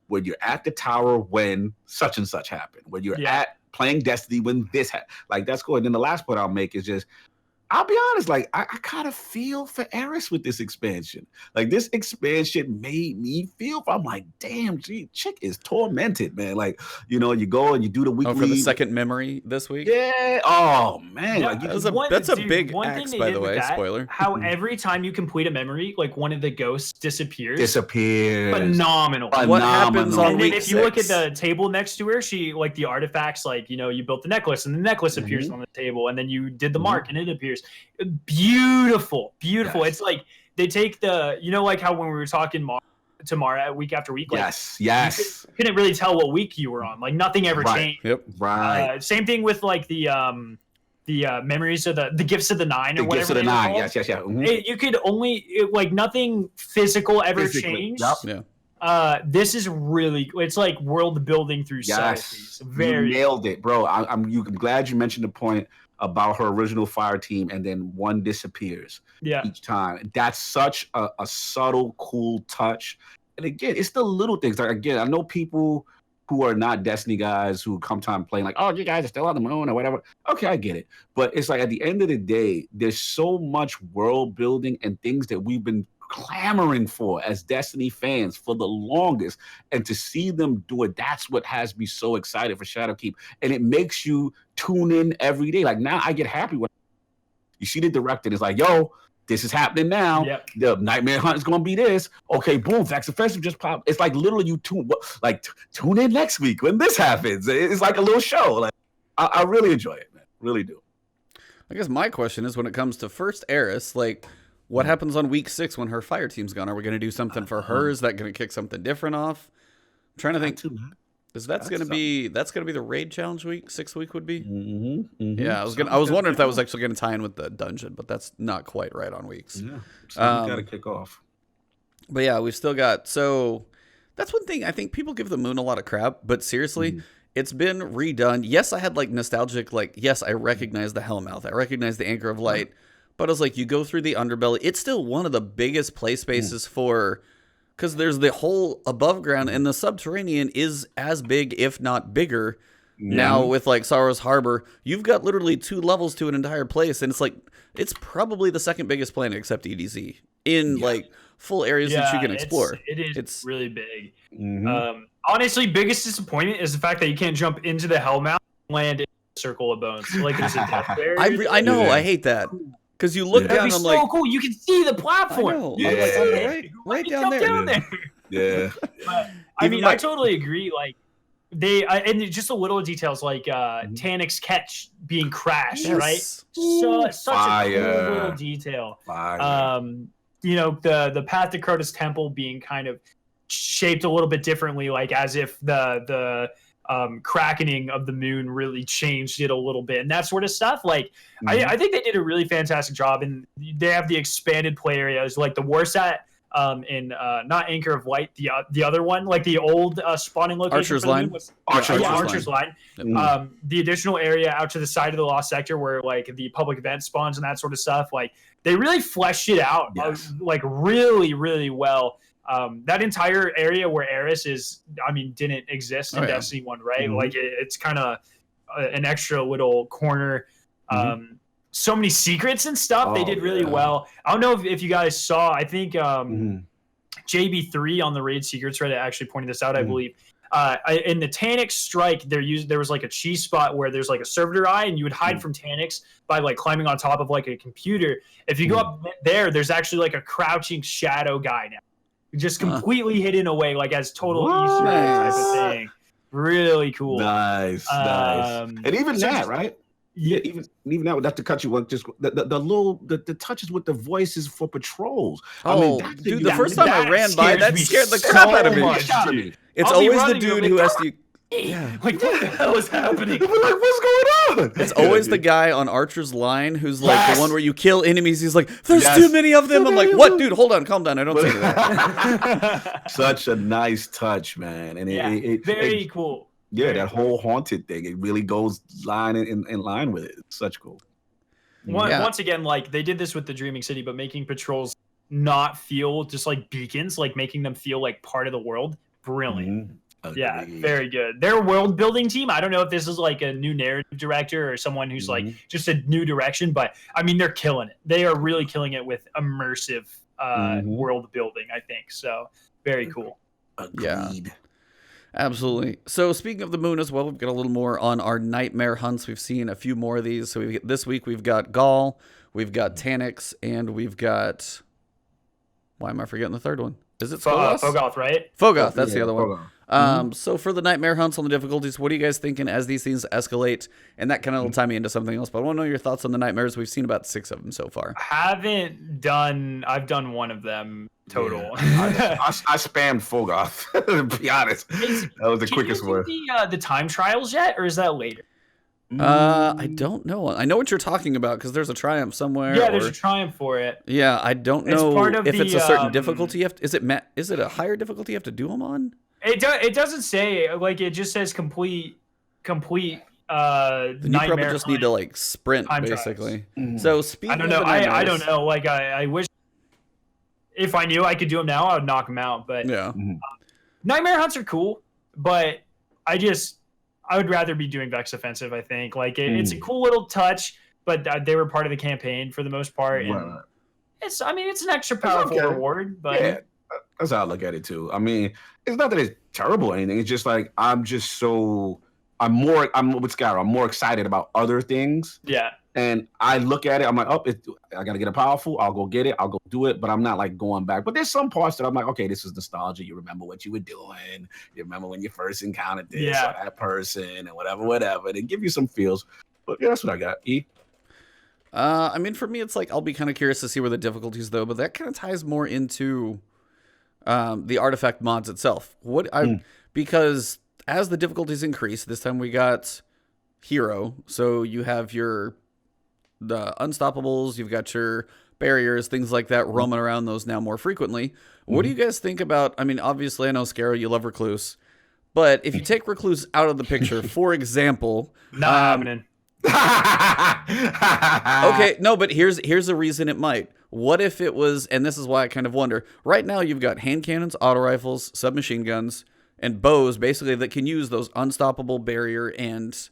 when you're at the tower when such and such happened, when you're at playing Destiny when this happened. Like, that's cool. And then the last point I'll make is just, I'll be honest, like, I kind of feel for Eris with this expansion. Like, this expansion made me feel, I'm like, damn, chick is tormented, man. Like, you know, you go and you do the weekly. Oh, for the second memory this week? Yeah. Oh, man. Yeah, like, that's a big axe, by the way. Spoiler. How every time you complete a memory, like, one of the ghosts disappears. Phenomenal. What happens on and week then if 6? you look at the table next to her, she, like, the artifacts, like, you know, you built the necklace and the necklace appears on the table, and then you did the mark and it appears. Beautiful. Yes. It's like they take the, you know, like how when we were talking tomorrow week after week, like, yes, you couldn't really tell what week you were on. Like, nothing ever changed. Yep. Right. Same thing with like the memories of the gifts of the 9 or whatever. Gifts of the 9. Yes. You could only like nothing physical ever changed. Yep. Yeah. This is really, it's like world building through subtleties. Very you nailed it, bro. I'm glad you mentioned the point about her original fire team, and then one disappears each time. That's such a subtle, cool touch. And again, it's the little things. Like, again, I know people who are not Destiny guys who come time playing like, oh, you guys are still on the moon or whatever. Okay, I get it. But it's like at the end of the day, there's so much world building and things that we've been clamoring for as Destiny fans for the longest, and to see them do it, that's what has me so excited for Shadowkeep. And it makes you tune in every day. Like, now I get happy when you see the director and it's like, yo, this is happening now. Yep. The Nightmare Hunt is going to be this. Okay, boom, Vax Offensive just popped. It's like literally you tune in next week when this happens. It's like a little show. Like, I really enjoy it, man. Really do. I guess my question is, when it comes to first Eris, like, what happens on week 6 when her fire team's gone? Are we going to do something for her? Is that going to kick something different off? I'm trying to think. That's going to be the raid challenge week. 6th week would be. Yeah, I was wondering if that was actually going to tie in with the dungeon, but that's not quite right on weeks. Yeah, so got to kick off. But yeah, we've still got. So that's one thing I think people give the moon a lot of crap, but seriously. It's been redone. Yes, I had like nostalgic, like, yes, I recognize the Hellmouth. I recognize the Anchor of Light. But it's like you go through the underbelly. It's still one of the biggest play spaces because there's the whole above ground, and the subterranean is as big, if not bigger. Now with like Sorrow's Harbor, you've got literally 2 levels to an entire place, and it's like it's probably the second biggest planet except EDZ in like full areas that you can explore. It's really big. Honestly, biggest disappointment is the fact that you can't jump into the Hellmouth and land in a circle of bones. Like there's a death barrier. I know. I hate that. Because you look down, and I'm so like, cool. You can see the platform. I know. Like, right down there. Yeah. But, I mean, I totally agree. Like and just the little details, like Tanik's catch being crashed, right? Such a cool little detail. You know, the path to Crota's temple being kind of shaped a little bit differently, like as if the crackening of the moon really changed it a little bit, and that sort of stuff. Like I think they did a really fantastic job, and they have the expanded play areas, like the Warsat in not Anchor of Light, the other one, like the old spawning location. Archer's Line. Archer's Line. The additional area out to the side of the Lost Sector where like the public event spawns and that sort of stuff. Like they really fleshed it out like really, really well. That entire area where Eris is, I mean, didn't exist in Destiny 1, right? Like it's kind of an extra little corner. So many secrets and stuff. They did really well. I don't know if you guys saw, I think JB3 on the Raid Secrets Reddit actually pointed this out, I believe. In the Tanic strike, there was like a cheese spot where there's like a servitor eye, and you would hide from Tanics by like climbing on top of like a computer. If you go up there, there's actually like a crouching shadow guy now, just completely hidden away, like as total Easter egg type of thing. Really cool. Nice. And even that, right? Yeah, even that, not to cut you, just the touches with the voices for patrols. Dude, the first time I ran by, that scared the crap out of me. It's always the dude who has to. Yeah. Like, what the hell is happening? Like, what's going on? It's always the guy on Archer's line who's like the one where you kill enemies. He's like, there's too many of them. I'm like, what, dude? Hold on, calm down. I don't say that. Such a nice touch, man. And very cool. Yeah, very that cool. whole haunted thing. It really goes in line with it. It's such cool. Once again, like they did this with the Dreaming City, but making patrols not feel just like beacons, like making them feel like part of the world. Brilliant. Yeah, very good. Their world building team, I don't know if this is like a new narrative director or someone who's like just a new direction, but I mean, they're killing it. They are really killing it with immersive world building, I think. So very cool. Agreed. Yeah, absolutely. So speaking of the moon as well, we've got a little more on our nightmare hunts. We've seen a few more of these. So this week we've got Gaul, we've got Tanics, and we've got, why am I forgetting the third one? Is it Fogoth, right? Fogoth, that's the other one. So for the nightmare hunts on the difficulties, what are you guys thinking as these things escalate? And that kind of will tie me into something else, but I want to know your thoughts on the nightmares. We've seen about 6 of them so far. I've done one of them total. Yeah. I spammed Fogoth, to be honest. That was the quickest one. The time trials yet, or is that later? I don't know. I know what you're talking about because there's a triumph somewhere. Yeah, there's a triumph for it. Yeah, I don't know if it's a certain difficulty. Is it a higher difficulty you have to do them on? It doesn't say, like, it just says complete then you probably just need to like sprint basically. So speaking I don't know. I don't know. Like I wish if I knew I could do them now, I would knock them out. But yeah, nightmare hunts are cool, but I would rather be doing Vex Offensive. I think like it's a cool little touch, but they were part of the campaign for the most part. And it's an extra powerful reward, but. Yeah. That's how I look at it too. I mean, it's not that it's terrible or anything. It's just like I'm with Skarrow. I'm more excited about other things. Yeah. And I look at it. I'm like, I gotta get a powerful. I'll go get it. I'll go do it. But I'm not like going back. But there's some parts that I'm like, okay, this is nostalgia. You remember what you were doing. You remember when you first encountered this or that person and whatever. They give you some feels. But yeah, that's what I got. E. I mean, for me, it's like I'll be kind of curious to see where the difficulties though. But that kind of ties more into the artifact mods itself. Because as the difficulties increase, this time we got hero. So you have the unstoppables, you've got your barriers, things like that, roaming around those now more frequently. What do you guys think about? I mean, obviously, I know Skarrow, you love Recluse, but if you take Recluse out of the picture, for example, not happening. Okay, no, but here's a reason it might. What if it was, and this is why I kind of wonder, right now you've got hand cannons, auto rifles, submachine guns, and bows, basically, that can use those unstoppable barrier and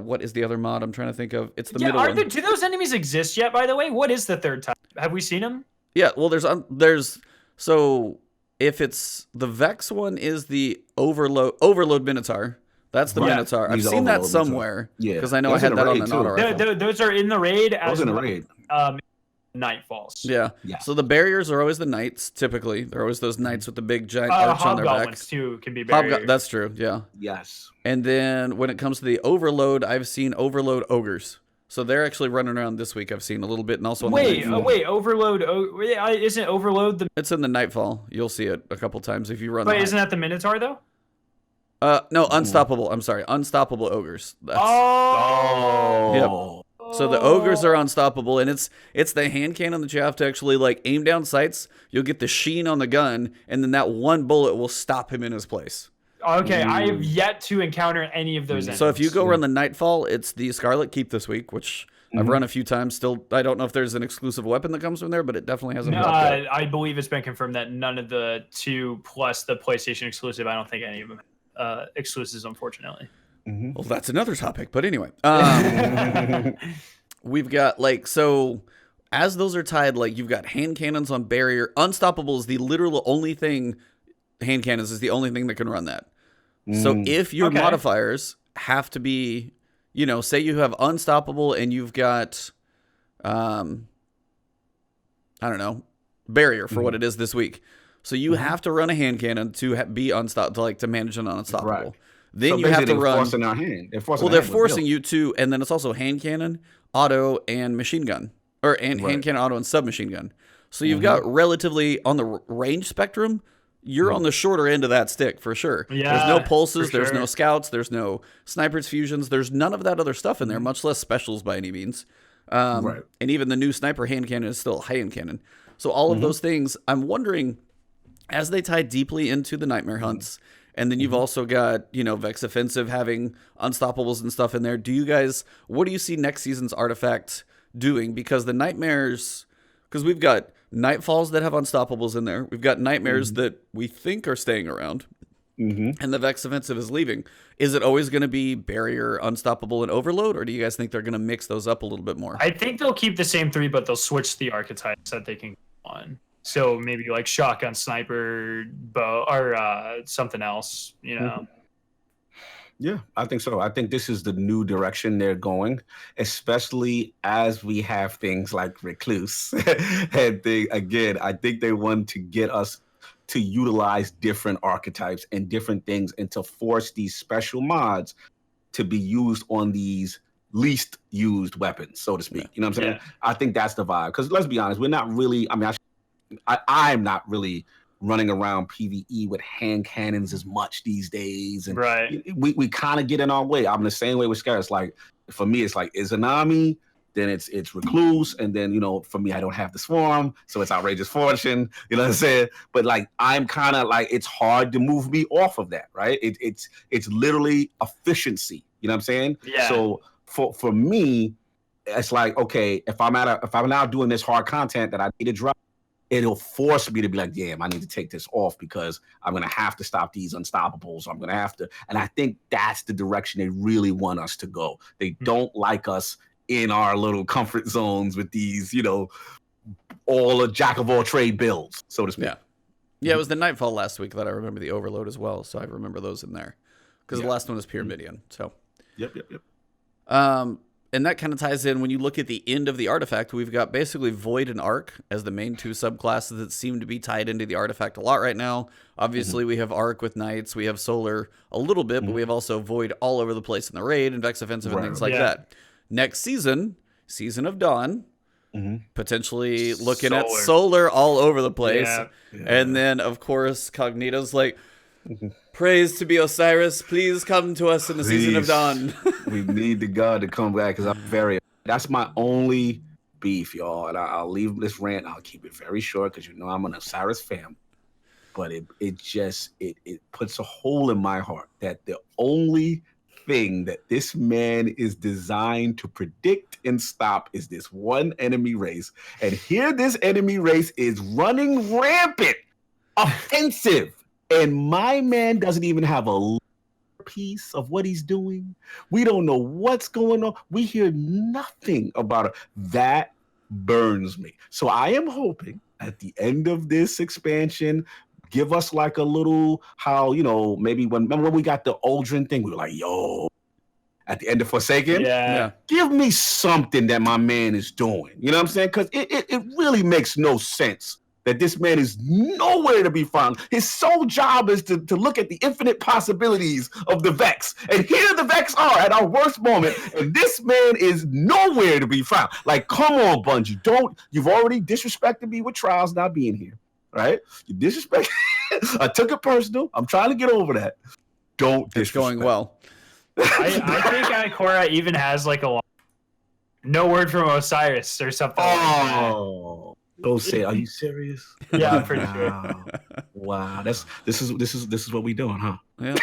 what is the other mod I'm trying to think of? It's the middle one. Do those enemies exist yet, by the way? What is the third type? Have we seen them? Yeah, well, there's so if it's the Vex one is the overload Minotaur. That's the Minotaur. I've seen that somewhere. Yeah, because I know I had that on an auto rifle. Those are in the raid. Those in the raid. Night falls. Yeah. So the barriers are always the knights. Typically, they're always those knights with the big giant arch on their back. Hobgoblins too can be barriers. That's true. Yeah. Yes. And then when it comes to the overload, I've seen overload ogres. So they're actually running around this week. I've seen a little bit, and also on wait, overload. Isn't overload the? It's in the Nightfall. You'll see it a couple times if you run. But isn't that the Minotaur though? No, unstoppable. I'm sorry, unstoppable ogres. Yep. So the ogres are unstoppable, and it's the hand cannon that you have to actually like aim down sights. You'll get the sheen on the gun, and then that one bullet will stop him in his place. Okay, I have yet to encounter any of those enemies. So if you go run the Nightfall, it's the Scarlet Keep this week, which I've run a few times. Still, I don't know if there's an exclusive weapon that comes from there, but it definitely hasn't. I believe it's been confirmed that none of the 2 plus the PlayStation exclusive. I don't think any of them exclusives, unfortunately. Well, that's another topic, but anyway, we've got so as those are tied, like you've got hand cannons on barrier. Unstoppable is the literal only thing hand cannons is the only thing that can run that. So if your modifiers have to be, say you have unstoppable and you've got, I don't know, barrier for what it is this week. So you have to run a hand cannon to be unstoppable, to manage an unstoppable. Right. Then so you have to run. Forcing our hand. They're forcing you to, and then it's also hand cannon, auto, and machine gun, hand cannon, auto, and submachine gun. So you've got relatively on the range spectrum. You're on the shorter end of that stick for sure. Yeah, there's no pulses, there's no scouts, there's no snipers fusions, there's none of that other stuff in there, much less specials by any means. And even the new sniper hand cannon is still a hand cannon. So all of those things, I'm wondering, as they tie deeply into the nightmare hunts, and then you've also got, Vex Offensive having unstoppables and stuff in there. What do you see next season's artifact doing? Because the nightmares, because we've got Nightfalls that have unstoppables in there. We've got nightmares that we think are staying around. And the Vex Offensive is leaving. Is it always going to be Barrier, Unstoppable, and Overload, or do you guys think they're going to mix those up a little bit more? I think they'll keep the same 3, but they'll switch the archetypes that they can go on. So maybe like shotgun, sniper, bow, or something else, Yeah, I think so. I think this is the new direction they're going, especially as we have things like Recluse. And I think they want to get us to utilize different archetypes and different things and to force these special mods to be used on these least used weapons, so to speak. You know what I'm saying? Yeah. I think that's the vibe. Because let's be honest, we're not really, I'm not really running around PvE with hand cannons as much these days. And we kind of get in our way. I'm the same way with Skarrow. It's like, for me, it's like Izanami, then it's Recluse, and then, for me, I don't have the Swarm, so it's Outrageous Fortune, you know what I'm saying? But I'm kind of it's hard to move me off of that, right? It's literally efficiency, you know what I'm saying? Yeah. So for me, it's like, okay, if I'm now doing this hard content that I need to drop, it'll force me to be like, damn, I need to take this off because I'm going to have to stop these unstoppables. I'm going to have to. And I think that's the direction they really want us to go. They don't like us in our little comfort zones with these, all a jack of all trade builds, so to speak. Yeah, it was the Nightfall last week that I remember the Overload as well. So I remember those in there because the last one was Pyramidion. So. Yep. And that kind of ties in when you look at the end of the artifact. We've got basically Void and Arc as the main 2 subclasses that seem to be tied into the artifact a lot right now. Obviously, we have Arc with Knights. We have Solar a little bit, but we have also Void all over the place in the raid and Vex Offensive and things like that. Next season, Season of Dawn, potentially looking at Solar all over the place. Yeah. And then, of course, Cognito's like, praise to be Osiris. Please come to us in the Season of Dawn. We need the god to come back because that's my only beef, y'all. And I'll leave this rant. I'll keep it very short because I'm an Osiris fan. But it puts a hole in my heart that the only thing that this man is designed to predict and stop is this one enemy race. And here this enemy race is running rampant, offensive. And my man doesn't even have a piece of what he's doing. We don't know what's going on. We hear nothing about it. That burns me. So I am hoping at the end of this expansion, give us like a little, maybe remember when we got the Aldrin thing, we were like, yo, at the end of Forsaken, give me something that my man is doing. You know what I'm saying? Because it really makes no sense that this man is nowhere to be found. His sole job is to look at the infinite possibilities of the Vex. And here the Vex are at our worst moment, and this man is nowhere to be found. Like, come on, Bungie. You've already disrespected me with Trials not being here, right? You disrespect. I took it personal. I'm trying to get over that. Don't disrespect. It's going well. I think Ikora even has like no word from Osiris or something. Oh. Don't say, are you serious? Yeah, I'm pretty sure. Wow, this is what we doing, huh? Yeah.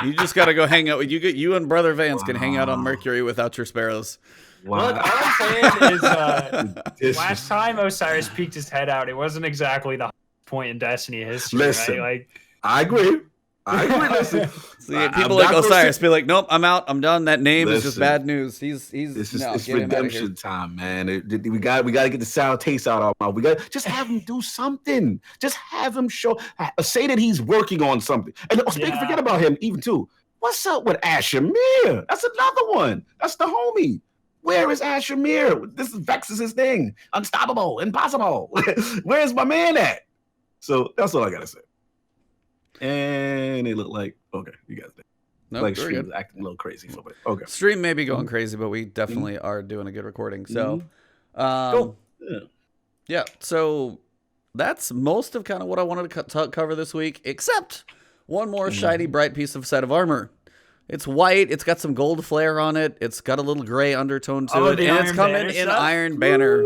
You just got to go hang out with you and Brother Vance can hang out on Mercury without your sparrows. Wow. Look, all I'm saying is, last time Osiris peeked his head out, it wasn't exactly the point in Destiny history. Listen, right? I agree. Listen, See, people like Osiris be like, nope, I'm out. I'm done. That name is just bad news. It's redemption time, man. We got to get the sour taste out of our mouth. We got just have him do something. Just have him say that he's working on something. And forget about him even too. What's up with Asher Mir? That's another one. That's the homie. Where is Asher Mir? This is Vex's thing. Unstoppable, impossible. Where's my man at? So that's all I gotta say. And they look like you guys think. Nope, like Stream's acting a little crazy for me. Okay. Stream may be going crazy, but we definitely are doing a good recording. So cool. Yeah, so that's most of kind of what I wanted to cover this week, except one more shiny, bright piece of set of armor. It's white. It's got some gold flare on it. It's got a little gray undertone to it, and it's coming in Iron Banner.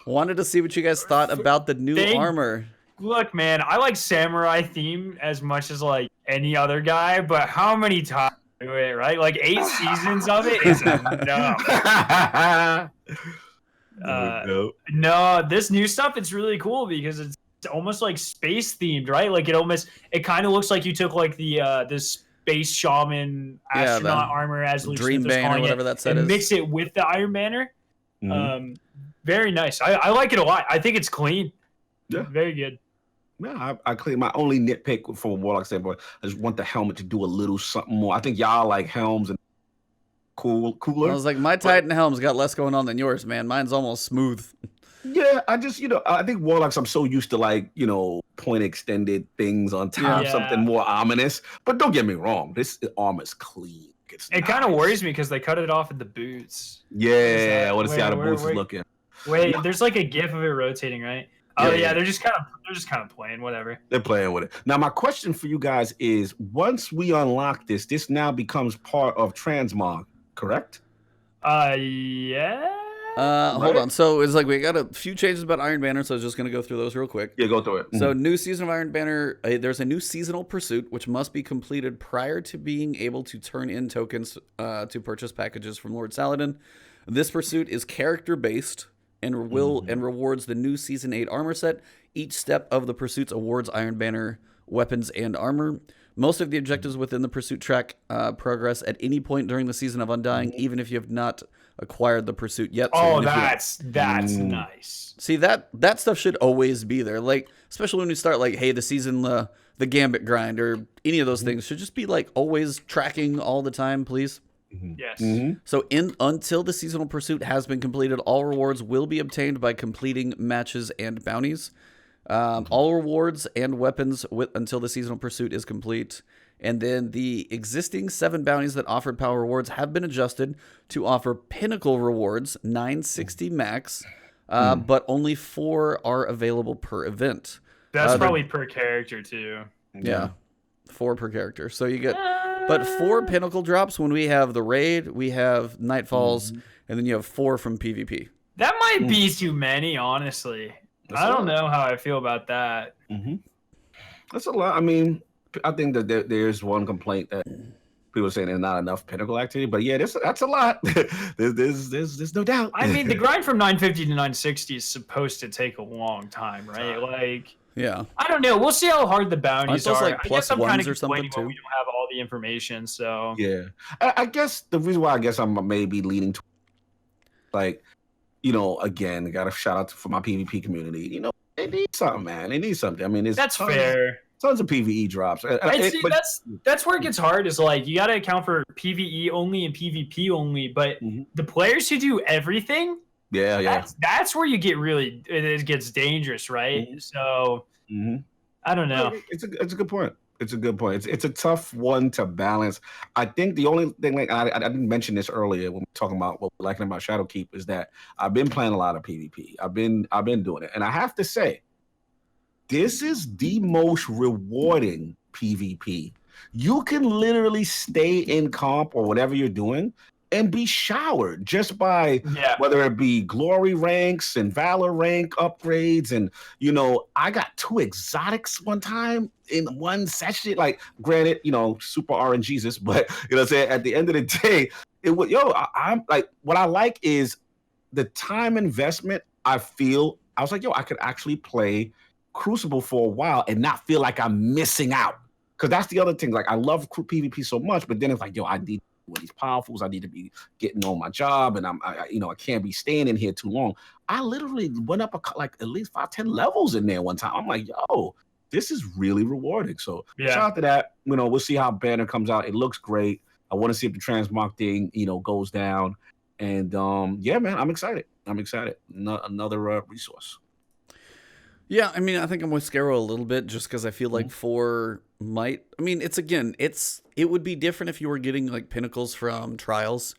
Wanted to see what you guys thought about the new armor. Look, man, I like samurai theme as much as like any other guy, but how many times do it, right? Like 8 seasons of it is enough. No, this new stuff, it's really cool because it's almost like space themed, right? Like it kind of looks like you took like the this space shaman astronaut armor, as Dream Bane or whatever that set is, mix it with the Iron Banner. Very nice. I like it a lot. I think it's clean. Yeah, very good. Yeah, I clean. My only nitpick from a Warlock standpoint, I just want the helmet to do a little something more. I think y'all like helms and cooler. I was like, my Titan helm's got less going on than yours, man. Mine's almost smooth. Yeah, I just, I think Warlocks, I'm so used to like, point extended things on top, something more ominous. But don't get me wrong, this armor's clean. It kind of worries me because they cut it off at the boots. Yeah, I want to see how the boots is looking. Wait, there's like a gif of it rotating, right? Oh yeah, they're just kind of playing, whatever. They're playing with it. Now, my question for you guys is: once we unlock this now becomes part of transmog, correct? Yeah. Hold on. So it's like we got a few changes about Iron Banner, so I was just gonna go through those real quick. Yeah, go through it. So new season of Iron Banner, there's a new seasonal pursuit which must be completed prior to being able to turn in tokens to purchase packages from Lord Saladin. This pursuit is character based and rewards the new Season 8 armor set. Each step of the pursuits awards Iron Banner weapons and armor. Most of the objectives within the pursuit track progress at any point during the Season of Undying, even if you have not acquired the pursuit yet. So that's nice. See, that stuff should always be there. Like, especially when we start like, hey, the season, the Gambit grind or any of those things should just be like always tracking all the time, please. Yes. So until the seasonal pursuit has been completed, all rewards will be obtained by completing matches and bounties. All rewards and weapons until the seasonal pursuit is complete. And then the existing 7 bounties that offered power rewards have been adjusted to offer pinnacle rewards, 960 max, but only 4 are available per event. That's probably per character too. Yeah, 4 per character. So you get... But 4 pinnacle drops when we have the raid, we have Nightfalls, and then you have 4 from PvP. That might be too many, honestly. I don't know how I feel about that. That's a lot. I mean, I think that there's one complaint that people are saying there's not enough pinnacle activity, but yeah, that's a lot. there's no doubt. I mean, the grind from 950 to 960 is supposed to take a long time, right? Like, yeah, I don't know. We'll see how hard the bounties are. Like plus I guess I'm ones or something too. We don't have all the information, so yeah. I guess the reason why I'm maybe leaning to, like, again, I got to shout out for my PvP community. They need something, man. They need something. I mean, that's fair. Tons of PvE drops. That's where it gets hard. Is like you got to account for PvE only and PvP only, but the players who do everything. That's where you get it gets dangerous, right? So I don't know. It's a good point. It's a good point. It's a tough one to balance. I think the only thing, like I didn't mention this earlier when we're talking about what we're liking about Shadowkeep, is that I've been playing a lot of PvP. I've been doing it, and I have to say, this is the most rewarding PvP. You can literally stay in comp or whatever you're doing and be showered just by whether it be glory ranks and valor rank upgrades. And, I got 2 exotics one time in one session. Like, granted, super RNGesus, but, I'm saying, at the end of the day, I'm like, what I like is the time investment. I was like, I could actually play Crucible for a while and not feel like I'm missing out. because that's the other thing. Like, I love PvP so much, but then it's like, yo, I need with these powerfuls. I need to be getting on my job, and I can't be staying in here too long. I literally went up like at least 5-10 levels in there one time. I'm like, yo, this is really rewarding. So shout out to that. We'll see how Banner comes out. It looks great. I want to see if the transmog thing, goes down. And yeah, man, I'm excited. Another resource. Yeah, I mean, I think I'm with Skarrow a little bit just because I feel like 4 might. I mean, it would be different if you were getting like pinnacles from trials,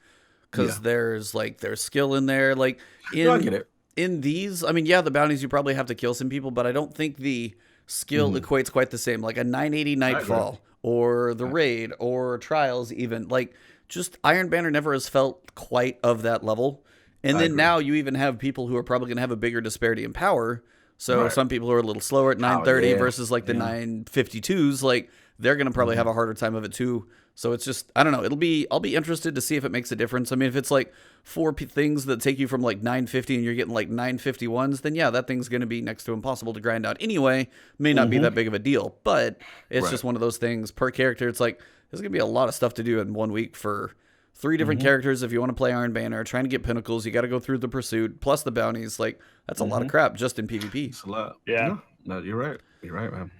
because there's skill in there. Like I get it. In these, I mean, the bounties you probably have to kill some people, but I don't think the skill equates quite the same. Like a 980 Nightfall or the raid or trials, even like just Iron Banner never has felt quite of that level. And then now you even have people who are probably going to have a bigger disparity in power. So some people are a little slower at 930 versus like the 952s. Like they're going to probably have a harder time of it too. So it's just, I don't know. I'll be interested to see if it makes a difference. I mean, if it's like 4 things that take you from like 950 and you're getting like 951s, then that thing's going to be next to impossible to grind out anyway. May not be that big of a deal, but it's just one of those things per character. It's like, there's going to be a lot of stuff to do in 1 week for 3 different characters. If you want to play Iron Banner, trying to get pinnacles, you got to go through the pursuit plus the bounties. Like that's a lot of crap just in PvP. It's a lot. Yeah. No, you're right. You're right, man.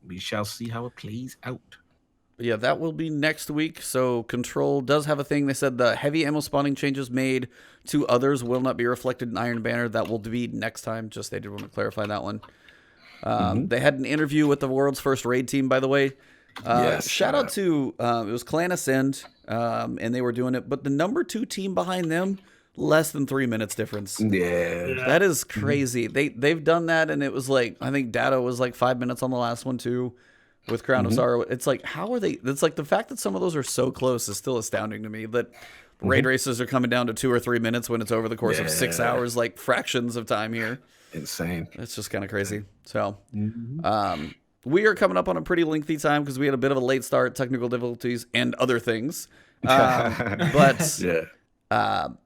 We shall see how it plays out. Yeah, that will be next week. So Control does have a thing. They said the heavy ammo spawning changes made to others will not be reflected in Iron Banner. That will be next time. Just they did want to clarify that one. They had an interview with the world's first raid team, by the way. Shout out to it was Clan Ascend, and they were doing it, but the number 2 team behind them, less than 3 minutes difference. Yeah. That is crazy. They've done that, and it was like, I think Data was like 5 minutes on the last one too, with Crown of Sorrow. It's like, how are they? It's like the fact that some of those are so close is still astounding to me. That raid races are coming down to 2 or 3 minutes when it's over the course of 6 hours, like fractions of time here. Insane. It's just kind of crazy. So, we are coming up on a pretty lengthy time because we had a bit of a late start, technical difficulties, and other things. But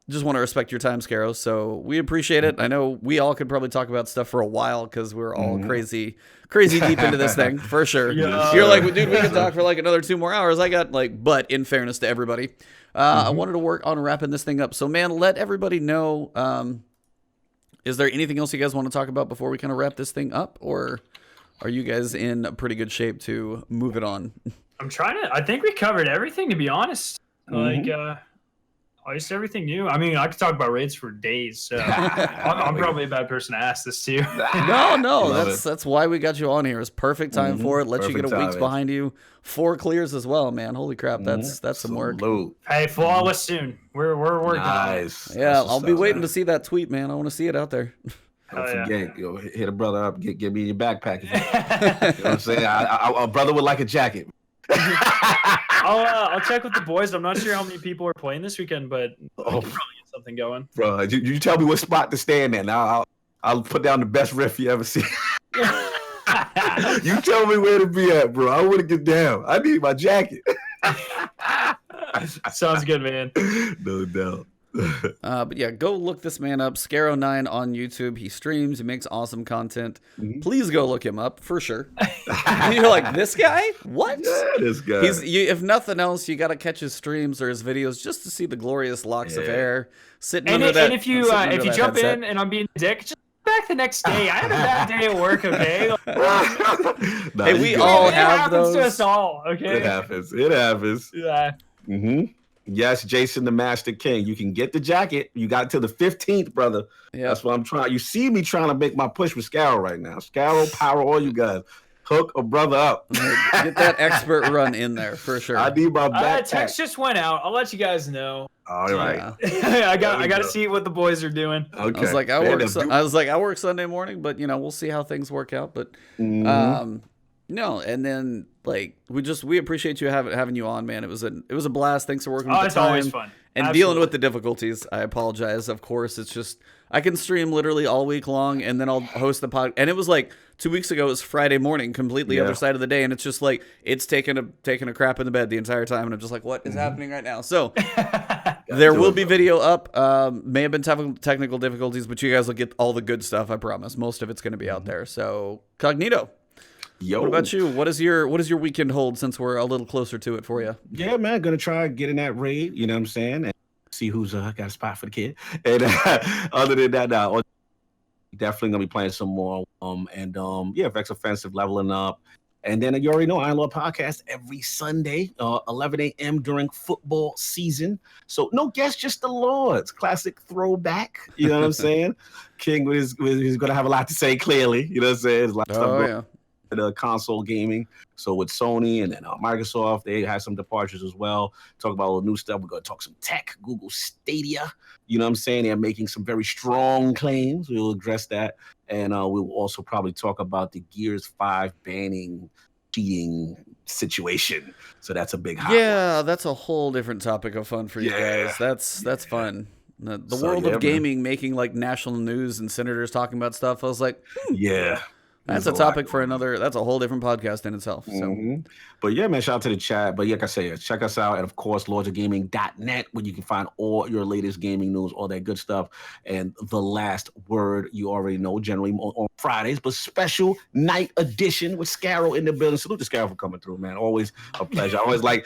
just want to respect your time, Skarrow. So we appreciate it. I know we all could probably talk about stuff for a while because we're all crazy deep into this thing for sure. You're like, dude, we can talk for like another 2 more hours. I got like, but in fairness to everybody, I wanted to work on wrapping this thing up. So man, let everybody know. Is there anything else you guys want to talk about before we kind of wrap this thing up, or are you guys in a pretty good shape to move it on? I think we covered everything, to be honest. Like, just everything new. I mean, I could talk about raids for days. So I'm probably a bad person to ask this to. No, that's why we got you on here. It's perfect time for it. Let you get a week's behind you. 4 clears as well, man. Holy crap, that's some work. Hey, flawless soon. We're working on it. Yeah, I'll be waiting to see that tweet, man. I want to see it out there. Don't forget, hit a brother up, get me your backpack. You know what I'm saying? A brother would like a jacket. I'll check with the boys. I'm not sure how many people are playing this weekend, but we can probably get something going. Bro, you tell me what spot to stand in. I'll put down the best riff you ever see. You tell me where to be at, bro. I want to get down. I need my jacket. Sounds good, man. No doubt. But yeah, go look this man up, Skarrow9 on YouTube. He streams, he makes awesome content. Please go look him up for sure. You're like, this guy? What? Yeah, this guy. If nothing else, you got to catch his streams or his videos just to see the glorious locks of hair sitting under that. And if you jump in and I'm being a dick, just back the next day. I had a bad day at work. Okay. Hey, we all have those. It happens to us all. Okay. It happens. Yeah. Yes, Jason the Master King. You can get the jacket. You got till the 15th, brother. Yeah. That's what I'm trying. You see me trying to make my push with Skarrow right now. Skarrow, Power, all you guys. Hook a brother up. Get that expert run in there for sure. I need my backpack. Text just went out. I'll let you guys know. All right. I got to see what the boys are doing. Okay. I was like, I work Sunday morning, but we'll see how things work out. But no, and then like we appreciate you having you on, man. It was a blast. Thanks for working with the it's time. Always fun. And Absolutely. dealing with the difficulties. I apologize. Of course, it's just I can stream literally all week long, and then I'll host the pod. And it was like 2 weeks ago. It was Friday morning, completely other side of the day, and it's just like it's taking a crap in the bed the entire time, and I'm just like, what is happening right now? So there will be video up. May have been technical difficulties, but you guys will get all the good stuff. I promise. Most of it's going to be out there. So Cognito. Yo. What about you? What does your weekend hold since we're a little closer to it for you? Yeah, man, gonna try getting that raid. You know what I'm saying? And see who's got a spot for the kid. And other than that, definitely gonna be playing some more. Yeah, Vex Offensive leveling up. And then you already know Iron Lord podcast every Sunday, 11 a.m. during football season. So no guests, just the Lords. Classic throwback. You know what I'm saying? King is going to have a lot to say, clearly. You know what I'm saying? There's a lot of stuff the console gaming. So with Sony and then Microsoft, they have some departures as well. Talk about all the new stuff. We're going to talk some tech, Google Stadia. You know what I'm saying? They're making some very strong claims. We'll address that. And we will also probably talk about the Gears 5 banning cheating situation. So that's a big hot one. That's a whole different topic of fun for you guys. That's fun. The world of gaming making like national news and senators talking about stuff. I was like, that's a topic for another. That's a whole different podcast in itself. So, but yeah, man, shout out to the chat. But yeah, like I say, check us out, and of course, lordsofgaming.net, where you can find all your latest gaming news, all that good stuff. And the last word, you already know, generally on Fridays, but special night edition with Skarrow in the building. Salute to Skarrow for coming through, man. Always a pleasure. I always like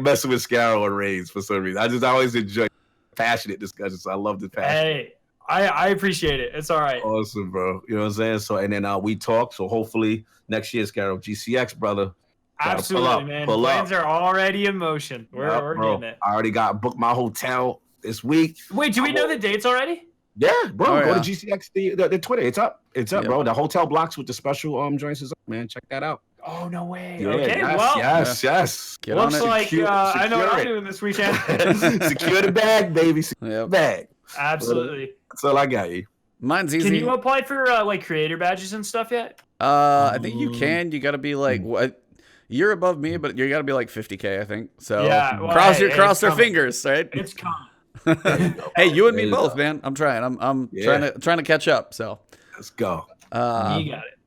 messing with Skarrow on raids for some reason. I always enjoy passionate discussions. So I love the passion. Hey. I appreciate it. It's all right. Awesome, bro. You know what I'm saying? So, and then we talk. So hopefully next year, Skarrow, GCX, brother. Absolutely, man. Plans are already in motion. We're getting it. I already booked my hotel this week. Wait, do we know the dates already? Yeah, bro. Go to GCX, the Twitter. It's up. It's up, bro. The hotel blocks with the special joints is up, man. Check that out. Oh, no way. Yeah, okay, yes. Get looks on it. like I know what I'm doing this weekend. Secure the bag, baby. Secure the bag. Absolutely. That's all I got, you. Mine's easy. Can you apply for like creator badges and stuff yet? I think you can. You got to be like what? You're above me, but you got to be like 50K, I think. So cross their fingers, right? It's coming. Hey, you and me both, man. I'm trying. I'm trying to catch up. So let's go. You got it.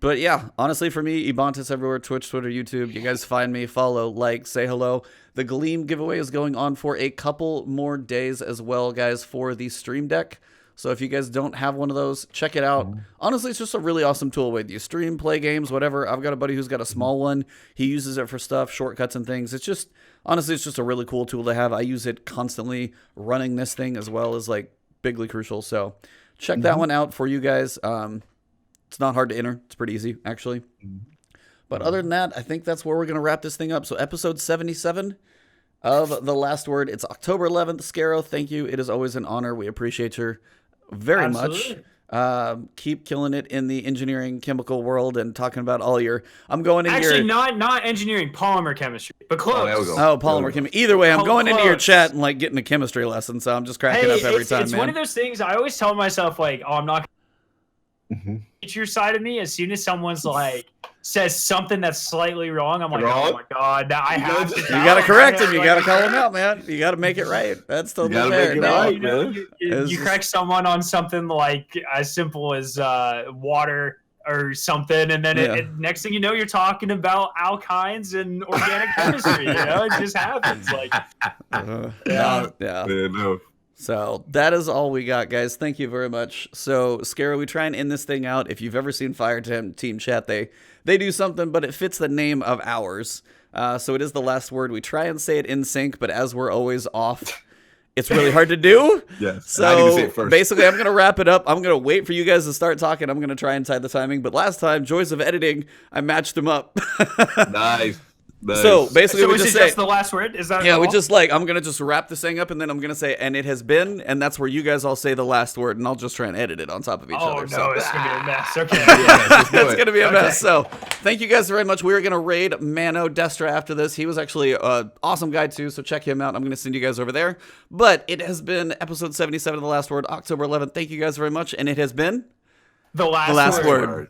But yeah, honestly, for me, Ebontis everywhere, Twitch, Twitter, YouTube. You guys find me, follow, like, say hello. The Gleam giveaway is going on for a couple more days as well, guys, for the Stream Deck. So if you guys don't have one of those, check it out. Honestly, it's just a really awesome tool. Whether you stream, play games, whatever. I've got a buddy who's got a small one. He uses it for stuff, shortcuts and things. It's just, honestly, it's just a really cool tool to have. I use it constantly running this thing as well as like bigly crucial. So check that one out for you guys. It's not hard to enter. It's pretty easy, actually. But other than that, I think that's where we're going to wrap this thing up. So episode 77 of The Last Word. It's October 11th. Skarrow, thank you. It is always an honor. We appreciate you very much. Keep killing it in the engineering chemical world and talking about all your... I'm going in Actually, not engineering, polymer chemistry, but close. Oh, there we go. Oh, polymer chemistry. Either way, I'm going into your chat and like getting a chemistry lesson, so I'm just cracking up every time, it's man. One of those things I always tell myself, like, I'm not your side of me. As soon as someone's like says something that's slightly wrong, I'm like, oh my god, now I have to. You gotta correct him. You gotta call him out, man. You gotta make it right. That's totally fair. You correct someone on something like as simple as water or something, and then next thing you know, you're talking about alkynes and organic chemistry. You know, it just happens. Like, Yeah. So that is all we got, guys. Thank you very much. So, Skarrow, we try and end this thing out. If you've ever seen Fire Team Chat, they do something, but it fits the name of ours. So it is The Last Word. We try and say it in sync, but as we're always off, it's really hard to do. Yes. So basically, I'm going to wrap it up. I'm going to wait for you guys to start talking. I'm going to try and tie the timing. But last time, joys of editing, I matched them up. Nice. So basically, we just say the last word. Is that we just I'm gonna just wrap this thing up, and then I'm gonna say, and it has been, and that's where you guys all say the last word, and I'll just try and edit it on top of each other. Oh no, it's gonna be a mess. Okay, it's gonna be a mess. So thank you guys very much. We are gonna raid Mano Destra after this. He was actually an awesome guy too, so check him out. I'm gonna send you guys over there. But it has been episode 77 of The Last Word, October 11th. Thank you guys very much, and it has been the last word.